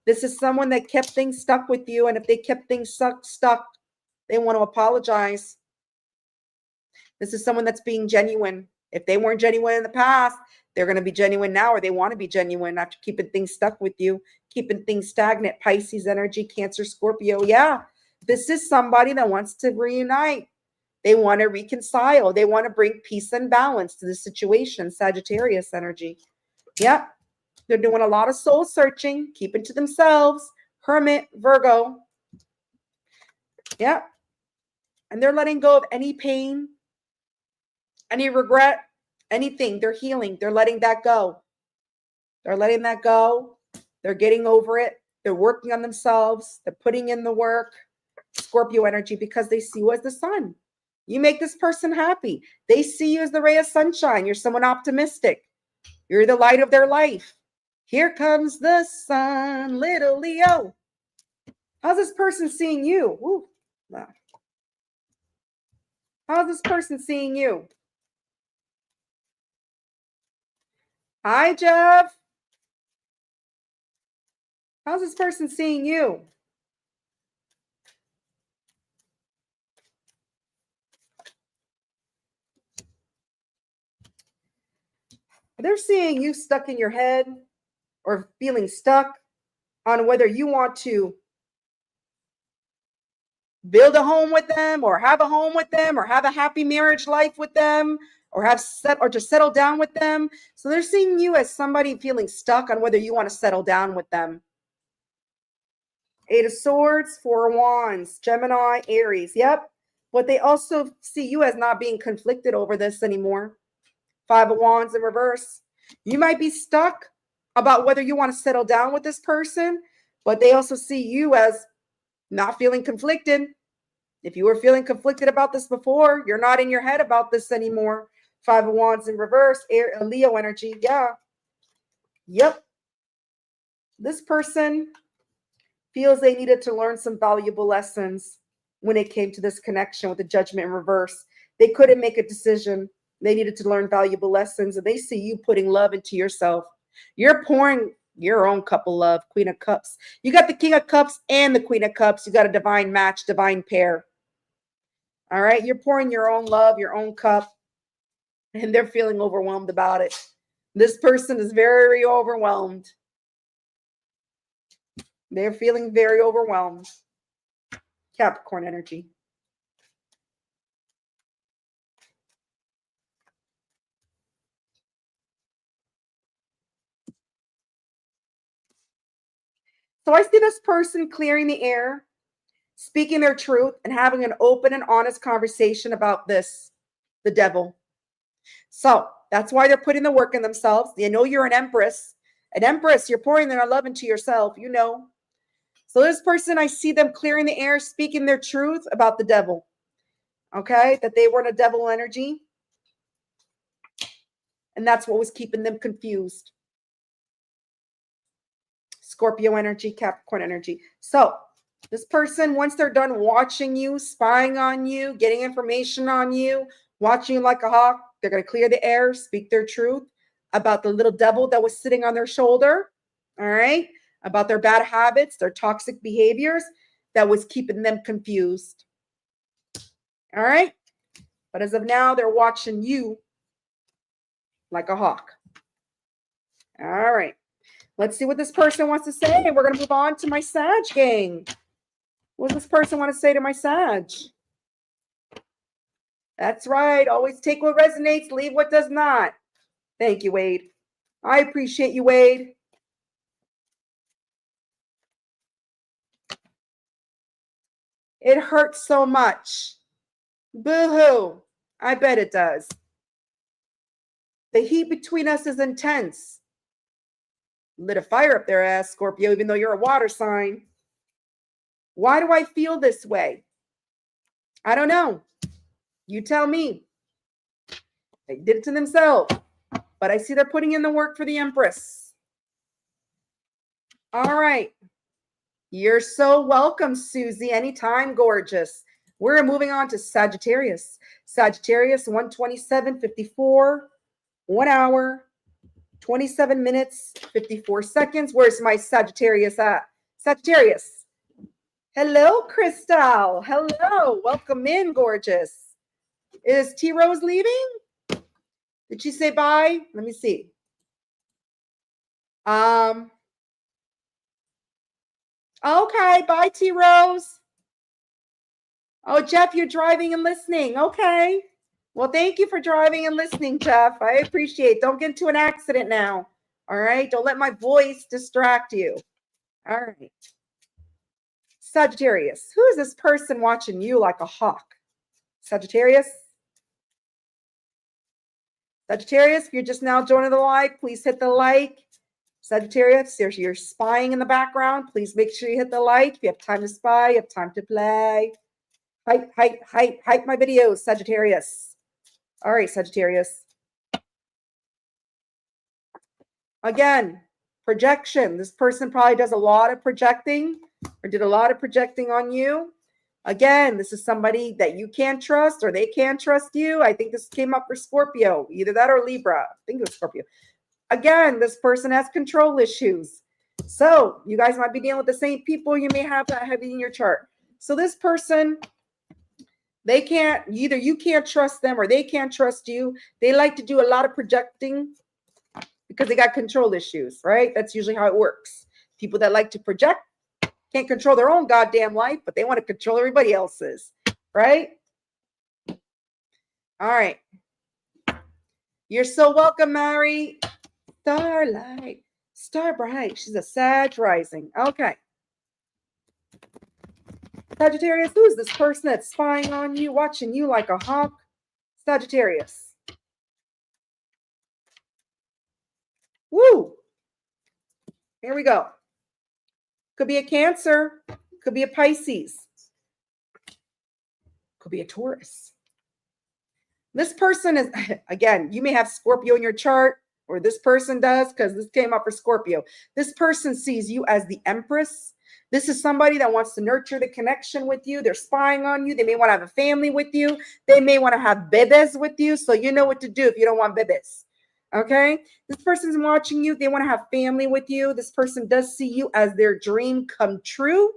this is someone that kept things stuck with you, and if they kept things stuck, they want to apologize. This is someone that's being genuine. If they weren't genuine in the past, they're going to be genuine now, or they want to be genuine after keeping things stuck with you, keeping things stagnant. Pisces energy, Cancer, Scorpio. Yeah, this is somebody that wants to reunite. They want to reconcile. They want to bring peace and balance to the situation. Sagittarius energy. Yeah, they're doing a lot of soul searching, keeping to themselves. Hermit, Virgo. Yeah, and they're letting go of any pain, any regret, anything. They're healing. They're letting that go. They're letting that go. They're getting over it. They're working on themselves. They're putting in the work. Scorpio energy, because they see you as the sun. You make this person happy. They see you as the ray of sunshine. You're someone optimistic. You're the light of their life. Here comes the sun, little Leo. How's this person seeing you? Ooh, wow. How's this person seeing you? Hi, Jeff. How's this person seeing you? They're seeing you stuck in your head or feeling stuck on whether you want to build a home with them or have a home with them or have a happy marriage life with them or have set or to settle down with them. So they're seeing you as somebody feeling stuck on whether you want to settle down with them. 8 of Swords, 4 of Wands, Gemini, Aries. Yep. But they also see you as not being conflicted over this anymore. 5 of Wands in reverse. You might be stuck about whether you want to settle down with this person, but they also see you as not feeling conflicted. If you were feeling conflicted about this before, you're not in your head about this anymore. 5 of Wands in reverse, Leo energy. Yeah. Yep. This person feels they needed to learn some valuable lessons when it came to this connection with the Judgment in reverse. They couldn't make a decision. They needed to learn valuable lessons, and they see you putting love into yourself. You're pouring your own cup of love, Queen of Cups. You got the King of Cups and the Queen of Cups. You got a divine match, divine pair. All right, you're pouring your own love, your own cup, and they're feeling overwhelmed about it. This person is very overwhelmed. They're feeling very overwhelmed. Capricorn energy. So I see this person clearing the air, speaking their truth, and having an open and honest conversation about this, the devil. So that's why they're putting the work in themselves. They know you're an empress. An empress, you're pouring their love into yourself, you know. So this person, I see them clearing the air, speaking their truth about the devil. Okay, that they were in a devil energy. And that's what was keeping them confused. Scorpio energy, Capricorn energy. So this person, once they're done watching you, spying on you, getting information on you, watching you like a hawk, they're going to clear the air, speak their truth about the little devil that was sitting on their shoulder. All right. About their bad habits, their toxic behaviors that was keeping them confused. All right. But as of now, they're watching you like a hawk. All right. Let's see what this person wants to say. We're going to move on to my Sag gang. What does this person want to say to my Sag? That's right. Always take what resonates, leave what does not. Thank you, Wade. I appreciate you, Wade. It hurts so much. Boo-hoo. I bet it does. The heat between us is intense. Lit a fire up their ass, Scorpio, even though you're a water sign. Why do I feel this way? I don't know. You tell me. They did it to themselves. But I see they're putting in the work for the Empress. All right. You're so welcome, Susie. Anytime, gorgeous. We're moving on to Sagittarius. Sagittarius, 127:54, 1 hour, 27 minutes, 54 seconds. Where's my Sagittarius at? Sagittarius. Hello, Crystal. Hello. Welcome in, gorgeous. Is T Rose leaving? Did she say bye? Let me see. Okay. Bye, T Rose. Oh, Jeff, you're driving and listening. Okay. Well, thank you for driving and listening, Jeff. I appreciate it. Don't get into an accident now. All right. Don't let my voice distract you. All right. Sagittarius. Who is this person watching you like a hawk? Sagittarius. Sagittarius, if you're just now joining the live, please hit the like. Sagittarius, if you're spying in the background, please make sure you hit the like. If you have time to spy, you have time to play. Hype my videos, Sagittarius. All right, Sagittarius. Again, projection. This person probably does a lot of projecting or did a lot of projecting on you. Again, this is somebody that you can't trust or they can't trust you. I think this came up for Scorpio, either that or Libra. I think it was Scorpio. Again, this person has control issues. So you guys might be dealing with the same people. You may have that heavy in your chart. So this person, they can't, either you can't trust them or they can't trust you. They like to do a lot of projecting because they got control issues, right? That's usually how it works. People that like to project can't control their own goddamn life, but they want to control everybody else's, right? All right. You're so welcome, Mary. Starlight. Star bright. She's a Sag rising. Okay. Sagittarius, who is this person that's spying on you, watching you like a hawk? Sagittarius. Woo! Here we go. Could be a Cancer. Could be a Pisces. Could be a Taurus. This person is, again, you may have Scorpio in your chart, or this person does, because this came up for Scorpio. This person sees you as the Empress. This is somebody that wants to nurture the connection with you. They're spying on you. They may want to have a family with you. They may want to have bebés with you. So you know what to do if you don't want bebés. Okay? This person's watching you. They want to have family with you. This person does see you as their dream come true.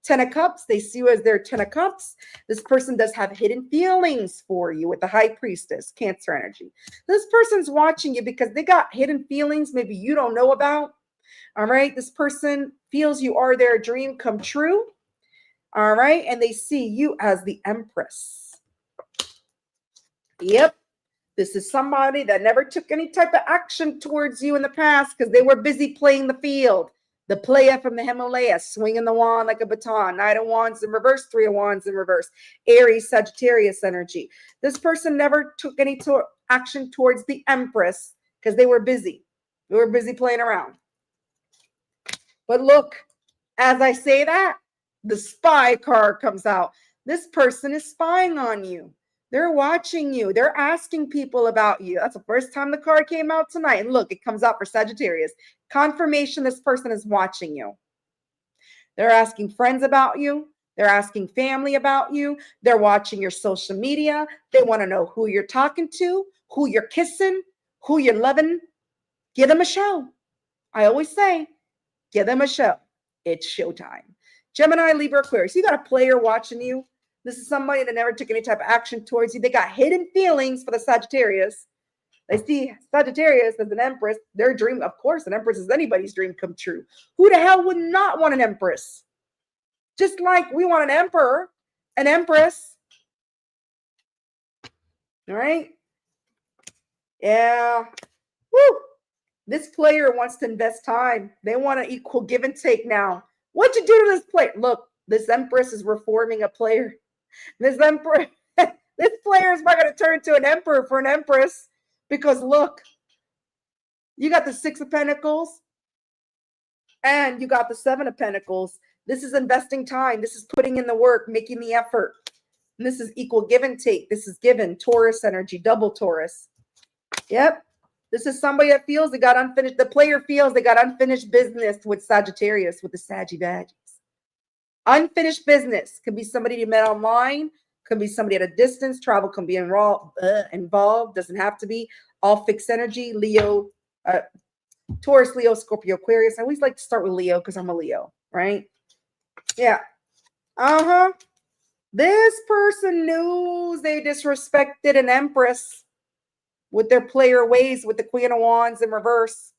10 of Cups, they see you as their 10 of Cups. This person does have hidden feelings for you with the High Priestess, Cancer energy. This person's watching you because they got hidden feelings maybe you don't know about. All right. This person feels you are their dream come true. All right. And they see you as the Empress. Yep. This is somebody that never took any type of action towards you in the past because they were busy playing the field. The player from the Himalayas, swinging the wand like a baton. Knight of Wands in reverse, Three of Wands in reverse. Aries, Sagittarius energy. This person never took any action towards the Empress because they were busy. They were busy playing around. But look, as I say that, the spy card comes out. This person is spying on you. They're watching you. They're asking people about you. That's the first time the card came out tonight. And look, it comes out for Sagittarius. Confirmation this person is watching you. They're asking friends about you. They're asking family about you. They're watching your social media. They want to know who you're talking to, who you're kissing, who you're loving. Give them a show. I always say, give them a show. It's showtime. Gemini, Libra, Aquarius. You got a player watching you. This is somebody that never took any type of action towards you. They got hidden feelings for the Sagittarius. They see Sagittarius as an Empress. Their dream, of course, an Empress is anybody's dream come true. Who the hell would not want an Empress? Just like we want an Emperor, an Empress. All right? Yeah. Woo! This player wants to invest time. They want to equal give and take now. What'd you do to this player? Look, this Empress is reforming a player. This emperor, this player is not going to turn to an emperor for an Empress because look, you got the Six of Pentacles and you got the Seven of Pentacles. This is investing time. This is putting in the work, making the effort. And this is equal give and take. This is given. Taurus energy, double Taurus. Yep. This is somebody that feels they got unfinished. The player feels they got unfinished business with Sagittarius, with the Saggy badges. Unfinished business. Could be somebody you met online. Could be somebody at a distance. Travel can be involved. Doesn't have to be. All fixed energy. Leo, Taurus, Leo, Scorpio, Aquarius. I always like to start with Leo because I'm a Leo, right? Yeah. This person knows they disrespected an Empress with their player ways with the Queen of Wands in reverse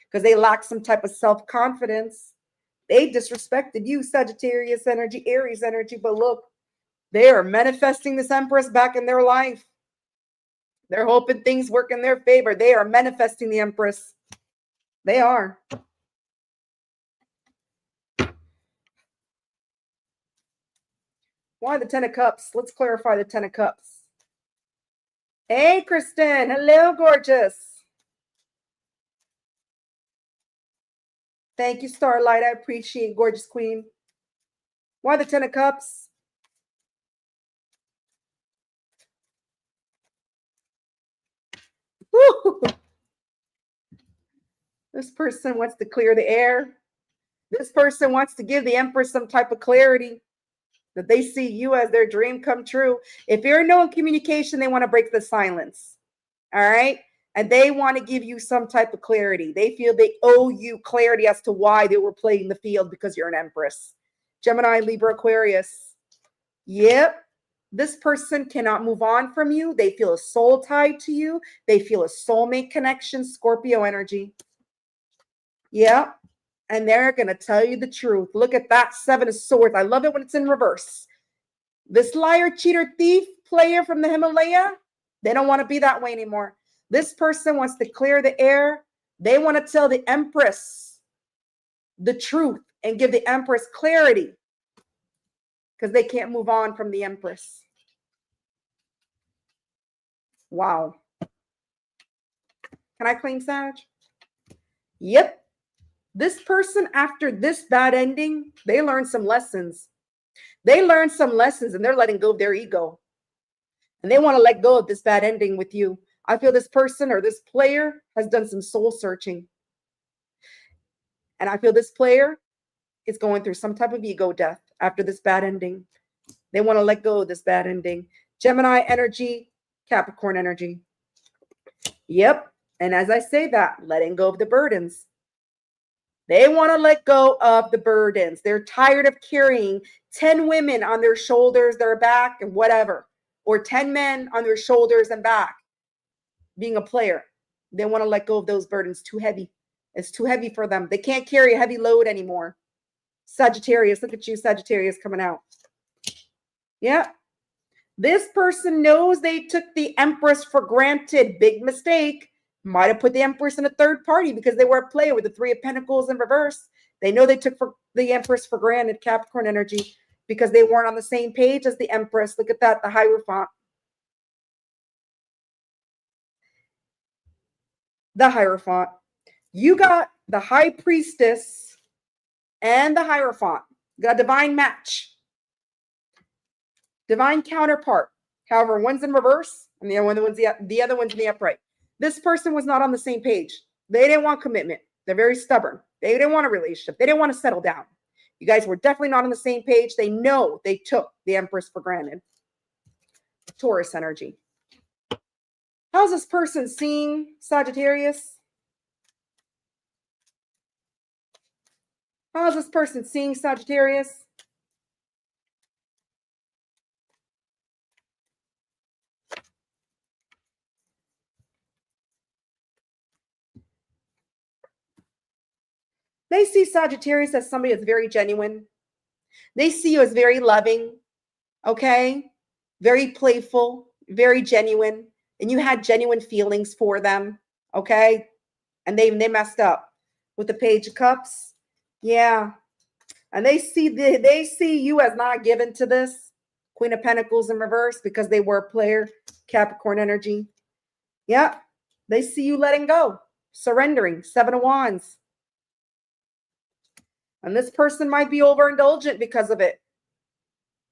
because they lack some type of self-confidence. They disrespected you, Sagittarius energy, Aries energy, but look, they are manifesting this Empress back in their life. They're hoping things work in their favor. They are manifesting the Empress. They are. Why the 10 of Cups? Let's clarify the 10 of Cups. Hey, Kristen. Hello, gorgeous. Thank you, Starlight. I appreciate gorgeous queen. Why the 10 of Cups? Woo! This person wants to clear the air. This person wants to give the Empress some type of clarity that they see you as their dream come true. If you're no communication, they want to break the silence. All right. And they want to give you some type of clarity. They feel they owe you clarity as to why they were playing the field because you're an Empress. Gemini, Libra, Aquarius. Yep. This person cannot move on from you. They feel a soul tied to you. They feel a soulmate connection, Scorpio energy. Yeah. And they're going to tell you the truth. Look at that 7 of Swords. I love it when it's in reverse. This liar, cheater, thief player from the Himalaya, they don't want to be that way anymore. This person wants to clear the air. They want to tell the Empress the truth and give the Empress clarity because they can't move on from the Empress. Wow. Can I claim Sag? Yep. This person, after this bad ending, they learned some lessons. They learned some lessons and they're letting go of their ego. And they want to let go of this bad ending with you. I feel this person or this player has done some soul searching. And I feel this player is going through some type of ego death after this bad ending. They want to let go of this bad ending. Gemini energy, Capricorn energy. Yep. And as I say that, letting go of the burdens. They want to let go of the burdens. They're tired of carrying 10 women on their shoulders, their back, and whatever, or 10 men on their shoulders and back. Being a player, they want to let go of those burdens. Too heavy. It's too heavy for them. They can't carry a heavy load anymore. Sagittarius, look at you, Sagittarius coming out. Yeah. This person knows they took the Empress for granted. Big mistake. Might have put the Empress in a third party because they were a player with the Three of Pentacles in reverse. They know they took the Empress for granted, Capricorn energy, because they weren't on the same page as the Empress. Look at that, the Hierophant. The Hierophant. You got the High Priestess and the Hierophant. You got a divine match. Divine counterpart. However, one's in reverse and the other one's in the upright. This person was not on the same page. They didn't want commitment. They're very stubborn. They didn't want a relationship. They didn't want to settle down. You guys were definitely not on the same page. They know they took the Empress for granted. Taurus energy. How's this person seeing Sagittarius? How's this person seeing Sagittarius? They see Sagittarius as somebody that's very genuine. They see you as very loving, okay? Very playful, very genuine. And you had genuine feelings for them, okay? And they messed up with the Page of Cups. Yeah. And they see you as not given to this. Queen of Pentacles in reverse because they were a player, Capricorn energy. Yeah. They see you letting go, surrendering, Seven of Wands. And this person might be overindulgent because of it.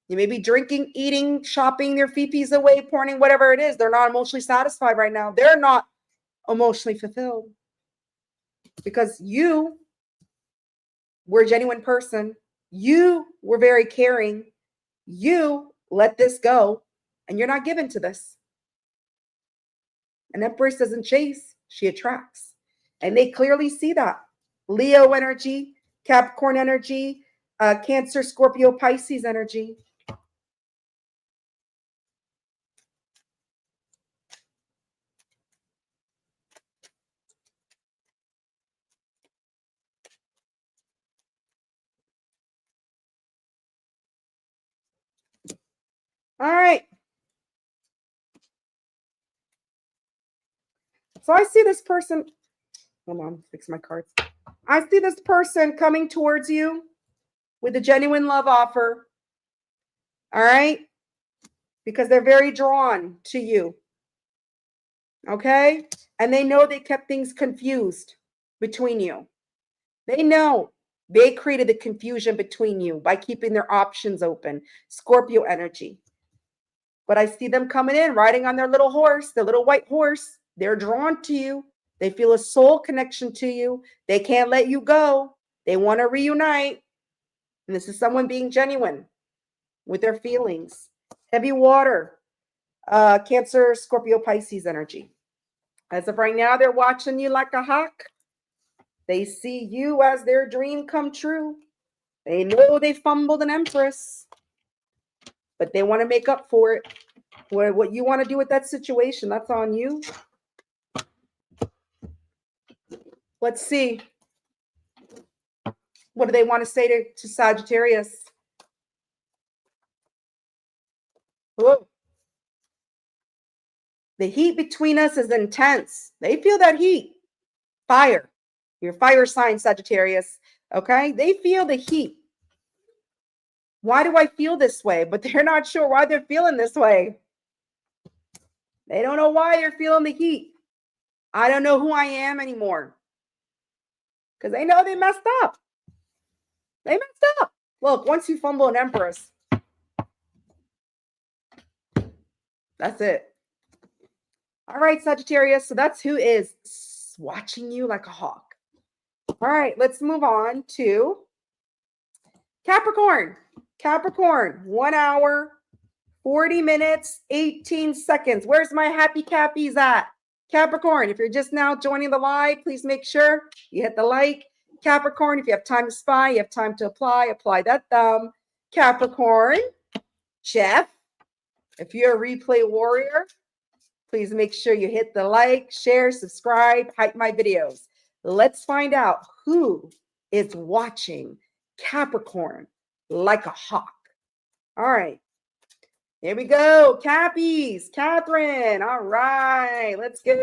You may be drinking, eating, shopping their fifis away, porning, whatever it is. They're not emotionally satisfied right now. They're not emotionally fulfilled. Because you were a genuine person. You were very caring. You let this go. And you're not given to this. An Empress doesn't chase. She attracts. And they clearly see that. Leo energy. Capricorn energy, Cancer, Scorpio, Pisces energy. All right. So I see this person. Hold on, fix my cards. I see this person coming towards you with a genuine love offer. All right. Because they're very drawn to you. Okay. And they know they kept things confused between you. They know they created the confusion between you by keeping their options open. Scorpio energy. But I see them coming in, riding on their little horse, their little white horse. They're drawn to you. They feel a soul connection to you. They can't let you go. They want to reunite. And this is someone being genuine with their feelings. Heavy water, Cancer, Scorpio, Pisces energy. As of right now, they're watching you like a hawk. They see you as their dream come true. They know they fumbled an Empress, but they want to make up for it. What you want to do with that situation, that's on you. Let's see. What do they want to say to Sagittarius? Whoa. The heat between us is intense. They feel that heat. Fire. Your fire sign, Sagittarius. Okay? They feel the heat. Why do I feel this way? But they're not sure why they're feeling this way. They don't know why they're feeling the heat. I don't know who I am anymore. Because they know they messed up. They messed up. Look, once you fumble an Empress, that's it. All right, Sagittarius. So that's who is watching you like a hawk. All right, let's move on to Capricorn. Capricorn, 1 hour, 40 minutes, 18 seconds. Where's my happy Cappies at? Capricorn, if you're just now joining the live, please make sure you hit the like. Capricorn, if you have time to spy, you have time to apply that thumb. Capricorn, Jeff, if you're a replay warrior, please make sure you hit the like, share, subscribe, hype my videos. Let's find out who is watching Capricorn like a hawk. All right. Here we go. Cappies. Catherine. All right. Let's go.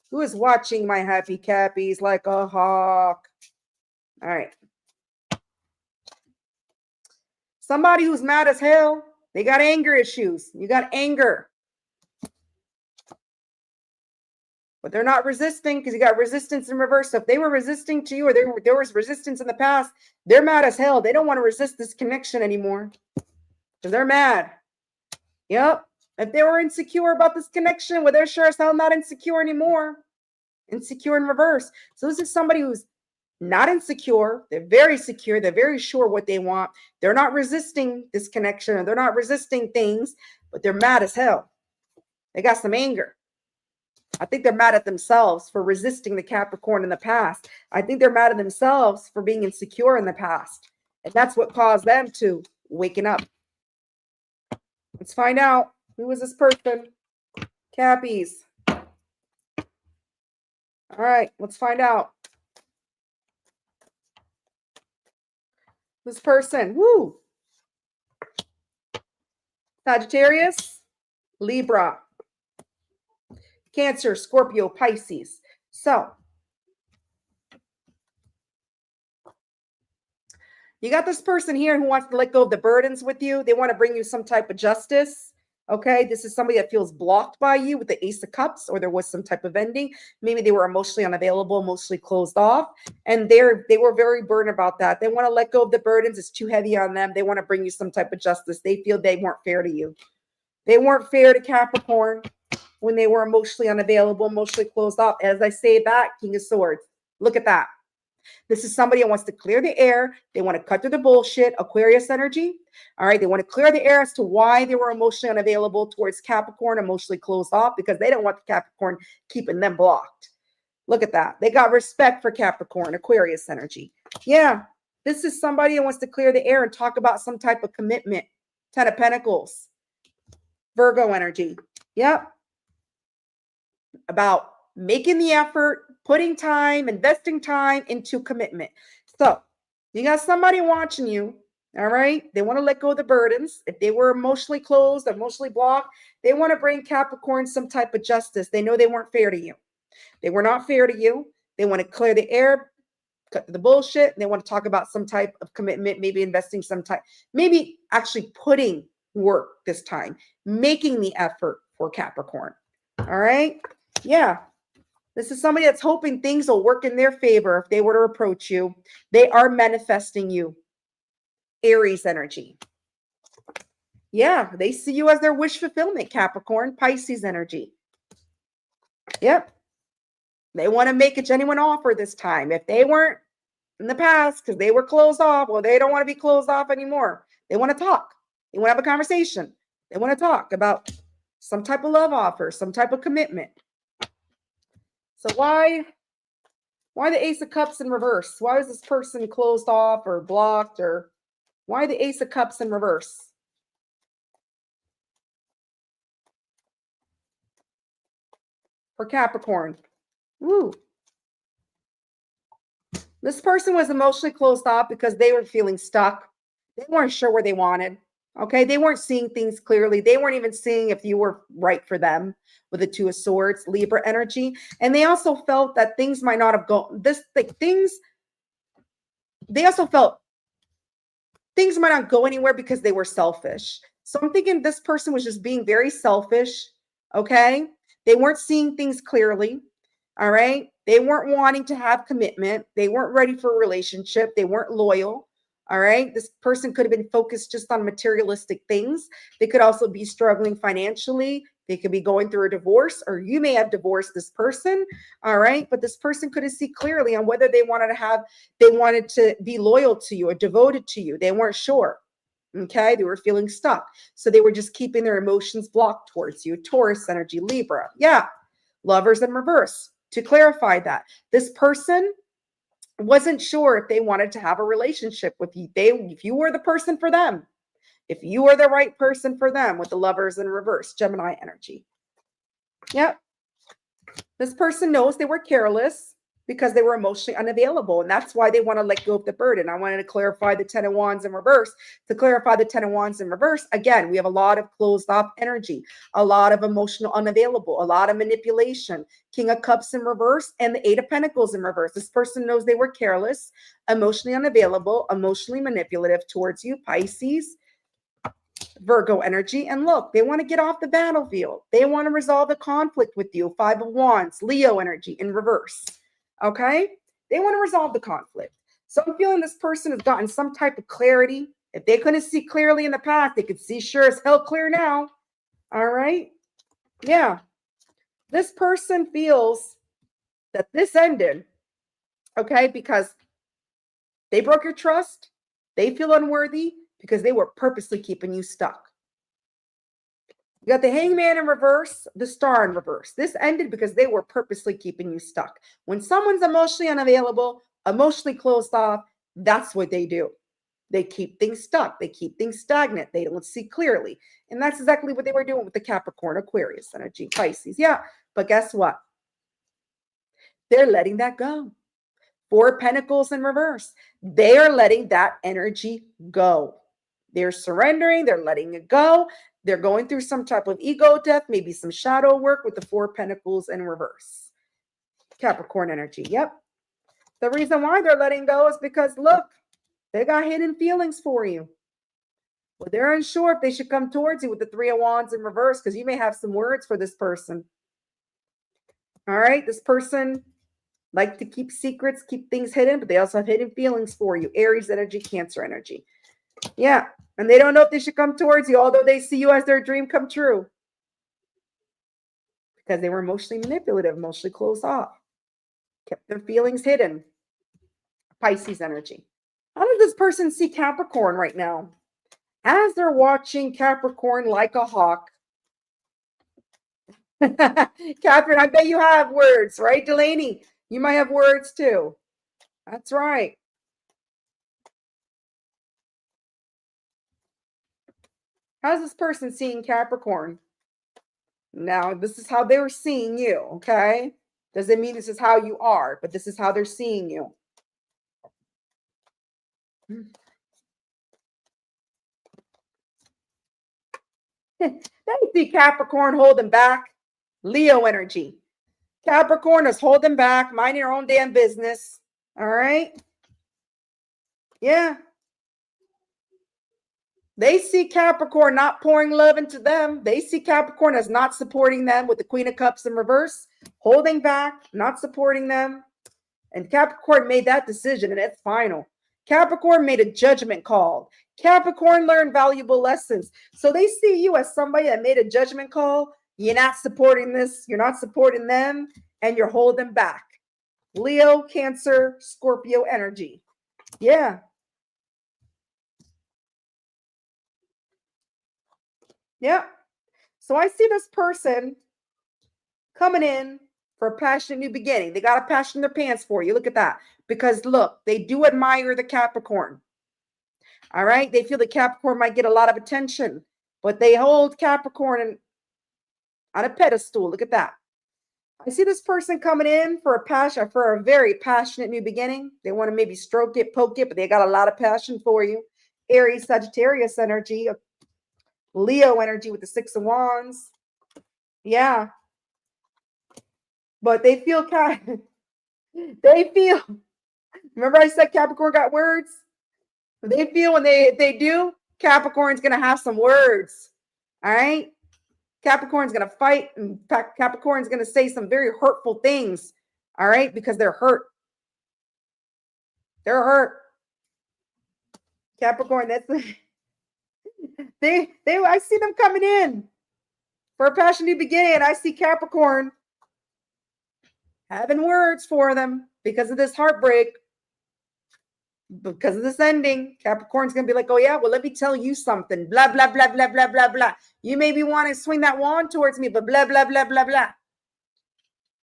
Who is watching my happy Cappies like a hawk? All right. Somebody who's mad as hell. They got anger issues. You got anger. But they're not resisting because you got resistance in reverse. So if they were resisting to you or there was resistance in the past, they're mad as hell. They don't want to resist this connection anymore because they're mad. Yep. If they were insecure about this connection, well, they're sure as hell not insecure anymore. Insecure in reverse. So this is somebody who's not insecure. They're very secure. They're very sure what they want. They're not resisting this connection or they're not resisting things, but they're mad as hell. They got some anger. I think they're mad at themselves for resisting the Capricorn in the past. I think they're mad at themselves for being insecure in the past. And that's what caused them to waken up. Let's find out who is this person. Cappies. All right, let's find out. This person, woo. Sagittarius, Libra, Cancer, Scorpio, Pisces. So you got this person here who wants to let go of the burdens with you. They want to bring you some type of justice. Okay, this is somebody that feels blocked by you with the Ace of Cups, or there was some type of ending. Maybe they were emotionally unavailable, emotionally closed off, and they were very burdened about that. They want to let go of the burdens. It's too heavy on them. They want to bring you some type of justice. They feel they weren't fair to you. They weren't fair to Capricorn when they were emotionally unavailable, emotionally closed off. As I say that, King of Swords. Look at that. This is somebody that wants to clear the air. They want to cut through the bullshit, Aquarius energy. All right. They want to clear the air as to why they were emotionally unavailable towards Capricorn, emotionally closed off, because they don't want the Capricorn keeping them blocked. Look at that. They got respect for Capricorn, Aquarius energy. Yeah. This is somebody that wants to clear the air and talk about some type of commitment. 10 of Pentacles. Virgo energy. Yep. About making the effort, putting time, investing time into commitment. So you got somebody watching you. All right. They want to let go of the burdens. If they were emotionally closed, emotionally blocked, they want to bring Capricorn some type of justice. They know they weren't fair to you. They were not fair to you. They want to clear the air, cut the bullshit. They want to talk about some type of commitment, maybe investing some time, maybe actually putting work this time, making the effort for Capricorn. All right. Yeah. This is somebody that's hoping things will work in their favor if they were to approach you. They are manifesting you. Aries energy. Yeah, they see you as their wish fulfillment, Capricorn. Pisces energy. Yep. They want to make a genuine offer this time. If they weren't in the past because they were closed off, well, they don't want to be closed off anymore. They want to talk. They want to have a conversation. They want to talk about some type of love offer, some type of commitment. So why the Ace of Cups in reverse? Why is this person closed off or blocked, or why the Ace of Cups in reverse? For Capricorn. Woo. This person was emotionally closed off because they were feeling stuck. They weren't sure where they wanted. Okay, they weren't seeing things clearly. They weren't even seeing if you were right for them with the Two of Swords, Libra energy. And they also felt that things might not have gone they also felt things might not go anywhere because they were selfish. So I'm thinking this person was just being very selfish. Okay, they weren't seeing things clearly. All right, they weren't wanting to have commitment. They weren't ready for a relationship. They weren't loyal. All right, this person could have been focused just on materialistic things. They could also be struggling financially. They could be going through a divorce, or you may have divorced this person. All right, but this person couldn't see clearly on whether they wanted to be loyal to you or devoted to you. They weren't sure. Okay, they were feeling stuck. So they were just keeping their emotions blocked towards you. Taurus energy, Libra. Yeah, Lovers in reverse. To clarify that, this person wasn't sure if they wanted to have a relationship with you. If you were the person for them, if you were the right person for them with the Lovers in reverse, Gemini energy. Yep. This person knows they were careless because they were emotionally unavailable. And that's why they want to let go of the burden. I wanted to clarify the 10 of Wands in reverse. To clarify the 10 of Wands in reverse, again, we have a lot of closed off energy, a lot of emotional unavailable, a lot of manipulation, King of Cups in reverse, and the 8 of Pentacles in reverse. This person knows they were careless, emotionally unavailable, emotionally manipulative towards you, Pisces, Virgo energy. And look, they want to get off the battlefield. They want to resolve the conflict with you. 5 of Wands, Leo energy in reverse. Okay, they want to resolve the conflict. So I'm feeling this person has gotten some type of clarity. If they couldn't see clearly in the past, they could see sure as hell clear now. All right. Yeah. This person feels that this ended. Okay. Because they broke your trust. They feel unworthy because they were purposely keeping you stuck. You got the Hangman in reverse, the Star in reverse. This ended because they were purposely keeping you stuck. When someone's emotionally unavailable, emotionally closed off, that's what they do. They keep things stuck. They keep things stagnant. They don't see clearly. And that's exactly what they were doing with the Capricorn, Aquarius energy, Pisces. Yeah, but guess what? They're letting that go. 4 of Pentacles in reverse. They are letting that energy go. They're surrendering. They're letting it go. They're going through some type of ego death, maybe some shadow work with the 4 of Pentacles in reverse. Capricorn energy. Yep. The reason why they're letting go is because, look, they got hidden feelings for you. Well, they're unsure if they should come towards you with the 3 of Wands in reverse because you may have some words for this person. All right. This person like to keep secrets, keep things hidden, but they also have hidden feelings for you. Aries energy, Cancer energy. Yeah. And they don't know if they should come towards you, although they see you as their dream come true. Because they were emotionally manipulative, emotionally closed off. Kept their feelings hidden. Pisces energy. How does this person see Capricorn right now? As they're watching Capricorn like a hawk. Catherine, I bet you have words, right? Delaney, you might have words too. That's right. How's this person seeing Capricorn? Now, this is how they were seeing you, okay? Doesn't mean this is how you are, but this is how they're seeing you. They see Capricorn holding back. Leo energy. Capricorn is holding back, mind your own damn business. All right? Yeah. They see Capricorn not pouring love into them. They see Capricorn as not supporting them with the Queen of Cups in reverse, holding back, not supporting them. And Capricorn made that decision, and it's final. Capricorn made a judgment call. Capricorn learned valuable lessons. So they see you as somebody that made a judgment call. You're not supporting this. You're not supporting them, and you're holding back. Leo, Cancer, Scorpio energy. Yeah. Yeah. So I see this person coming in for a passionate new beginning. They got a passion in their pants for you. Look at that. Because look, they do admire the Capricorn. All right. They feel the Capricorn might get a lot of attention, but they hold Capricorn on a pedestal. Look at that. I see this person coming in for a very passionate new beginning. They want to maybe stroke it, poke it, but they got a lot of passion for you. Aries, Sagittarius energy. Leo energy with the 6 of Wands. Yeah. But they feel remember I said Capricorn got words? They feel when they do, Capricorn's going to have some words. All right? Capricorn's going to fight, and Capricorn's going to say some very hurtful things. All right? Because they're hurt. They're hurt. Capricorn, that's I see them coming in for a passion new beginning. I see Capricorn having words for them because of this heartbreak, because of this ending. Capricorn's going to be like, oh, yeah, well, let me tell you something. Blah, blah, blah, blah, blah, blah, blah. You maybe want to swing that wand towards me, but blah, blah, blah, blah, blah.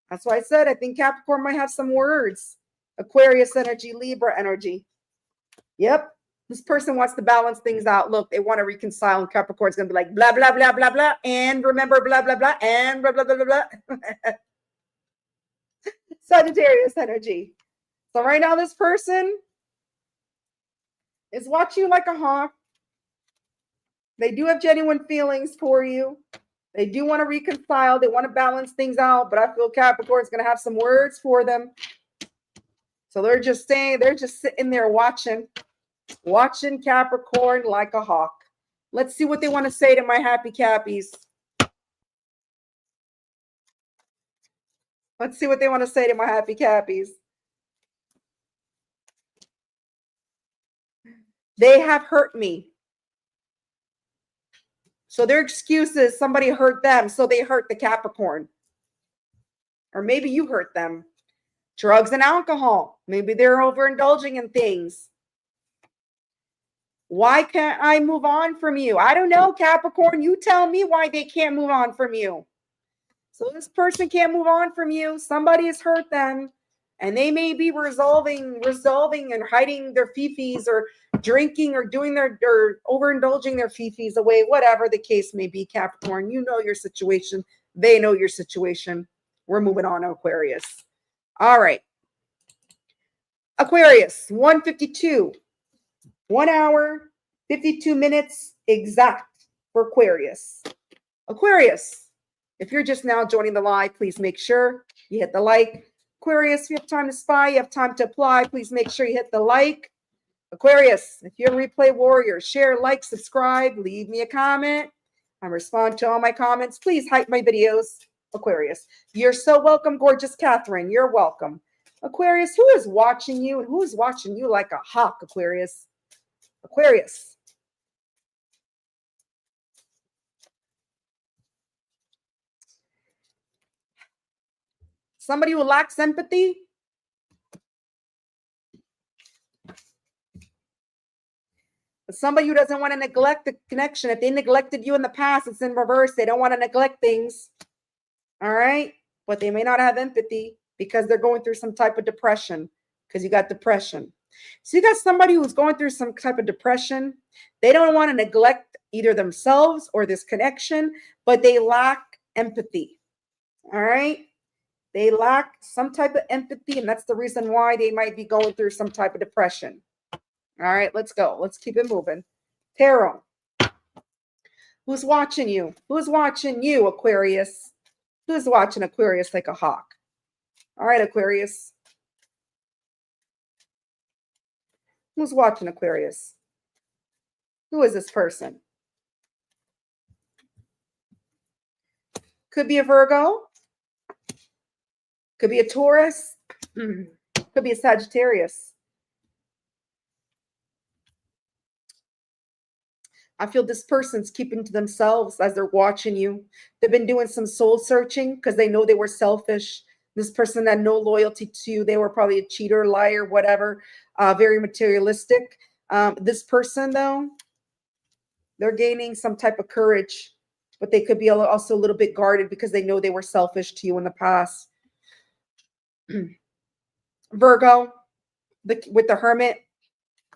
That's why I said I think Capricorn might have some words. Aquarius energy, Libra energy. Yep. This person wants to balance things out. Look, they want to reconcile, and Capricorn's going to be like, blah, blah, blah, blah, blah. And remember, blah, blah, blah, and blah, blah, blah, blah, blah. Sagittarius energy. So right now, this person is watching you like a hawk. They do have genuine feelings for you. They do want to reconcile. They want to balance things out, but I feel Capricorn's going to have some words for them. So they're just sitting there watching Capricorn like a hawk. Let's see what they want to say to my happy Cappies. Let's see what they want to say to my happy Cappies. They have hurt me. So their excuse is somebody hurt them, so they hurt the Capricorn. Or maybe you hurt them. Drugs and alcohol. Maybe they're overindulging in things. Why can't I move on from you? I don't know, Capricorn. You tell me why they can't move on from you. So this person can't move on from you. Somebody has hurt them. And they may be resolving and hiding their fifis or drinking or overindulging their fifis away, whatever the case may be, Capricorn. You know your situation. They know your situation. We're moving on to Aquarius. All right. Aquarius, 1:52. 1 hour, 52 minutes exact for Aquarius. Aquarius, if you're just now joining the live, please make sure you hit the like. Aquarius, if you have time to spy, you have time to apply, please make sure you hit the like. Aquarius, if you're a replay warrior, share, like, subscribe, leave me a comment. I respond to all my comments. Please hype my videos. Aquarius, you're so welcome, gorgeous Catherine. You're welcome. Aquarius, who is watching you and who is watching you like a hawk, Aquarius? Aquarius. Somebody who lacks empathy. Somebody who doesn't want to neglect the connection. If they neglected you in the past, it's in reverse. They don't want to neglect things. All right. But they may not have empathy because they're going through some type of depression, because you got depression. So you got somebody who's going through some type of depression. They don't want to neglect either themselves or this connection, but they lack empathy. All right. They lack some type of empathy, and that's the reason why they might be going through some type of depression. All right, let's go. Let's keep it moving. Tarot. Who's watching you? Who's watching you, Aquarius? Who's watching Aquarius like a hawk? All right, Aquarius. Who's watching Aquarius? Who is this person? Could be a Virgo. Could be a Taurus. Could be a Sagittarius. I feel this person's keeping to themselves as they're watching you. They've been doing some soul searching because they know they were selfish. This person had no loyalty to you. They were probably a cheater, liar, whatever, very materialistic. This person, though, they're gaining some type of courage, but they could be also a little bit guarded because they know they were selfish to you in the past. Virgo, with the Hermit,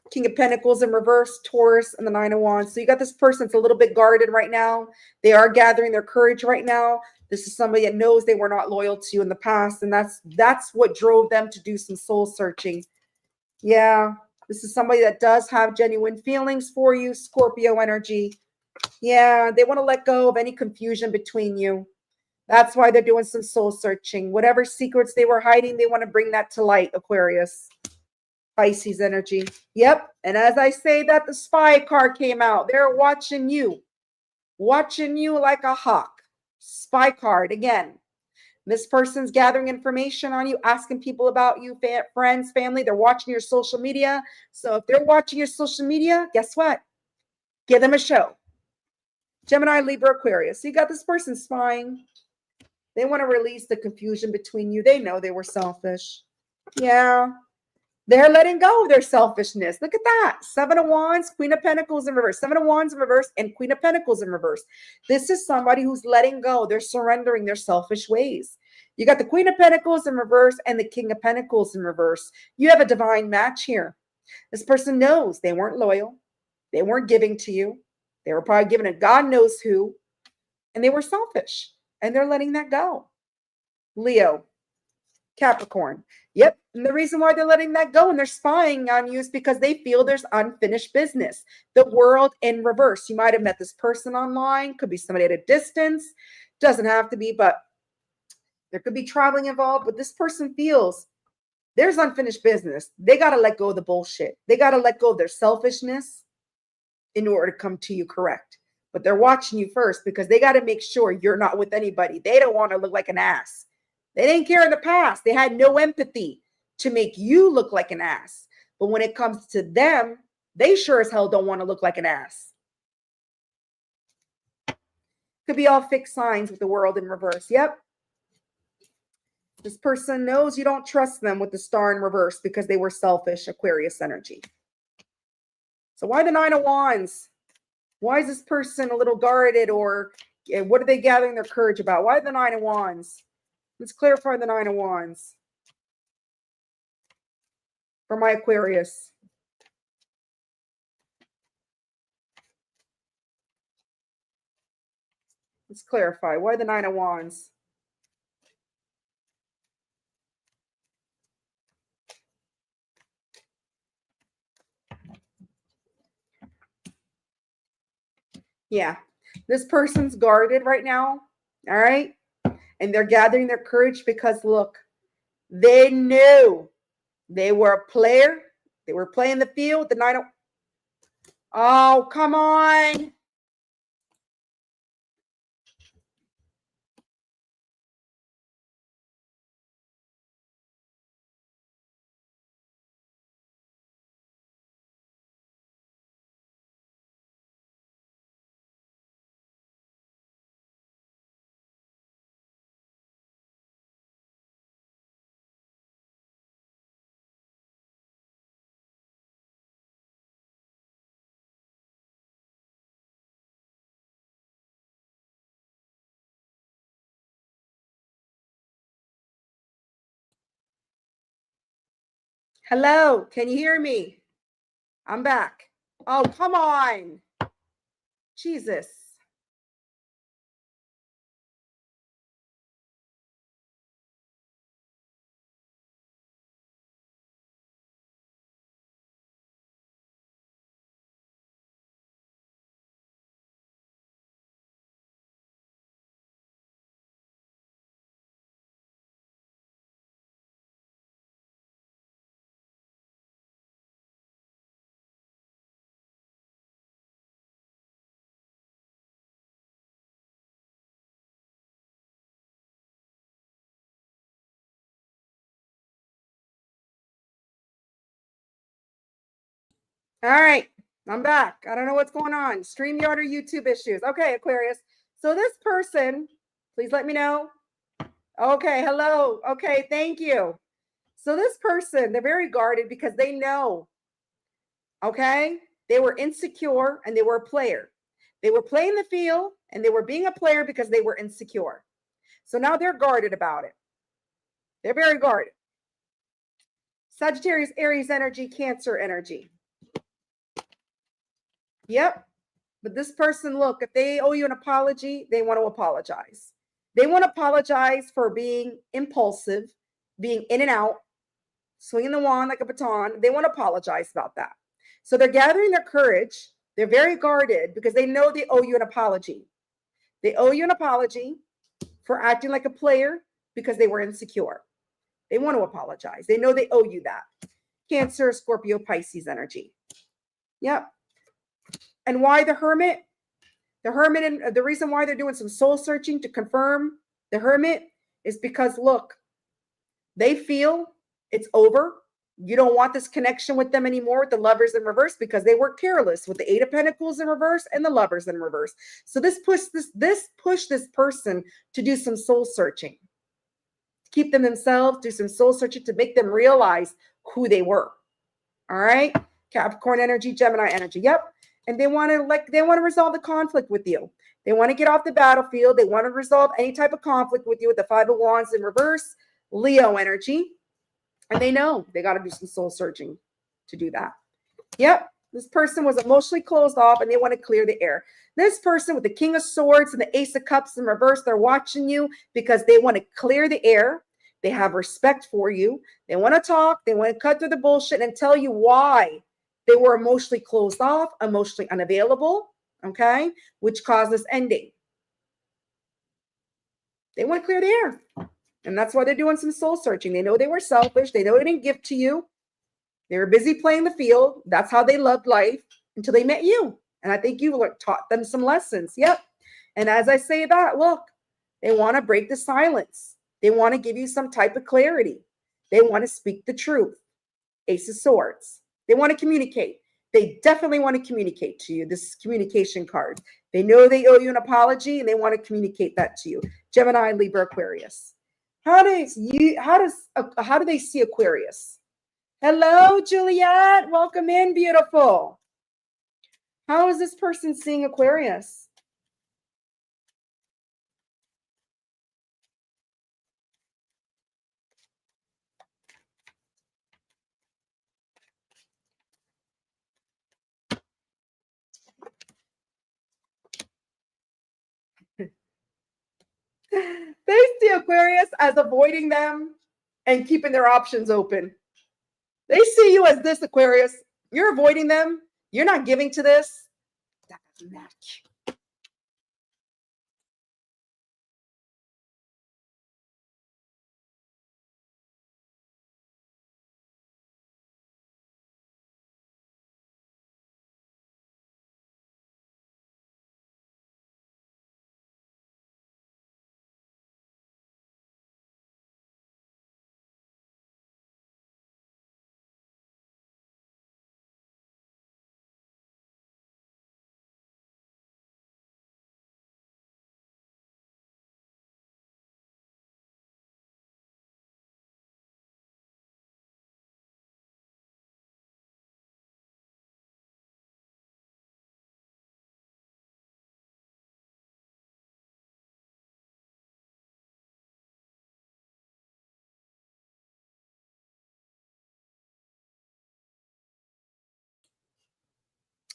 King of Pentacles in reverse, Taurus, and the Nine of Wands. So you got this person that's a little bit guarded right now. They are gathering their courage right now. This is somebody that knows they were not loyal to you in the past, and that's what drove them to do some soul searching. Yeah, this is somebody that does have genuine feelings for you, Scorpio energy. Yeah, they want to let go of any confusion between you. That's why they're doing some soul searching. Whatever secrets they were hiding, they want to bring that to light, Aquarius. Pisces energy. Yep. And as I say that, the spy card came out. They're watching you like a hawk. Spy card again. This person's gathering information on you, asking people about you, friends, family. They're watching your social media. So if they're watching your social media, guess what? Give them a show. Gemini, Libra, Aquarius. So you got this person spying. They want to release the confusion between you. They know they were selfish. Yeah. They're letting go of their selfishness. Look at that. 7 of Wands, Queen of Pentacles in reverse. 7 of Wands in reverse and Queen of Pentacles in reverse. This is somebody who's letting go. They're surrendering their selfish ways. You got the Queen of Pentacles in reverse and the King of Pentacles in reverse. You have a divine match here. This person knows they weren't loyal. They weren't giving to you. They were probably giving to God knows who. And they were selfish. And they're letting that go. Leo, Capricorn. Yep. And the reason why they're letting that go and they're spying on you is because they feel there's unfinished business. The world in reverse. You might have met this person online. Could be somebody at a distance. Doesn't have to be, but there could be traveling involved. But this person feels there's unfinished business. They got to let go of the bullshit. They got to let go of their selfishness in order to come to you correct. But they're watching you first because they got to make sure you're not with anybody. They don't want to look like an ass. They didn't care in the past. They had no empathy to make you look like an ass. But when it comes to them, they sure as hell don't want to look like an ass. Could be all fixed signs with the world in reverse. Yep. This person knows you don't trust them with the star in reverse because they were selfish, Aquarius energy. So why the 9 of Wands? Why is this person a little guarded, or what are they gathering their courage about? Why the 9 of Wands? Let's clarify the 9 of Wands for my Aquarius. Let's clarify. Why the 9 of Wands? Yeah, this person's guarded right now. All right. And they're gathering their courage because, look, they knew they were a player. They were playing the field. The 9 of... Oh, come on. Hello. Can you hear me? I'm back. Oh, come on. Jesus. All right. I'm back. I don't know what's going on. StreamYard or YouTube issues. Okay, Aquarius. So this person, please let me know. Okay, hello. Okay, thank you. So this person, they're very guarded because they know, okay, they were insecure and they were a player. They were playing the field and they were being a player because they were insecure. So now they're guarded about it. They're very guarded. Sagittarius, Aries energy, Cancer energy. Yep. But this person, look, if they owe you an apology, they want to apologize. They want to apologize for being impulsive, being in and out, swinging the wand like a baton. They want to apologize about that. So they're gathering their courage They're very guarded because they know they owe you an apology. They owe you an apology for acting like a player because they were insecure. They want to apologize. They know they owe you that. Cancer, Scorpio, Pisces energy. Yep. And why the Hermit? The Hermit, and the reason why they're doing some soul searching to confirm the Hermit is because, look, they feel it's over. You don't want this connection with them anymore, with the Lovers in reverse, because they were careless with the Eight of Pentacles in reverse and the Lovers in reverse. So this pushed this person to do some soul searching, to keep them themselves, do some soul searching to make them realize who they were. All right, Capricorn energy, Gemini energy. Yep. And they want to resolve the conflict with you. They want to get off the battlefield. They want to resolve any type of conflict with you with the Five of Wands in reverse, Leo energy. And they know they got to do some soul searching to do that. Yep. This person was emotionally closed off and they want to clear the air. This person with the King of Swords and the Ace of Cups in reverse, they're watching you because they want to clear the air. They have respect for you. They want to talk. They want to cut through the bullshit and tell you why they were emotionally closed off, emotionally unavailable, okay, which caused this ending. They want to clear the air. And that's why they're doing some soul searching. They know they were selfish. They know they didn't give to you. They were busy playing the field. That's how they loved life until they met you. And I think you taught them some lessons. Yep. And as I say that, look, they want to break the silence. They want to give you some type of clarity. They want to speak the truth. Ace of Swords. They want to communicate. They definitely want to communicate to you. This is communication card. They know they owe you an apology and they want to communicate that to you. Gemini, Libra, Aquarius. How do they see Aquarius? Hello, Juliet. Welcome in, beautiful. How is this person seeing Aquarius? They see Aquarius as avoiding them and keeping their options open. They see you as this, Aquarius. You're avoiding them. You're not giving to this. That doesn't match.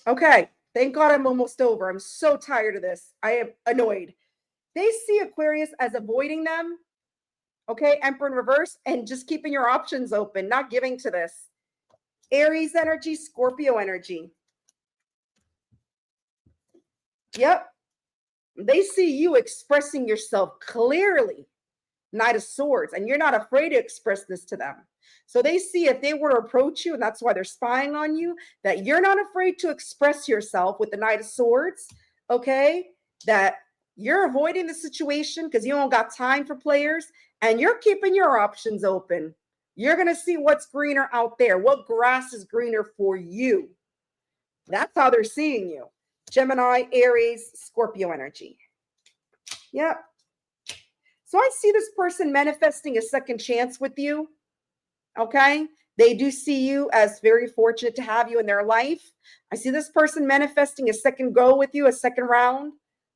Okay, thank God I'm almost over. I'm so tired of this. I am annoyed. They see Aquarius as avoiding them, okay, Emperor in reverse, and just keeping your options open, not giving to this. Aries energy, Scorpio energy. Yep. They see you expressing yourself clearly, Knight of Swords, and you're not afraid to express this to them. So they see if they were to approach you, and that's why they're spying on you, that you're not afraid to express yourself with the Knight of Swords, okay? That you're avoiding the situation because you don't got time for players, and you're keeping your options open. You're going to see what's greener out there, what grass is greener for you. That's how they're seeing you. Gemini, Aries, Scorpio energy. Yep. So I see this person manifesting a second chance with you. Okay. They do see you as very fortunate to have you in their life. I see this person manifesting a second go with you, a second round.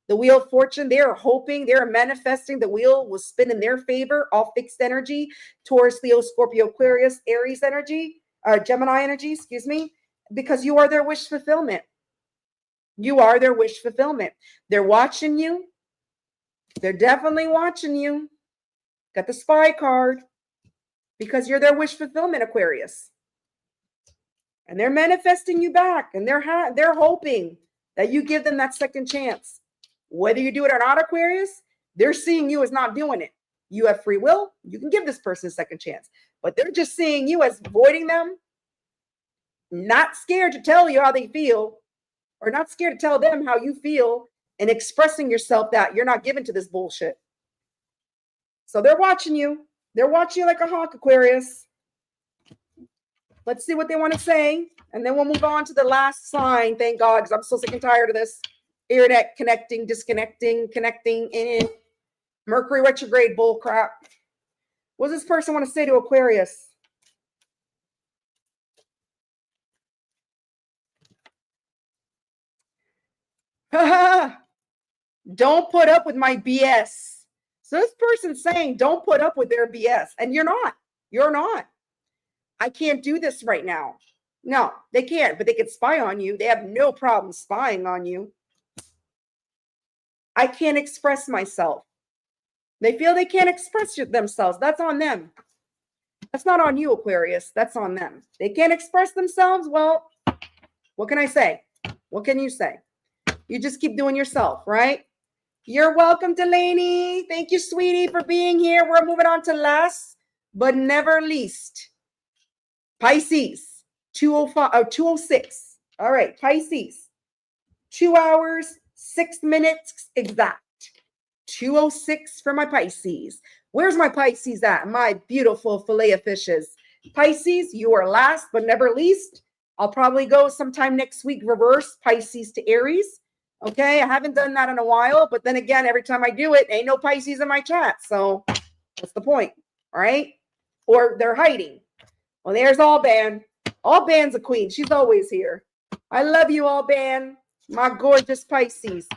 The Wheel of Fortune, they're hoping, they're manifesting the wheel will spin in their favor, all fixed energy. Taurus, Leo, Scorpio, Aquarius, Aries energy, Gemini energy, excuse me, because you are their wish fulfillment. You are their wish fulfillment. They're watching you. They're definitely watching you. Got the spy card because you're their wish fulfillment, Aquarius. And they're manifesting you back, and they're hoping that you give them that second chance. Whether you do it or not, Aquarius, they're seeing you as not doing it. You have free will. You can give this person a second chance, but they're just seeing you as avoiding them, not scared to tell you how they feel, or not scared to tell them how you feel, and expressing yourself that you're not given to this bullshit. So they're watching you. They're watching you like a hawk, Aquarius. Let's see what they want to say. And then we'll move on to the last sign. Thank God, because I'm so sick and tired of this. Internet connecting, disconnecting, connecting, in Mercury retrograde bull crap. What does this person want to say to Aquarius? Don't put up with my BS. So this person's saying, don't put up with their BS. And you're not. You're not. I can't do this right now. No, they can't, but they can spy on you. They have no problem spying on you. I can't express myself. They feel they can't express themselves. That's on them. That's not on you, Aquarius. That's on them. They can't express themselves. Well, what can I say? What can you say? You just keep doing yourself, right? You're welcome, Delaney. Thank you, sweetie, for being here. We're moving on to last but never least. Pisces, 206. All right, Pisces, 2 hours, 6 minutes exact. 206 for my Pisces. Where's my Pisces at? My beautiful fillet of fishes. Pisces, you are last but never least. I'll probably go sometime next week, reverse Pisces to Aries. Okay, I haven't done that in a while, but then again, every time I do it, ain't no Pisces in my chat. So what's the point? All right. Or they're hiding. Well, there's Alban. Alban's a queen. She's always here. I love you, Alban. My gorgeous Pisces.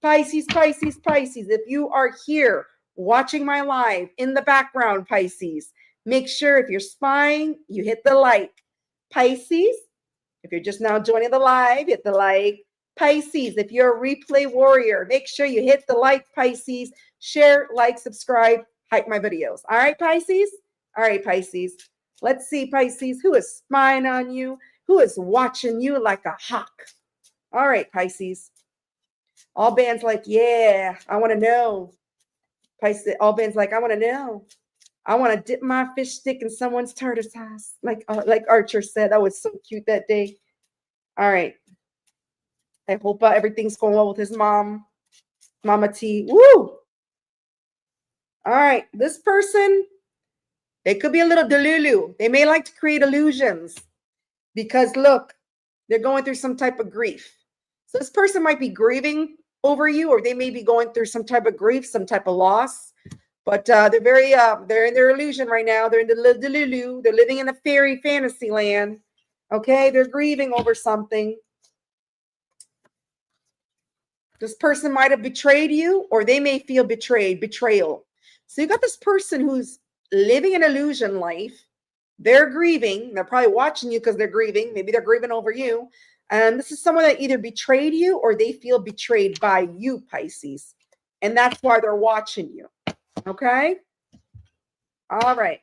Pisces, Pisces, Pisces. If you are here watching my live in the background, Pisces, make sure if you're spying, you hit the like. Pisces, if you're just now joining the live, hit the like. Pisces, if you're a replay warrior, make sure you hit the like, Pisces. Share, like, subscribe, hype my videos. All right, Pisces? All right, Pisces. Let's see, Pisces, who is spying on you? Who is watching you like a hawk? All right, Pisces. Alban's like, yeah, I want to know. Pisces, Alban's like, I want to know. I want to dip my fish stick in someone's tartar sauce. Like Archer said, that was so cute that day. All right. I hope everything's going well with his mom. Mama T. Woo! All right. This person, they could be a little delulu. They may like to create illusions because, look, they're going through some type of grief. So this person might be grieving over you, or they may be going through some type of grief, some type of loss. But they're in their illusion right now. They're in the delulu. They're living in a fairy fantasy land. Okay? They're grieving over something. This person might have betrayed you, or they may feel betrayal. So you got this person who's living an illusion life. They're grieving. They're probably watching you because they're grieving. Maybe they're grieving over you. And this is someone that either betrayed you or they feel betrayed by you, Pisces. And that's why they're watching you. Okay? All right.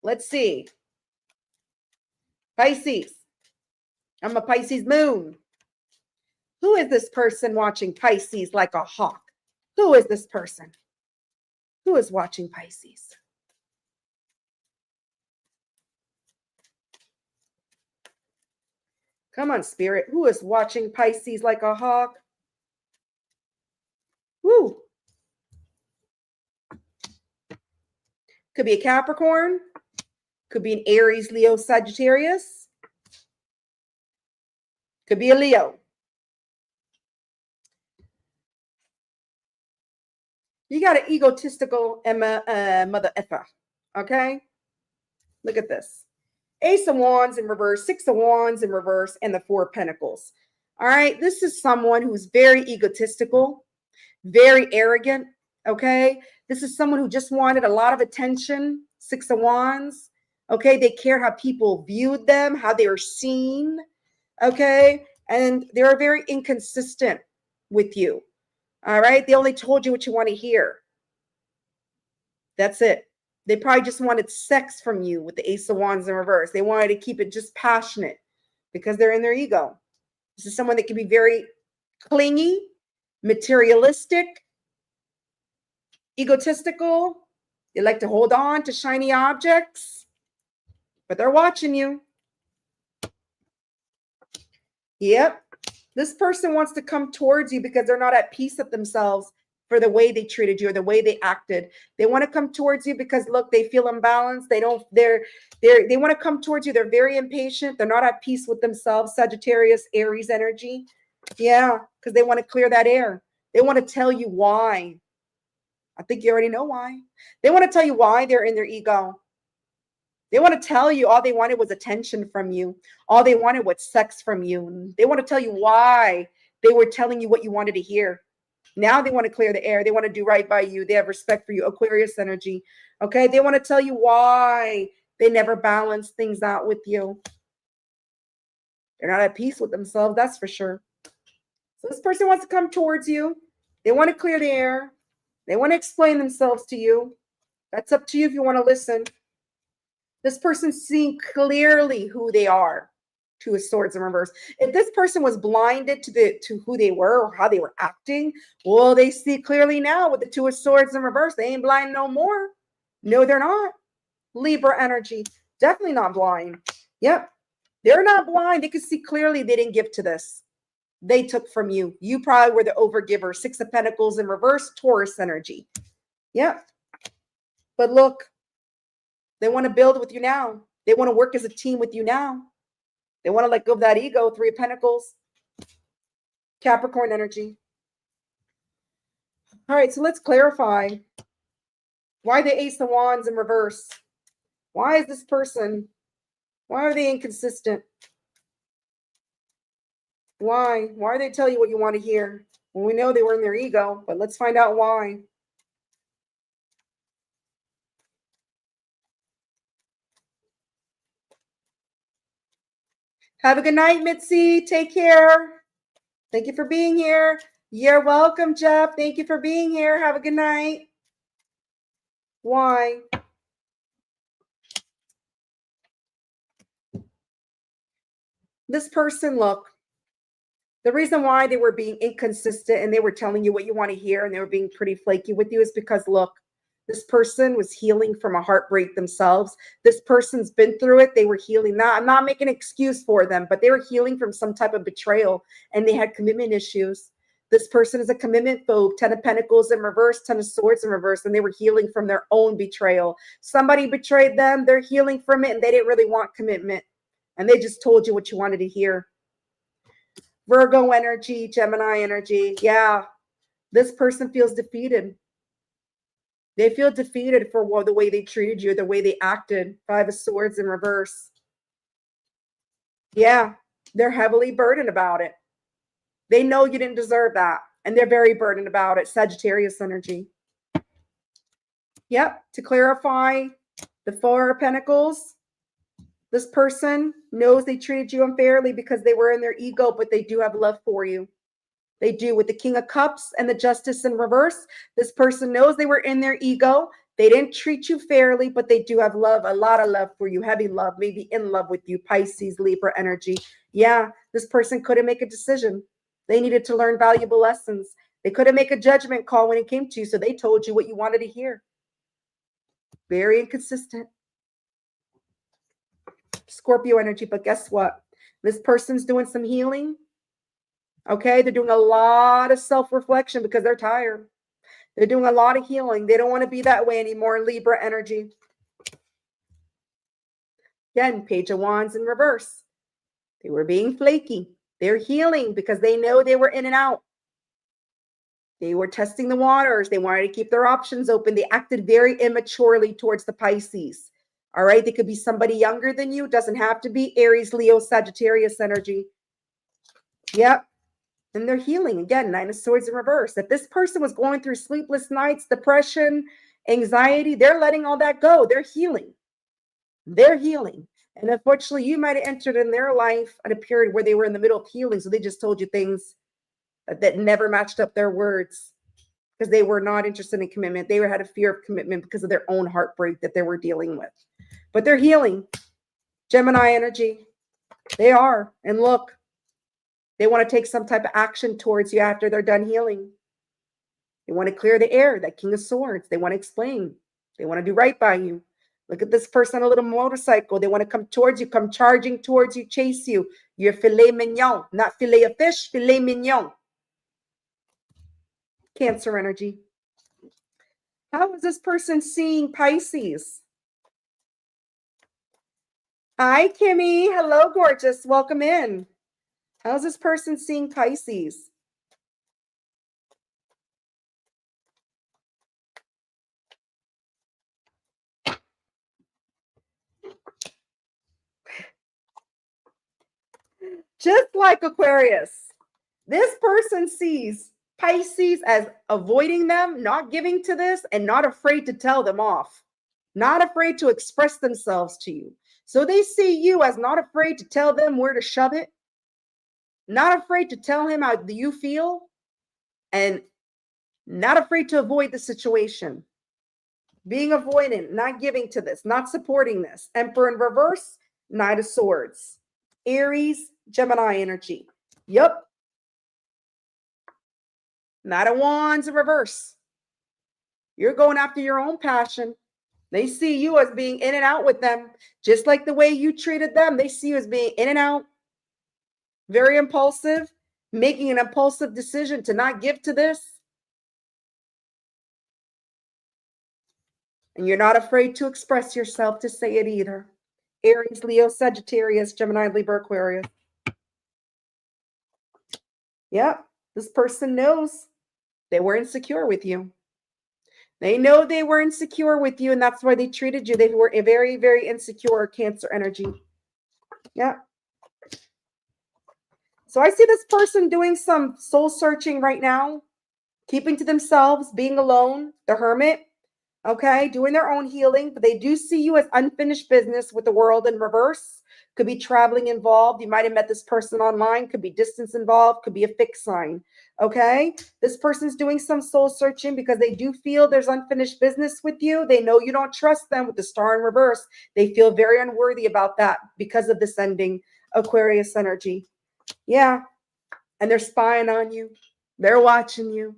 Let's see. Pisces. I'm a Pisces moon. Who is this person watching Pisces like a hawk? Who is this person? Who is watching Pisces? Come on, Spirit. Who is watching Pisces like a hawk? Woo. Could be a Capricorn. Could be an Aries, Leo, Sagittarius. Could be a Leo. You got an egotistical mother effer. Okay? Look at this. Ace of Wands in reverse, 6 of Wands in reverse, and the 4 of Pentacles. All right? This is someone who's very egotistical, very arrogant. Okay? This is someone who just wanted a lot of attention. 6 of Wands. Okay? They cared how people viewed them, how they were seen. Okay? And they were very inconsistent with you. All right? They only told you what you want to hear. That's it. They probably just wanted sex from you with the Ace of Wands in reverse. They wanted to keep it just passionate. because they're in their ego. This is someone that can be very clingy, materialistic, egotistical. They like to hold on to shiny objects, but they're watching you. Yep. This person wants to come towards you because they're not at peace with themselves for the way they treated you or the way they acted. They want to come towards you because look, they feel imbalanced. They want to come towards you. They're very impatient. They're not at peace with themselves. Sagittarius, Aries energy. Yeah, because they want to clear that air. They want to tell you why. I think you already know why. They want to tell you why they're in their ego. They want to tell you all they wanted was attention from you. All they wanted was sex from you. They want to tell you why they were telling you what you wanted to hear. Now they want to clear the air. They want to do right by you. They have respect for you. Aquarius energy. Okay. They want to tell you why they never balance things out with you. They're not at peace with themselves. That's for sure. So this person wants to come towards you. They want to clear the air. They want to explain themselves to you. That's up to you if you want to listen. This person's seeing clearly who they are. Two of Swords in reverse. If this person was blinded to who they were or how they were acting, well, they see clearly now with the Two of Swords in reverse. They ain't blind no more. No, they're not. Libra energy. Definitely not blind. Yep. They're not blind. They can see clearly they didn't give to this. They took from you. You probably were the overgiver. Six of Pentacles in reverse. Taurus energy. Yep. But look, they want to build with you now. They want to work as a team with you now. They want to let go of that ego. Three of Pentacles. Capricorn energy. All right, so let's clarify. Why the Ace of Wands in reverse? Why is this person, why are they inconsistent? Why? Why do they tell you what you want to hear? Well, we know they were in their ego, but let's find out why. Have a good night, Mitzi. Take care. Thank you for being here. You're welcome, Jeff. Thank you for being here. Have a good night. Why? This person, look, the reason why they were being inconsistent and they were telling you what you want to hear and they were being pretty flaky with you is because, look, this person was healing from a heartbreak themselves. This person's been through it. They were healing. Now, I'm not making an excuse for them, but they were healing from some type of betrayal and they had commitment issues. This person is a commitment phobe. 10 of Pentacles in reverse, 10 of Swords in reverse, and they were healing from their own betrayal. Somebody betrayed them. They're healing from it and they didn't really want commitment. And they just told you what you wanted to hear. Virgo energy, Gemini energy. Yeah, this person feels defeated. They feel defeated for the way they treated you, the way they acted. 5 of Swords in reverse. Yeah, they're heavily burdened about it. They know you didn't deserve that, and they're very burdened about it. Sagittarius energy. Yep, to clarify, the 4 of Pentacles. This person knows they treated you unfairly because they were in their ego, but they do have love for you. They do. With the King of Cups and the Justice in reverse, this person knows they were in their ego. They didn't treat you fairly, but they do have love, a lot of love for you, heavy love, maybe in love with you. Pisces, Libra energy. Yeah, this person couldn't make a decision. They needed to learn valuable lessons. They couldn't make a judgment call when it came to you, so they told you what you wanted to hear. Very inconsistent. Scorpio energy, but guess what? This person's doing some healing. Okay, they're doing a lot of self-reflection because they're tired. They're doing a lot of healing. They don't want to be that way anymore. Libra energy. Again, Page of Wands in reverse. They were being flaky. They're healing because they know they were in and out. They were testing the waters. They wanted to keep their options open. They acted very immaturely towards the Pisces. All right, they could be somebody younger than you. It doesn't have to be Aries, Leo, Sagittarius energy. Yep. And they're healing. Again, 9 of Swords in reverse. If this person was going through sleepless nights, depression, anxiety, they're letting all that go. They're healing. They're healing. And unfortunately, you might have entered in their life at a period where they were in the middle of healing. So they just told you things that never matched up their words because they were not interested in commitment. They had a fear of commitment because of their own heartbreak that they were dealing with. But they're healing. Gemini energy. They are. And look, they want to take some type of action towards you after they're done healing. They want to clear the air, that King of Swords. They want to explain. They want to do right by you. Look at this person on a little motorcycle. They want to come towards you, come charging towards you, chase you. You're filet mignon, not filet of fish, filet mignon. Cancer energy. How is this person seeing Pisces? Hi, Kimmy. Hello, gorgeous. Welcome in. How's this person seeing Pisces? Just like Aquarius, this person sees Pisces as avoiding them, not giving to this, and not afraid to tell them off, not afraid to express themselves to you. So they see you as not afraid to tell them where to shove it, not afraid to tell him how you feel, and not afraid to avoid the situation. Being avoidant, not giving to this, not supporting this. Emperor in reverse, Knight of Swords. Aries, Gemini energy. Yep. Knight of Wands in reverse. You're going after your own passion. They see you as being in and out with them, just like the way you treated them. They see you as being in and out, very impulsive, making an impulsive decision to not give to this. And you're not afraid to express yourself, to say it either. Aries, Leo, Sagittarius, Gemini, Libra, Aquarius. Yeah, this person knows they were insecure with you. They know they were insecure with you, and that's why they treated you. They were a very, very insecure Cancer energy. Yeah. So I see this person doing some soul searching right now, keeping to themselves, being alone, the hermit, okay, doing their own healing, but they do see you as unfinished business with the world in reverse. Could be traveling involved. You might have met this person online. Could be distance involved. Could be a fixed sign. Okay. This person's doing some soul searching because they do feel there's unfinished business with you. They know you don't trust them with the star in reverse. They feel very unworthy about that because of this ending Aquarius energy. Yeah. And they're spying on you. They're watching you.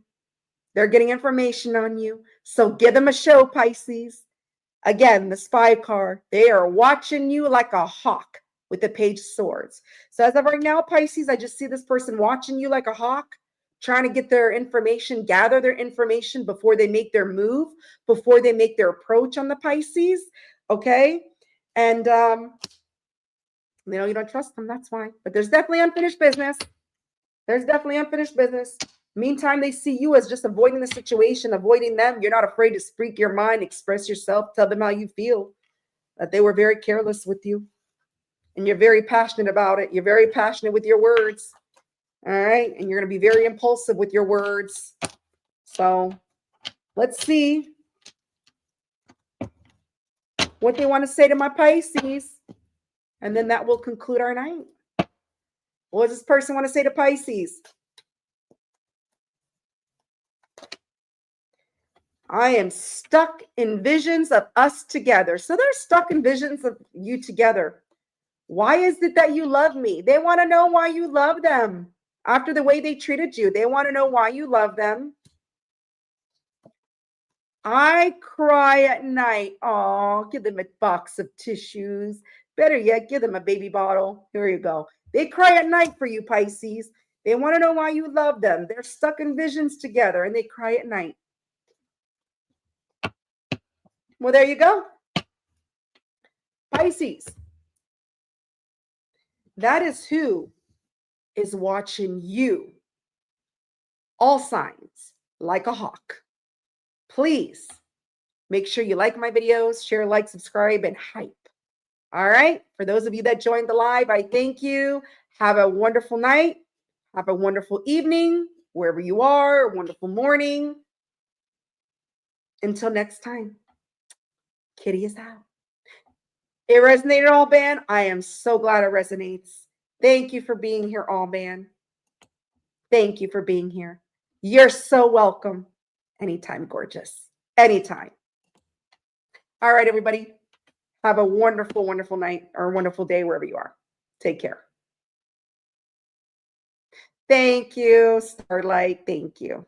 They're getting information on you. So give them a show, Pisces. Again, the spy card. They are watching you like a hawk with the Page of Swords. So as of right now, Pisces, I just see this person watching you like a hawk, trying to get their information, gather their information before they make their move, before they make their approach on the Pisces. Okay. And, you don't trust them. That's why. But there's definitely unfinished business. There's definitely unfinished business. Meantime, they see you as just avoiding the situation, avoiding them. You're not afraid to speak your mind, express yourself, tell them how you feel, that they were very careless with you. And you're very passionate about it. You're very passionate with your words. All right. And you're going to be very impulsive with your words. So let's see what they want to say to my Pisces. And then that will conclude our night. What does this person want to say to Pisces? I am stuck in visions of us together. So they're stuck in visions of you together. Why is it that you love me? They want to know why you love them. After the way they treated you, they want to know why you love them. I cry at night. Oh, give them a box of tissues. Better yet, give them a baby bottle. Here you go. They cry at night for you, Pisces. They want to know why you love them. They're stuck in visions together and they cry at night. Well, there you go. Pisces. That is who is watching you. All signs, like a hawk. Please make sure you like my videos, share, like, subscribe, and hype. All right. For those of you that joined the live, I thank you. Have a wonderful night. Have a wonderful evening, wherever you are, a wonderful morning. Until next time, Kitty is out. It resonated, all band. I am so glad it resonates. Thank you for being here, all band. Thank you for being here. You're so welcome. Anytime, gorgeous. Anytime. All right, everybody. Have a wonderful, wonderful night or a wonderful day wherever you are. Take care. Thank you, Starlight. Thank you.